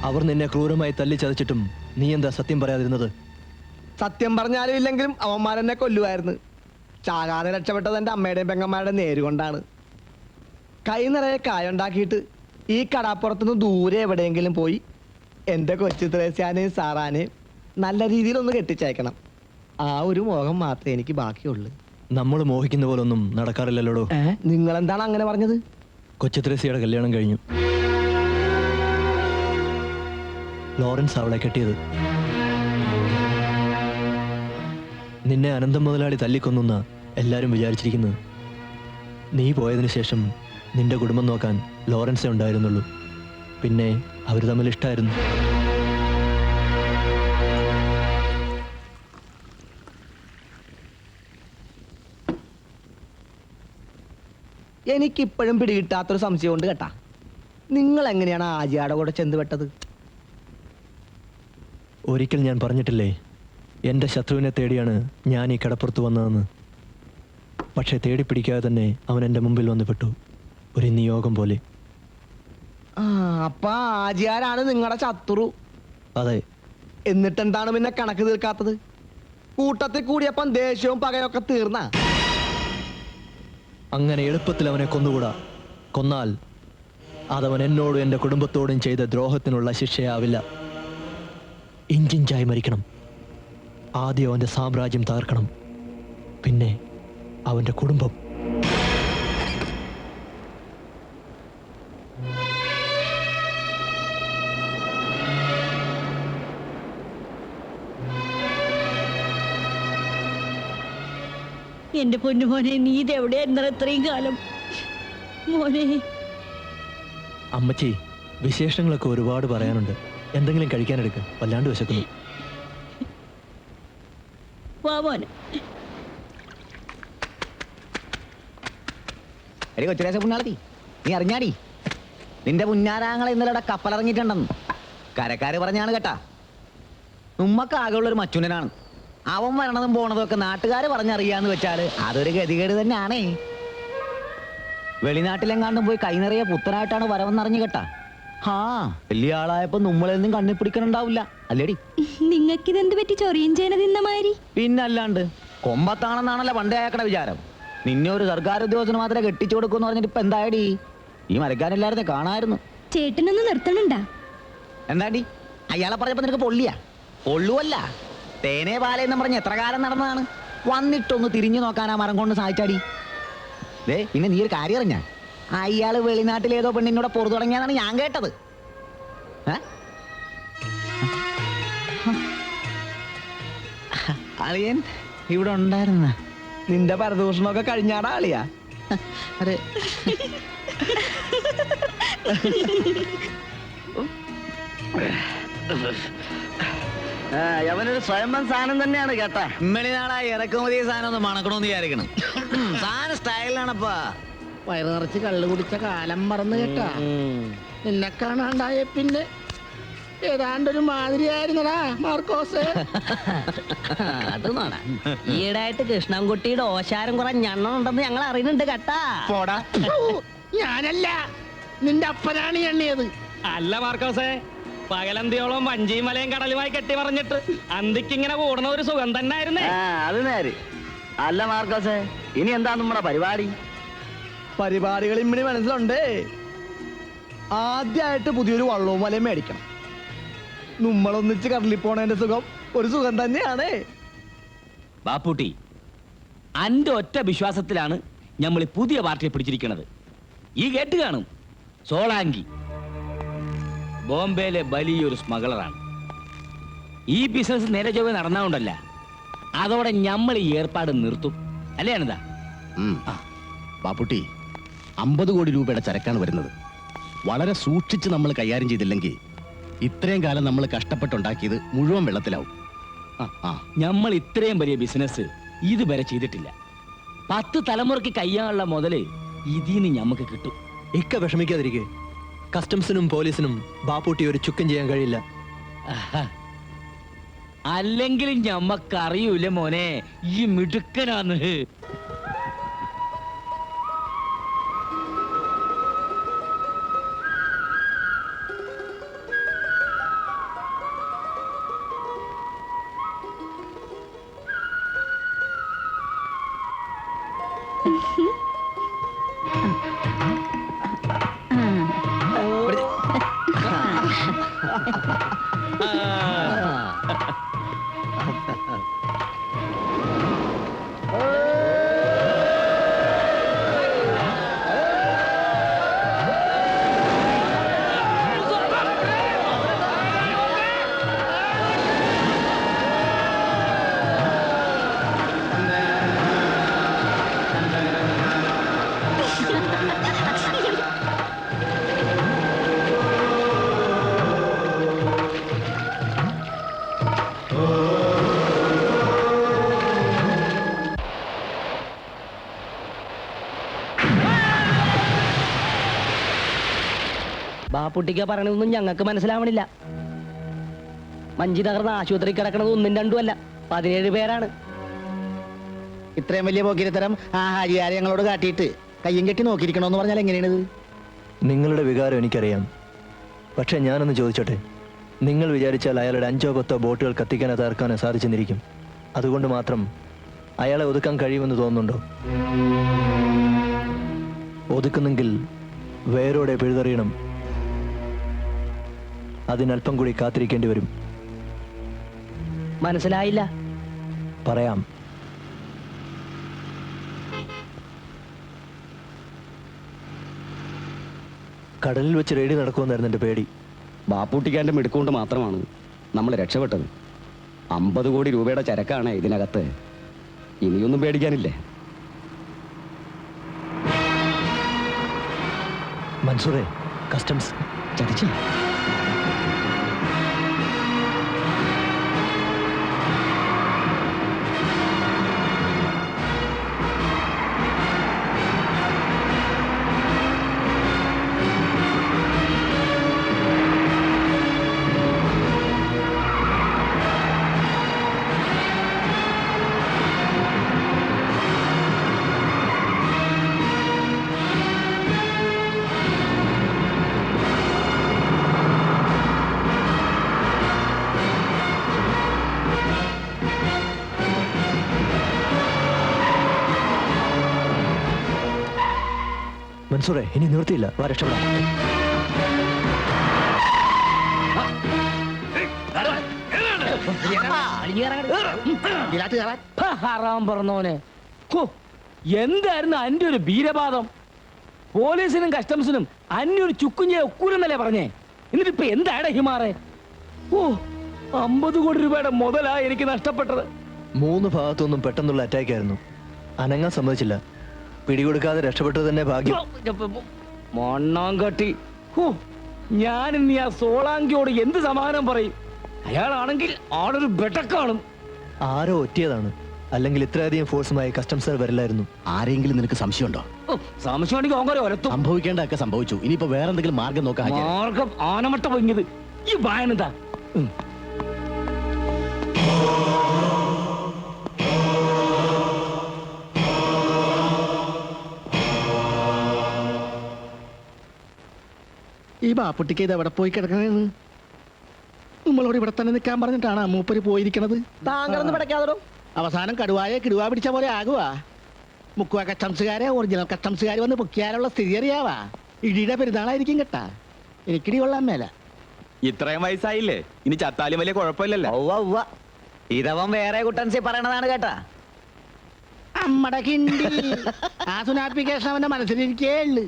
A: അവർ നിന്നെ ക്രൂരമായി തല്ലിച്ചതച്ചിട്ടും നീ എന്താ സത്യം പറയാതിരുന്നത്?
E: സത്യം പറഞ്ഞാലും ഇല്ലെങ്കിലും അവന്മാരെന്നെ കൊല്ലുമായിരുന്നു. ചാകാതെ രക്ഷപ്പെട്ടത് എൻ്റെ അമ്മയുടെയും പെങ്ങന്മാരുടെയും നേരുകൊണ്ടാണ്. കൈ നിറയെ കായുണ്ടാക്കിയിട്ട് ഈ കടാപ്പുറത്തുനിന്ന് ദൂരെ എവിടെയെങ്കിലും പോയി എൻ്റെ കൊച്ചു ത്രേസ്യാനെയും സാറാനെയും നല്ല രീതിയിലൊന്ന് കെട്ടിച്ചയക്കണം. ആ ഒരു മോഹം മാത്രമേ എനിക്ക് ബാക്കിയുള്ളൂ.
A: നമ്മൾ മോഹിക്കുന്ന പോലൊന്നും നടക്കാറില്ലല്ലോ.
E: നിങ്ങളെന്താണ് അങ്ങനെ പറഞ്ഞത്?
A: കൊച്ചു ത്രേസ്യയുടെ കല്യാണം കഴിഞ്ഞു. ലോറൻസ് അവളെ കെട്ടിയത്. നിന്നെ അനന്തം മുതലാളി തല്ലിക്കൊന്നുന്ന എല്ലാവരും വിചാരിച്ചിരിക്കുന്നത്. നീ പോയതിനു ശേഷം നിന്റെ കുടുംബം നോക്കാൻ ലോറൻസേ ഉണ്ടായിരുന്നുള്ളൂ. പിന്നെ അവർ തമ്മിൽ ഇഷ്ടമായിരുന്നു.
E: എനിക്കിപ്പോഴും പിടികിട്ടാത്തൊരു സംശയമുണ്ട് കേട്ടാ. നിങ്ങൾ എങ്ങനെയാണ് ആജിയാടെ കൂടെ ചെന്നുപെട്ടത്?
A: ഒരിക്കൽ ഞാൻ പറഞ്ഞിട്ടില്ലേ, എൻ്റെ ശത്രുവിനെ തേടിയാണ് ഞാൻ ഈ കടപ്പുറത്ത് വന്നതെന്ന്. പക്ഷെ തേടിപ്പിടിക്കാതെ തന്നെ അവൻ എൻ്റെ മുമ്പിൽ വന്ന് പെട്ടു, ഒരു നിയോഗം പോലെ.
E: അപ്പൊ ആജിയാരാണ് നിങ്ങളുടെ ശത്രു?
A: അതെ.
E: എന്നിട്ടെന്താണ് പിന്നെ കണക്ക് തീർക്കാത്തത്? കൂട്ടത്തിൽ കൂടിയപ്പം ദേഷ്യവും പകയൊക്കെ തീർന്ന?
A: അങ്ങനെ എളുപ്പത്തിൽ അവനെ കൊന്നുകൂടാ. കൊന്നാൽ അതവൻ എന്നോടും എൻ്റെ കുടുംബത്തോടും ചെയ്ത ദ്രോഹത്തിനുള്ള ശിക്ഷയാവില്ല. ഇഞ്ചിഞ്ചായി മരിക്കണം. ആദ്യം അവൻ്റെ സാമ്രാജ്യം തകർക്കണം, പിന്നെ അവൻ്റെ കുടുംബം.
H: എന്റെ പൊന്നുമോനെ, നീ ഇതെവിടെയായിരുന്നു ഇത്രയും കാലം? മോനെ.
A: അമ്മച്ചി, വിശേഷങ്ങളൊക്കെ ഒരുപാട് പറയാനുണ്ട്. എന്തെങ്കിലും കഴിക്കാനെടുക്കുക, വല്ലാണ്ട് വിശക്കുന്നു.
H: പോവാന്
F: എടി കൊച്ചുരേശ പുണ്ണാളത്തി, നീ അറിഞ്ഞാടി നിന്റെ പുന്നാരാങ്ങളെ ഇന്നലെ ഇവിടെ കപ്പലിറങ്ങിയിട്ടുണ്ടെന്ന് കരക്കാര് പറഞ്ഞാണ് കേട്ടാ. ഉമ്മക്ക് ആകെയുള്ളൊരു മച്ചുനനാണ്. അവൻ വരണതും പോണതും ഒക്കെ നാട്ടുകാര് പറഞ്ഞറിയാന്ന് വെച്ചാല് അതൊരു ഗതികേട് തന്നെയാണേ. വെളിനാട്ടിലെങ്ങാണ്ടും പോയി കൈനിറയെ പുത്തനായിട്ടാണ് വരവെന്നറിഞ്ഞു കേട്ടാ. ഹാ, വലിയ ആളായപ്പോ നമ്മളെയൊന്നും കണ്ണിൽ പിടിക്കണുണ്ടാവില്ല അല്ലേടി?
B: നിങ്ങൾക്കിതെന്ത് പറ്റി ചൊറിയും ചേന തിന്ന മാതിരി?
F: പിന്നല്ലാണ്ട് കൊമ്പത്താണെന്നാണല്ലോ പണ്ടേ അയക്കട വിചാരം. നിന്നെ ഒരു സർക്കാർ ഉദ്യോഗസ്ഥന് മാത്രമേ കെട്ടിച്ചു കൊടുക്കൂന്ന് പറഞ്ഞിട്ട് ഇപ്പൊ എന്തായടി? ഈ മരക്കാനില്ലായിരുന്നേ കാണായിരുന്നു.
B: ചേട്ടനൊന്ന് നിർത്തണുണ്ടാ?
F: എന്താണ്ടി അയാളെ പറഞ്ഞപ്പോ നിനക്ക് പൊള്ളിയാ? പൊള്ളുവല്ല, തേനേ പാലയെന്നും പറഞ്ഞ് എത്ര കാലം നടന്നതാണ്. വന്നിട്ടൊന്ന് തിരിഞ്ഞു നോക്കാൻ ആ മരം കൊണ്ട് സഹായിച്ചാടി. ദേ പിന്നെ നീ ഒരു കാര്യം അറിഞ്ഞ, അയാള് വെളിനാട്ടിലേതോ പെണ്ണിനോട് പൊറു തുടങ്ങിയതാണ് ഞാൻ കേട്ടത്. അളിയൻ ഇവിടെ ഉണ്ടായിരുന്ന
E: നിന്റെ പരദൂഷണമൊക്കെ കഴിഞ്ഞാടാ ആളിയാ.
F: അതെ.
C: അവനൊരു സ്വയംഭം സാധനം തന്നെയാണ് കേട്ടാ.
F: ഇമ്മളി നാളെ ഇറക്കുമതി സാധനം ഒന്ന് മണക്കണമെന്ന് വിചാരിക്കണം. സാധനം സ്റ്റൈലാണപ്പാ.
D: വയറ് നിറച്ച് കള്ളു കുടിച്ച കാലം മറന്നു കേട്ടാ. നിന്നെ കാണാണ്ടായ പിന്നെ ഏതാണ്ടൊരു മാതിരിയായിരുന്നടാ മാർക്കോസ്.
H: അത് നോട ഈയിടായിട്ട് കൃഷ്ണൻകുട്ടിയുടെ ഓശാരം കുറെ ഞണ്ണുണ്ടെന്ന് ഞങ്ങൾ അറിയുന്നുണ്ട് കേട്ടാ.
D: പോടാ. ഞാനല്ല, നിന്റെ അപ്പനാണ് എണ്ണിയത്.
G: അല്ല മാർക്കോസേ, പകലന്തിയോളം വഞ്ചിയും മലയും കടലുമായി കെട്ടി പറഞ്ഞിട്ട് അന്തിക്കിങ്ങനെ കൂടണ ഒരു സുഖം തന്നെ ആയിരുന്നേ.
C: അത് നേര്. അല്ല മാർക്കോസേ, ഇനി എന്താ നമ്മുടെ പരിപാടി?
E: പരിപാടികൾ ഇമ്മിണി മനസ്സിലുണ്ട്. ആദ്യമായിട്ട് പുതിയൊരു വള്ളവും വലയും മേടിക്കണം. നമ്മളൊന്നിച്ച് കടലിൽ പോണതിന്റെ സുഖം ഒരു സുഖം തന്നെയാണ്.
G: ബാപ്പൂട്ടി, അന്റെ ഒറ്റ വിശ്വാസത്തിലാണ് നമ്മൾ ഈ പുതിയ പാർട്ടിയെ പിടിച്ചിരിക്കുന്നത്. ഈ കേട്ട് കാണും, സോളാങ്കി ബോംബെയിലെ വലിയൊരു സ്മഗ്ലറാണ്. ഈ ബിസിനസ് നേരെ ചൊവ്വേ നടന്നാണ്ടല്ല, അതോടെ നമ്മൾ ഈ ഏർപ്പാട് നിർത്തും. അല്ലേ അനന്താ?
I: ബാപ്പുട്ടി, 50 കോടി രൂപയുടെ ചരക്കാണ് വരുന്നത്. വളരെ സൂക്ഷിച്ച് നമ്മൾ കൈകാര്യം ചെയ്തില്ലെങ്കിൽ ഇത്രയും കാലം നമ്മൾ കഷ്ടപ്പെട്ടുണ്ടാക്കിയത് മുഴുവൻ വെള്ളത്തിലാവും.
G: നമ്മൾ ഇത്രയും വലിയ ബിസിനസ് ഇതുവരെ ചെയ്തിട്ടില്ല. 10 തലമുറയ്ക്ക് കയ്യാനുള്ള മുതല് ഇതിന് ഞമ്മക്ക് കിട്ടും.
A: ഇക്ക വിഷമിക്കാതിരിക്കെ. കസ്റ്റംസിനും പോലീസിനും ബാപ്പൂട്ടി ഒരു ചുക്കം ചെയ്യാൻ കഴിയില്ല.
G: അല്ലെങ്കിലും ഞമ്മക്കറിയൂല മോനെ, ഈ മിടുക്കനാന്ന്.
H: ബാപ്പുട്ടിക്ക പറയണതൊന്നും ഞങ്ങൾക്ക് മനസ്സിലാവണില്ല. മഞ്ചി തകർന്ന ആശുപത്രി കിടക്കണത് 1ഉം 2ഉം അല്ല, 17 പേരാണ്.
D: ഇത്രയും വലിയ പോക്കിരിത്തരം ആ ഹാജിയാരെ ഞങ്ങളോട് കാട്ടിയിട്ട് കയ്യും കെട്ടി നോക്കിയിരിക്കണോന്ന് പറഞ്ഞാൽ എങ്ങനെയാണിത്?
A: നിങ്ങളുടെ വികാരം എനിക്കറിയാം. പക്ഷെ ഞാനൊന്ന് ചോദിച്ചോട്ടെ, നിങ്ങൾ വിചാരിച്ചാൽ അയാളുടെ 5ഓ 10ഓ ബോട്ടുകൾ കത്തിക്കാനോ തകർക്കാനോ സാധിച്ചെന്നിരിക്കും. അതുകൊണ്ട് മാത്രം അയാളെ ഒതുക്കാൻ കഴിയുമെന്ന് തോന്നുന്നുണ്ടോ? ഒതുക്കുന്നെങ്കിൽ വേരോടെ പിഴുതെറിയണം. അതിനല്പം കൂടി കാത്തിരിക്കേണ്ടി വരും.
H: മനസ്സിലായില്ല.
A: പറയാം. കടലിൽ വെച്ച് റെയ്ഡ് നടക്കുമെന്നായിരുന്നു എൻ്റെ പേടി.
J: ബാപ്പൂട്ടിക്കാൻ്റെ മിടുക്കൊണ്ട് മാത്രമാണ് നമ്മൾ രക്ഷപ്പെട്ടത്. 50 കോടി രൂപയുടെ ചരക്കാണ് ഇതിനകത്ത്. ഇനിയൊന്നും പേടിക്കാനില്ലേ.
A: മൻസൂറെ, കസ്റ്റംസ്
J: ചതിച്ചു.
A: മൻസൂറെ ഇനി നിവൃത്തിയില്ല, വാ രക്ഷപ്പെടാം.
G: ഹറാം പറഞ്ഞോനെ. ഹോ, എന്തായിരുന്നു അന്റെ ഒരു വീരവാദം? പോലീസിനും കസ്റ്റംസിനും അന്യ ഒരു ചുക്കുഞ്ഞെ ഒക്കൂലെന്നല്ലേ പറഞ്ഞേ? എന്നിട്ട് ഇപ്പൊ എന്താണ് ഹിമാറെ? ഓ, 50 കോടി രൂപയുടെ മുതലാ എനിക്ക് നഷ്ടപ്പെട്ടത്.
A: 3 ഭാഗത്തുനിന്നും പെട്ടെന്നുള്ള അറ്റാക്ക് ആയിരുന്നു. അനങ്ങാൻ സമ്മതിച്ചില്ല. പിടികൊടുക്കാതെ രക്ഷപ്പെട്ടത് തന്നെ ഭാഗ്യം.
G: മണ്ണാങ്കട്ടി. ഹോ, ഞാൻ ഇനി ആ സോളാങ്കിയോട് എന്ത് സമാധാനം പറയും? അയാളാണെങ്കിൽ ആളൊരു ബെട്ടക്കാണും.
A: ആരോ ഒറ്റിയതാണ്, അല്ലെങ്കിൽ ഇത്രയധികം ഫോഴ്സുമായി കസ്റ്റംസ് വരില്ലായിരുന്നു.
I: ആരെങ്കിലും നിനക്ക് സംശയമുണ്ടോ?
G: സംശയമാണെങ്കിൽ ഓങ്കരെ ഒരത്തും.
I: സംഭവിക്കേണ്ടതൊക്കെ സംഭവിച്ചു. ഇനിയിപ്പോ വേറെ എന്തെങ്കിലും മാർഗം നോക്കാം.
G: മാർഗം ആനമട്ട പൊങ്ങിയത് ഈ ബായനെന്താ?
D: ഈ ബാപ്പുട്ടിക്ക് ഇത് എവിടെ പോയി കിടക്കണേന്ന്? നമ്മളോട് ഇവിടെ തന്നെ നിൽക്കാൻ പറഞ്ഞിട്ടാണ് മൂപ്പര് പോയിരിക്കണത്.
E: താങ്കളൊന്ന് പിടയ്ക്കാതോ.
D: അവസാനം കടുവായെ കിടുവാ പിടിച്ച പോലെ ആകുവാ. മുക്കുവ കസ്റ്റംസുകാരെ ഒറിജിനൽ കസ്റ്റംസുകാർ വന്ന് പൊക്കിയാലുള്ള സ്ഥിതി അറിയാവാ. ഇടിയുടെ പെരുന്നാളായിരിക്കും കേട്ടാ. എനിക്കിടി കൊള്ളാൻ മേല.
J: ഇത്രയും വയസ്സായില്ലേ, ഇനി ചത്താലും വലിയ കുഴപ്പമില്ലല്ലോ.
F: ഇതവൻ വേറെ കുട്ടൻസി പറയണതാണ് കേട്ടാ.
D: അമ്മടെ കിണ്ടി. ആ സുനാപ്പിക്കേഷൻ അവന്റെ മനസ്സിലിരിക്കേ ഉള്ളു.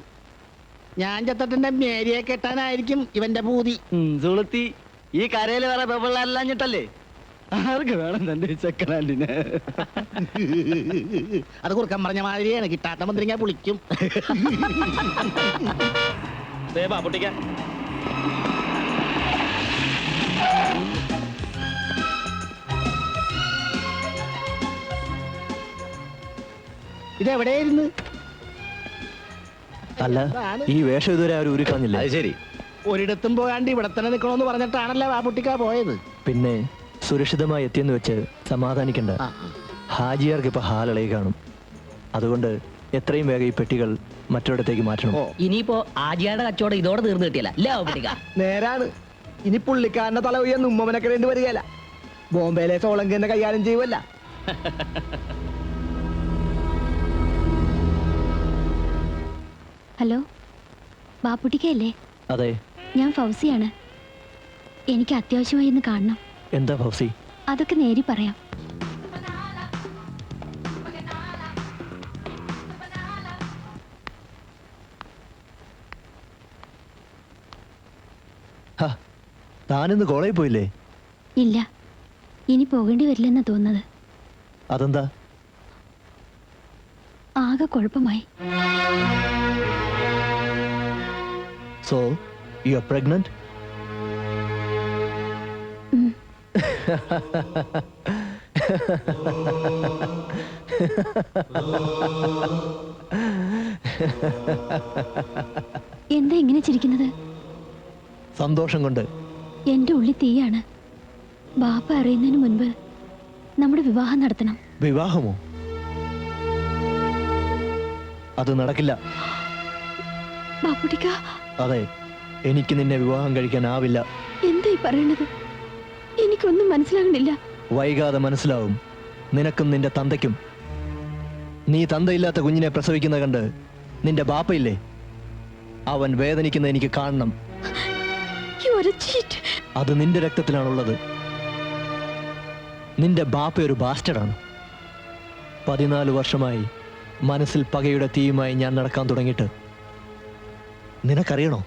D: ഞാൻ ചത്തട്ടിന്റെ മേരിയെ കെട്ടാനായിരിക്കും ഇവന്റെ പൂതി.
F: സുളുത്തി ഈ കരയിൽ വേറെ പെപ്പിള്ളാരില്ലാഞ്ഞിട്ടല്ലേ?
D: ആർക്ക് വേണം തന്റെ സെക്കൻഡ് ഹാൻഡിന്? അത് കുറുക്കം പറഞ്ഞ മാതിരിയാണ്. കിട്ടാത്ത മന്ത്രിങ്ങ പുളിക്കും. ഇതെവിടെയായിരുന്നു?
A: അല്ല, ഈ വേഷം ഇതുവരെ ആരും ഊരിക്കളഞ്ഞില്ല.
F: അത് ശരി.
D: ഒരിടത്തും പോകാണ്ട് ഇവിടെ തന്നെ നിൽക്കണമെന്ന് പറഞ്ഞിട്ടാണല്ലോ ആ കുട്ടിക്കാ പോയത്.
A: പിന്നെ സുരക്ഷിതമായി എത്തിയെന്ന് വെച്ച് സമാധാനിക്കണ്ട. ഹാജിയാർക്ക് ഇപ്പൊ ഹാലളയി കാണും. അതുകൊണ്ട് എത്രയും വേഗം ഈ പെട്ടികൾ മറ്റൊരിടത്തേക്ക് മാറ്റണം.
G: ഇനിയിപ്പോ ആജിയാരുടെ കച്ചവടം ഇതോടെ തീർന്നു കിട്ടിയല്ല.
E: നേരാണ്. ഇനി പുള്ളിക്കാരന്റെ തല ഉയർന്ന് ഉമ്മനക്കിടേണ്ടി വരികയല്ല. ബോംബെയിലെ സോളങ്കിന്റെ കൈകാര്യം ചെയ്യുമല്ല.
B: ഹലോ, ബാപ്പുട്ടിക്കല്ലേ?
A: അതെ.
B: ഞാൻ ഫൗസിയാണ്. എനിക്ക് അത്യാവശ്യമായി ഒന്ന് കാണണം.
A: എന്താ ഫൗസി?
B: അതൊക്കെ നേരി പറയാം.
A: താനിന്ന് കോളേജിൽ പോയില്ലേ?
B: ഇല്ല, ഇനി പോകേണ്ടി വരില്ലെന്നാ തോന്നുന്നത്.
A: അതെന്താ?
B: ആകെ കുഴപ്പമായി.
A: So, you are pregnant?
B: എന്താ ഇങ്ങനെ ചിരിക്കുന്നത്?
A: സന്തോഷം കൊണ്ട്.
B: എന്റെ ഉള്ളിൽ തീയാണ്. ബാപ്പ അറിയുന്നതിന് മുൻപ് നമ്മുടെ വിവാഹം നടത്തണം.
A: വിവാഹമോ? അത് നടക്കില്ല.
B: ബാപ്പുട്ടിക്ക.
A: അതെ, എനിക്ക് നിന്നെ വിവാഹം കഴിക്കാനാവില്ല.
B: എന്താ ഈ പറയണത്? എനിക്കൊന്നും മനസ്സിലാകണില്ല.
A: വൈകാതെ മനസ്സിലാവും, നിനക്കും നിന്റെ തന്തയ്ക്കും. നീ തന്തയില്ലാത്ത കുഞ്ഞിനെ പ്രസവിക്കുന്ന കണ്ട് നിന്റെ ബാപ്പയില്ലേ, അവൻ വേദനിക്കുന്ന എനിക്ക് കാണണം. അത് നിന്റെ രക്തത്തിലാണുള്ളത്. നിന്റെ ബാപ്പ ഒരു ബാസ്റ്റഡാണ്. 14 വർഷമായി മനസ്സിൽ പകയുടെ തീയുമായി ഞാൻ നടക്കാൻ തുടങ്ങിയിട്ട് നിനക്കറിയണോ?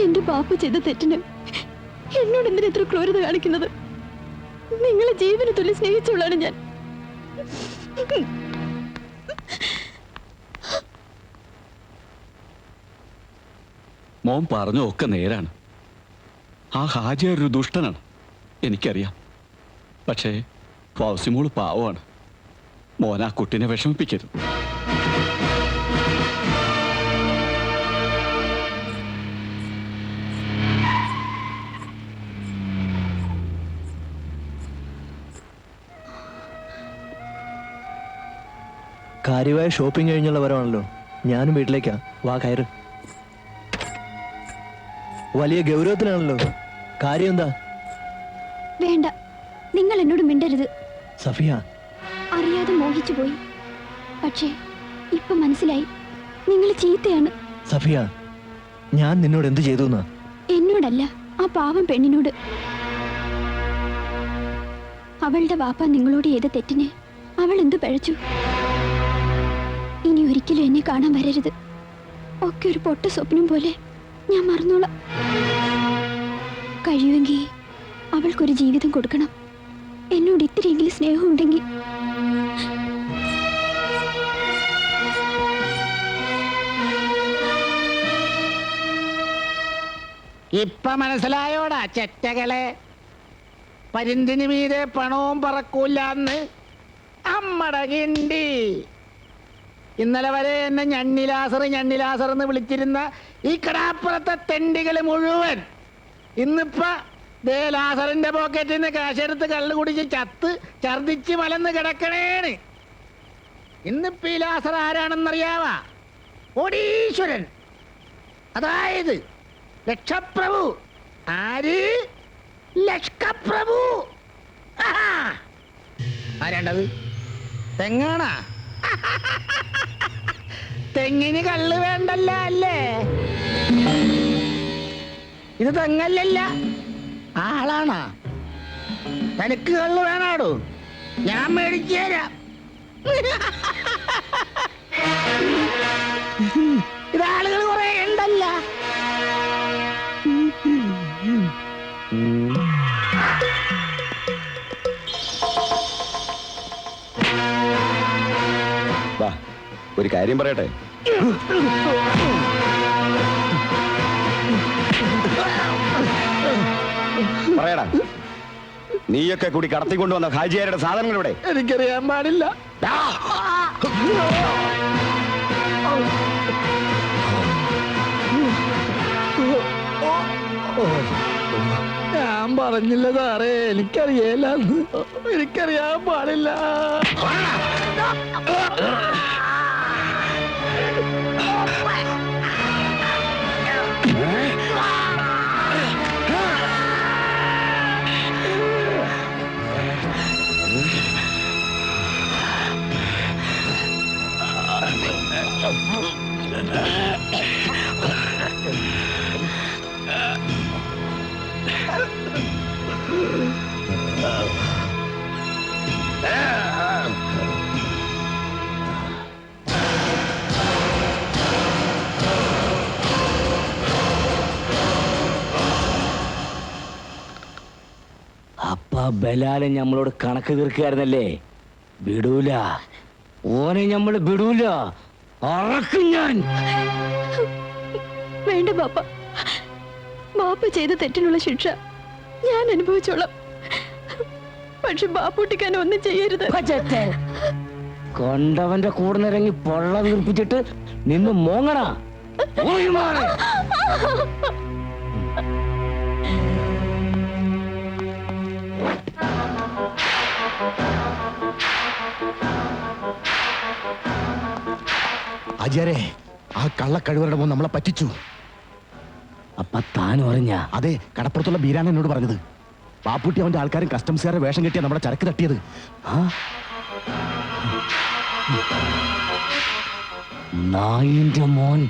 B: എന്റെ ബാപ്പ ചെയ്ത തെറ്റിന് എന്നോട് എന്തിനാ ഇത്ര ക്രൂരത കാണിക്കുന്നത്? നിങ്ങളെ ജീവന് തുല്യ സ്നേഹിച്ചവളാണ് ഞാൻ.
J: മോൻ പറഞ്ഞ ഒക്കെ നേരാണ്. ആ ഹാജി ഒരു ദുഷ്ടനാണ്, എനിക്കറിയാം. പക്ഷേ ഫൗസിമോള് പാവമാണ്. മോൻ ആ കുട്ടിനെ വിഷമിപ്പിക്കരുത്.
A: കാര്യമായ ഷോപ്പിംഗ് കഴിഞ്ഞുള്ള വരവാണല്ലോ. ഞാനും വീട്ടിലേക്കാ. വാ കയറ്. വലിയ ഗൗരവത്തിലാണല്ലോ. കാര്യം എന്താ?
B: വേണ്ട, നിങ്ങൾ എന്നോട് മിണ്ടരുത്.
A: സഫിയ,
B: അറിയാതെ മോഹിച്ചു പോയി. പക്ഷേ ഇപ്പൊ മനസ്സിലായി, നിങ്ങൾ ചീത്തയാണ്.
A: സഫിയ, ഞാൻ നിന്നോട് എന്ത് ചെയ്തു എന്നാ?
B: എന്നോടല്ല, ആ പാവം പെണ്ണിനോട്. അവളുടെ വാപ്പ നിങ്ങളോട് ചെയ്ത തെറ്റിന് അവൾ എന്ത് പഴച്ചു? ഇനി ഒരിക്കലും എന്നെ കാണാൻ വരരുത്. ഒക്കെ ഒരു പൊട്ട സ്വപ്നം പോലെ ഞാൻ മറന്നോളാം. കഴിയുമെങ്കിൽ അവൾക്കൊരു ജീവിതം കൊടുക്കണം. എന്നോട് ഇത്തിരിയെങ്കിലും സ്നേഹം ഉണ്ടെങ്കിൽ.
D: ഇപ്പൊ മനസ്സിലായോടാ ചെറ്റകളെ? പരിന്തിന് മീതെ പണവും പറക്കൂലെന്ന് അമ്മട കിണ്ടി. ഇന്നലെ വരെ എന്നെ ഞണ്ണിലാസർ എന്ന് വിളിച്ചിരുന്ന ഈ കടാപ്പുറത്തെ തെണ്ടികള് മുഴുവൻ ഇന്നിപ്പോ ദേ ലാസറിന്റെ പോക്കറ്റിൽ നിന്ന് കാശെടുത്ത് കള്ളു കുടിച്ച് ചത്ത് ഛർദിച്ച് മലന്ന് കിടക്കണേണ്. ഇന്നിപ്പോ ഈ ലാസർ ആരാണെന്നറിയാവാ? കോടീശ്വരൻ, അതായത് ലക്ഷപ്രഭു. ആര്? ലക്ഷപ്രഭു. ആരാണ്ടത്? തെങ്ങാണാ? തെങ്ങിന് കള്ള് വേണ്ടല്ല അല്ലേ? ഇത് തെങ്ങല്ലല്ല, ആളാണാ. തനിക്ക് കള്ള് വേണാടോ? ഞാൻ മേടിച്ചു തരാം. ഇതാളുകൾ കുറെ ഉണ്ടല്ല.
J: വാ, ഒരു കാര്യം പറയട്ടെ. പറയടാ, നീയൊക്കെ കൂടി കടത്തിക്കൊണ്ടുവന്ന ഹാജിയാരുടെ സാധനങ്ങളിവിടെ?
D: എനിക്കറിയാൻ പാടില്ല. ഞാൻ പറഞ്ഞില്ല സാറേ, എനിക്കറിയില്ല. എനിക്കറിയാൻ പാടില്ല.
G: അപ്പ ബലാലെ നമ്മളോട് കണക്ക് തീർക്കായിരുന്നല്ലേ? വിടൂല, ഓനെ നമ്മള് വിടൂല. അറക്കും ഞാൻ.
B: വേണ്ട ബാപ്പ, ബാപ്പ ചെയ്ത തെറ്റിനുള്ള ശിക്ഷ ഞാൻ അനുഭവിച്ചോളാം. പക്ഷെ ബാപ്പൂട്ടിക്കാൻ ഒന്നും ചെയ്യരുത്.
G: കൊണ്ടവന്റെ കൂടെ നിറങ്ങി പൊള്ള വീർപ്പിച്ചിട്ട് നിന്ന് മോങ്ങണ.
I: ആചാരേ, ആ കള്ളക്കഴിവരുടെ മോൻ നമ്മളെ പറ്റിച്ചു.
G: അപ്പൊ താൻ പറഞ്ഞ?
I: അതെ, കടപ്പുറത്തുള്ള ബീരാൻ എന്നോട് പറഞ്ഞത്. പാപ്പുട്ടി അവന്റെ ആൾക്കാരും കസ്റ്റംസുകാരെ വേഷം കെട്ടിയാ നമ്മുടെ ചരക്ക് തട്ടിയത്.
G: നായിന്റെ മോൻ.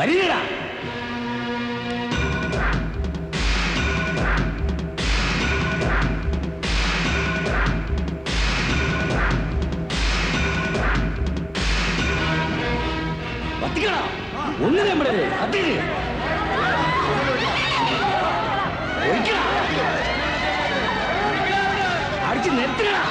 G: വരികടാ. കത്തിക്കടാ. ഒന്ന് നമ്മുടെ കത്തിക്ക്. ഒഴിക്കടാ. അടിച്ച് നിർത്തടാ.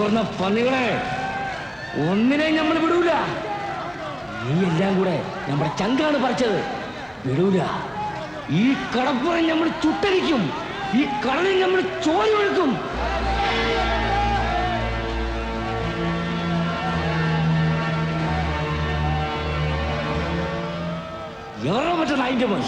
G: പറഞ്ഞ പന്നികളെ ഒന്നിനെ നമ്മൾ വിടൂല. നീ എല്ലാം കൂടെ നമ്മുടെ ചങ്കാണ് പറിച്ചത്. വിടൂല. ഈ കടപ്പുറം നമ്മൾ ചുട്ടരിക്കും. ഈ കടലിൽ നമ്മൾ ചോര ഒഴുക്കും. എവരുടെ പറ്റുന്ന അതിന്റെ മോൻ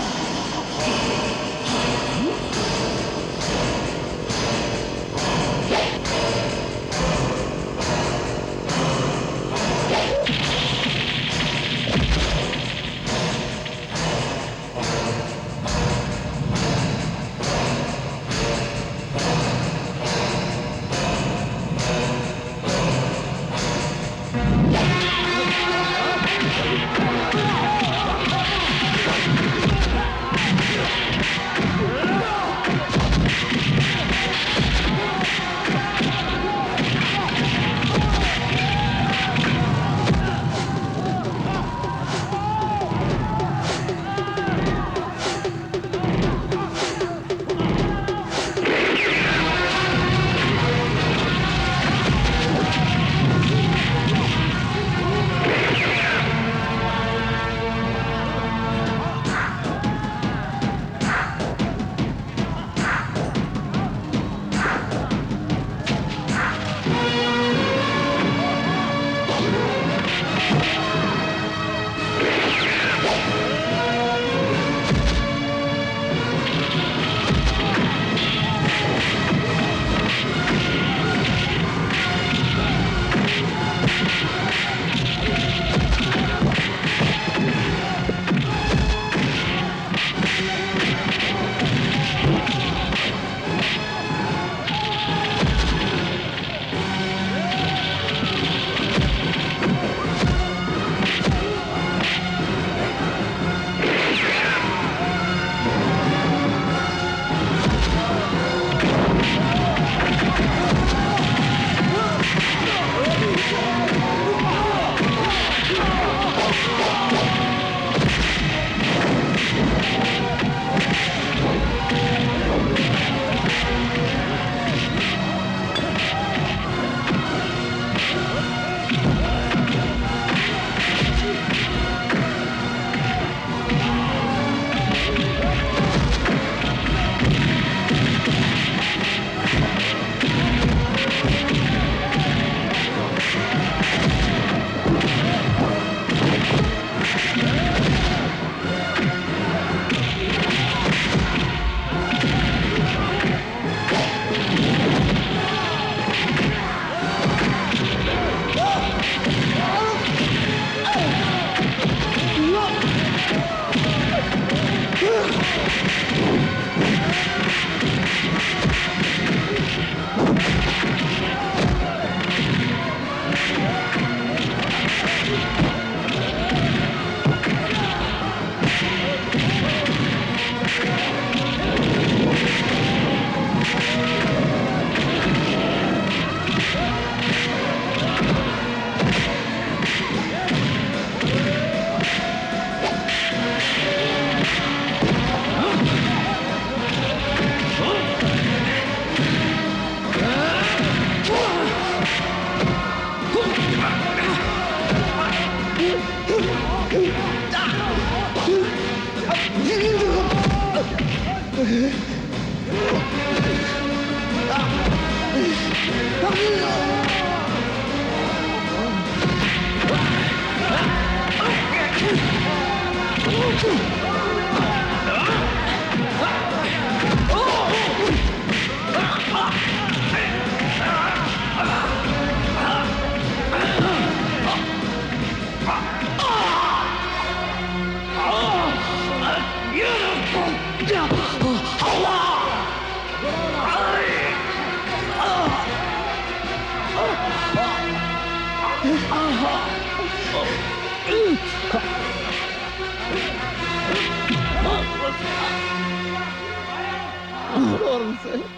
C: ബോസ്.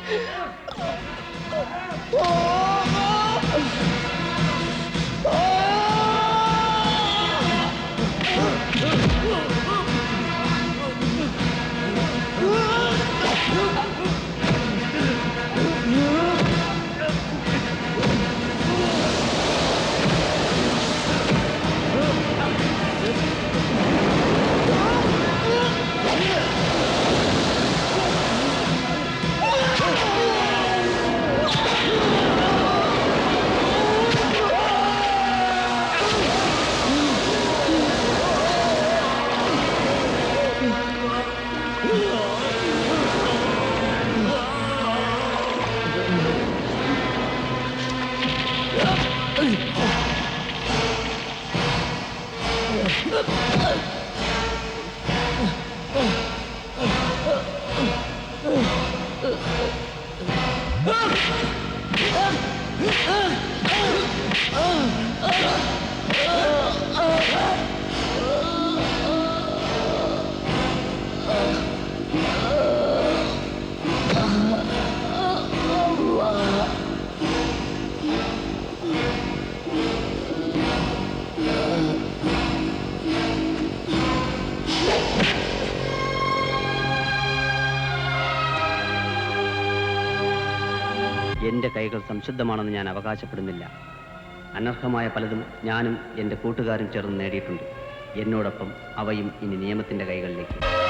L: എൻ്റെ കൈകൾ സംശുദ്ധമാണെന്ന് ഞാൻ അവകാശപ്പെടുന്നില്ല. അനർഹമായ പലതും ഞാനും എൻ്റെ കൂട്ടുകാരും ചേർന്ന് നേടിയിട്ടുണ്ട്. എന്നോടൊപ്പം അവയും ഇനി നിയമത്തിൻ്റെ കൈകളിലേക്ക്.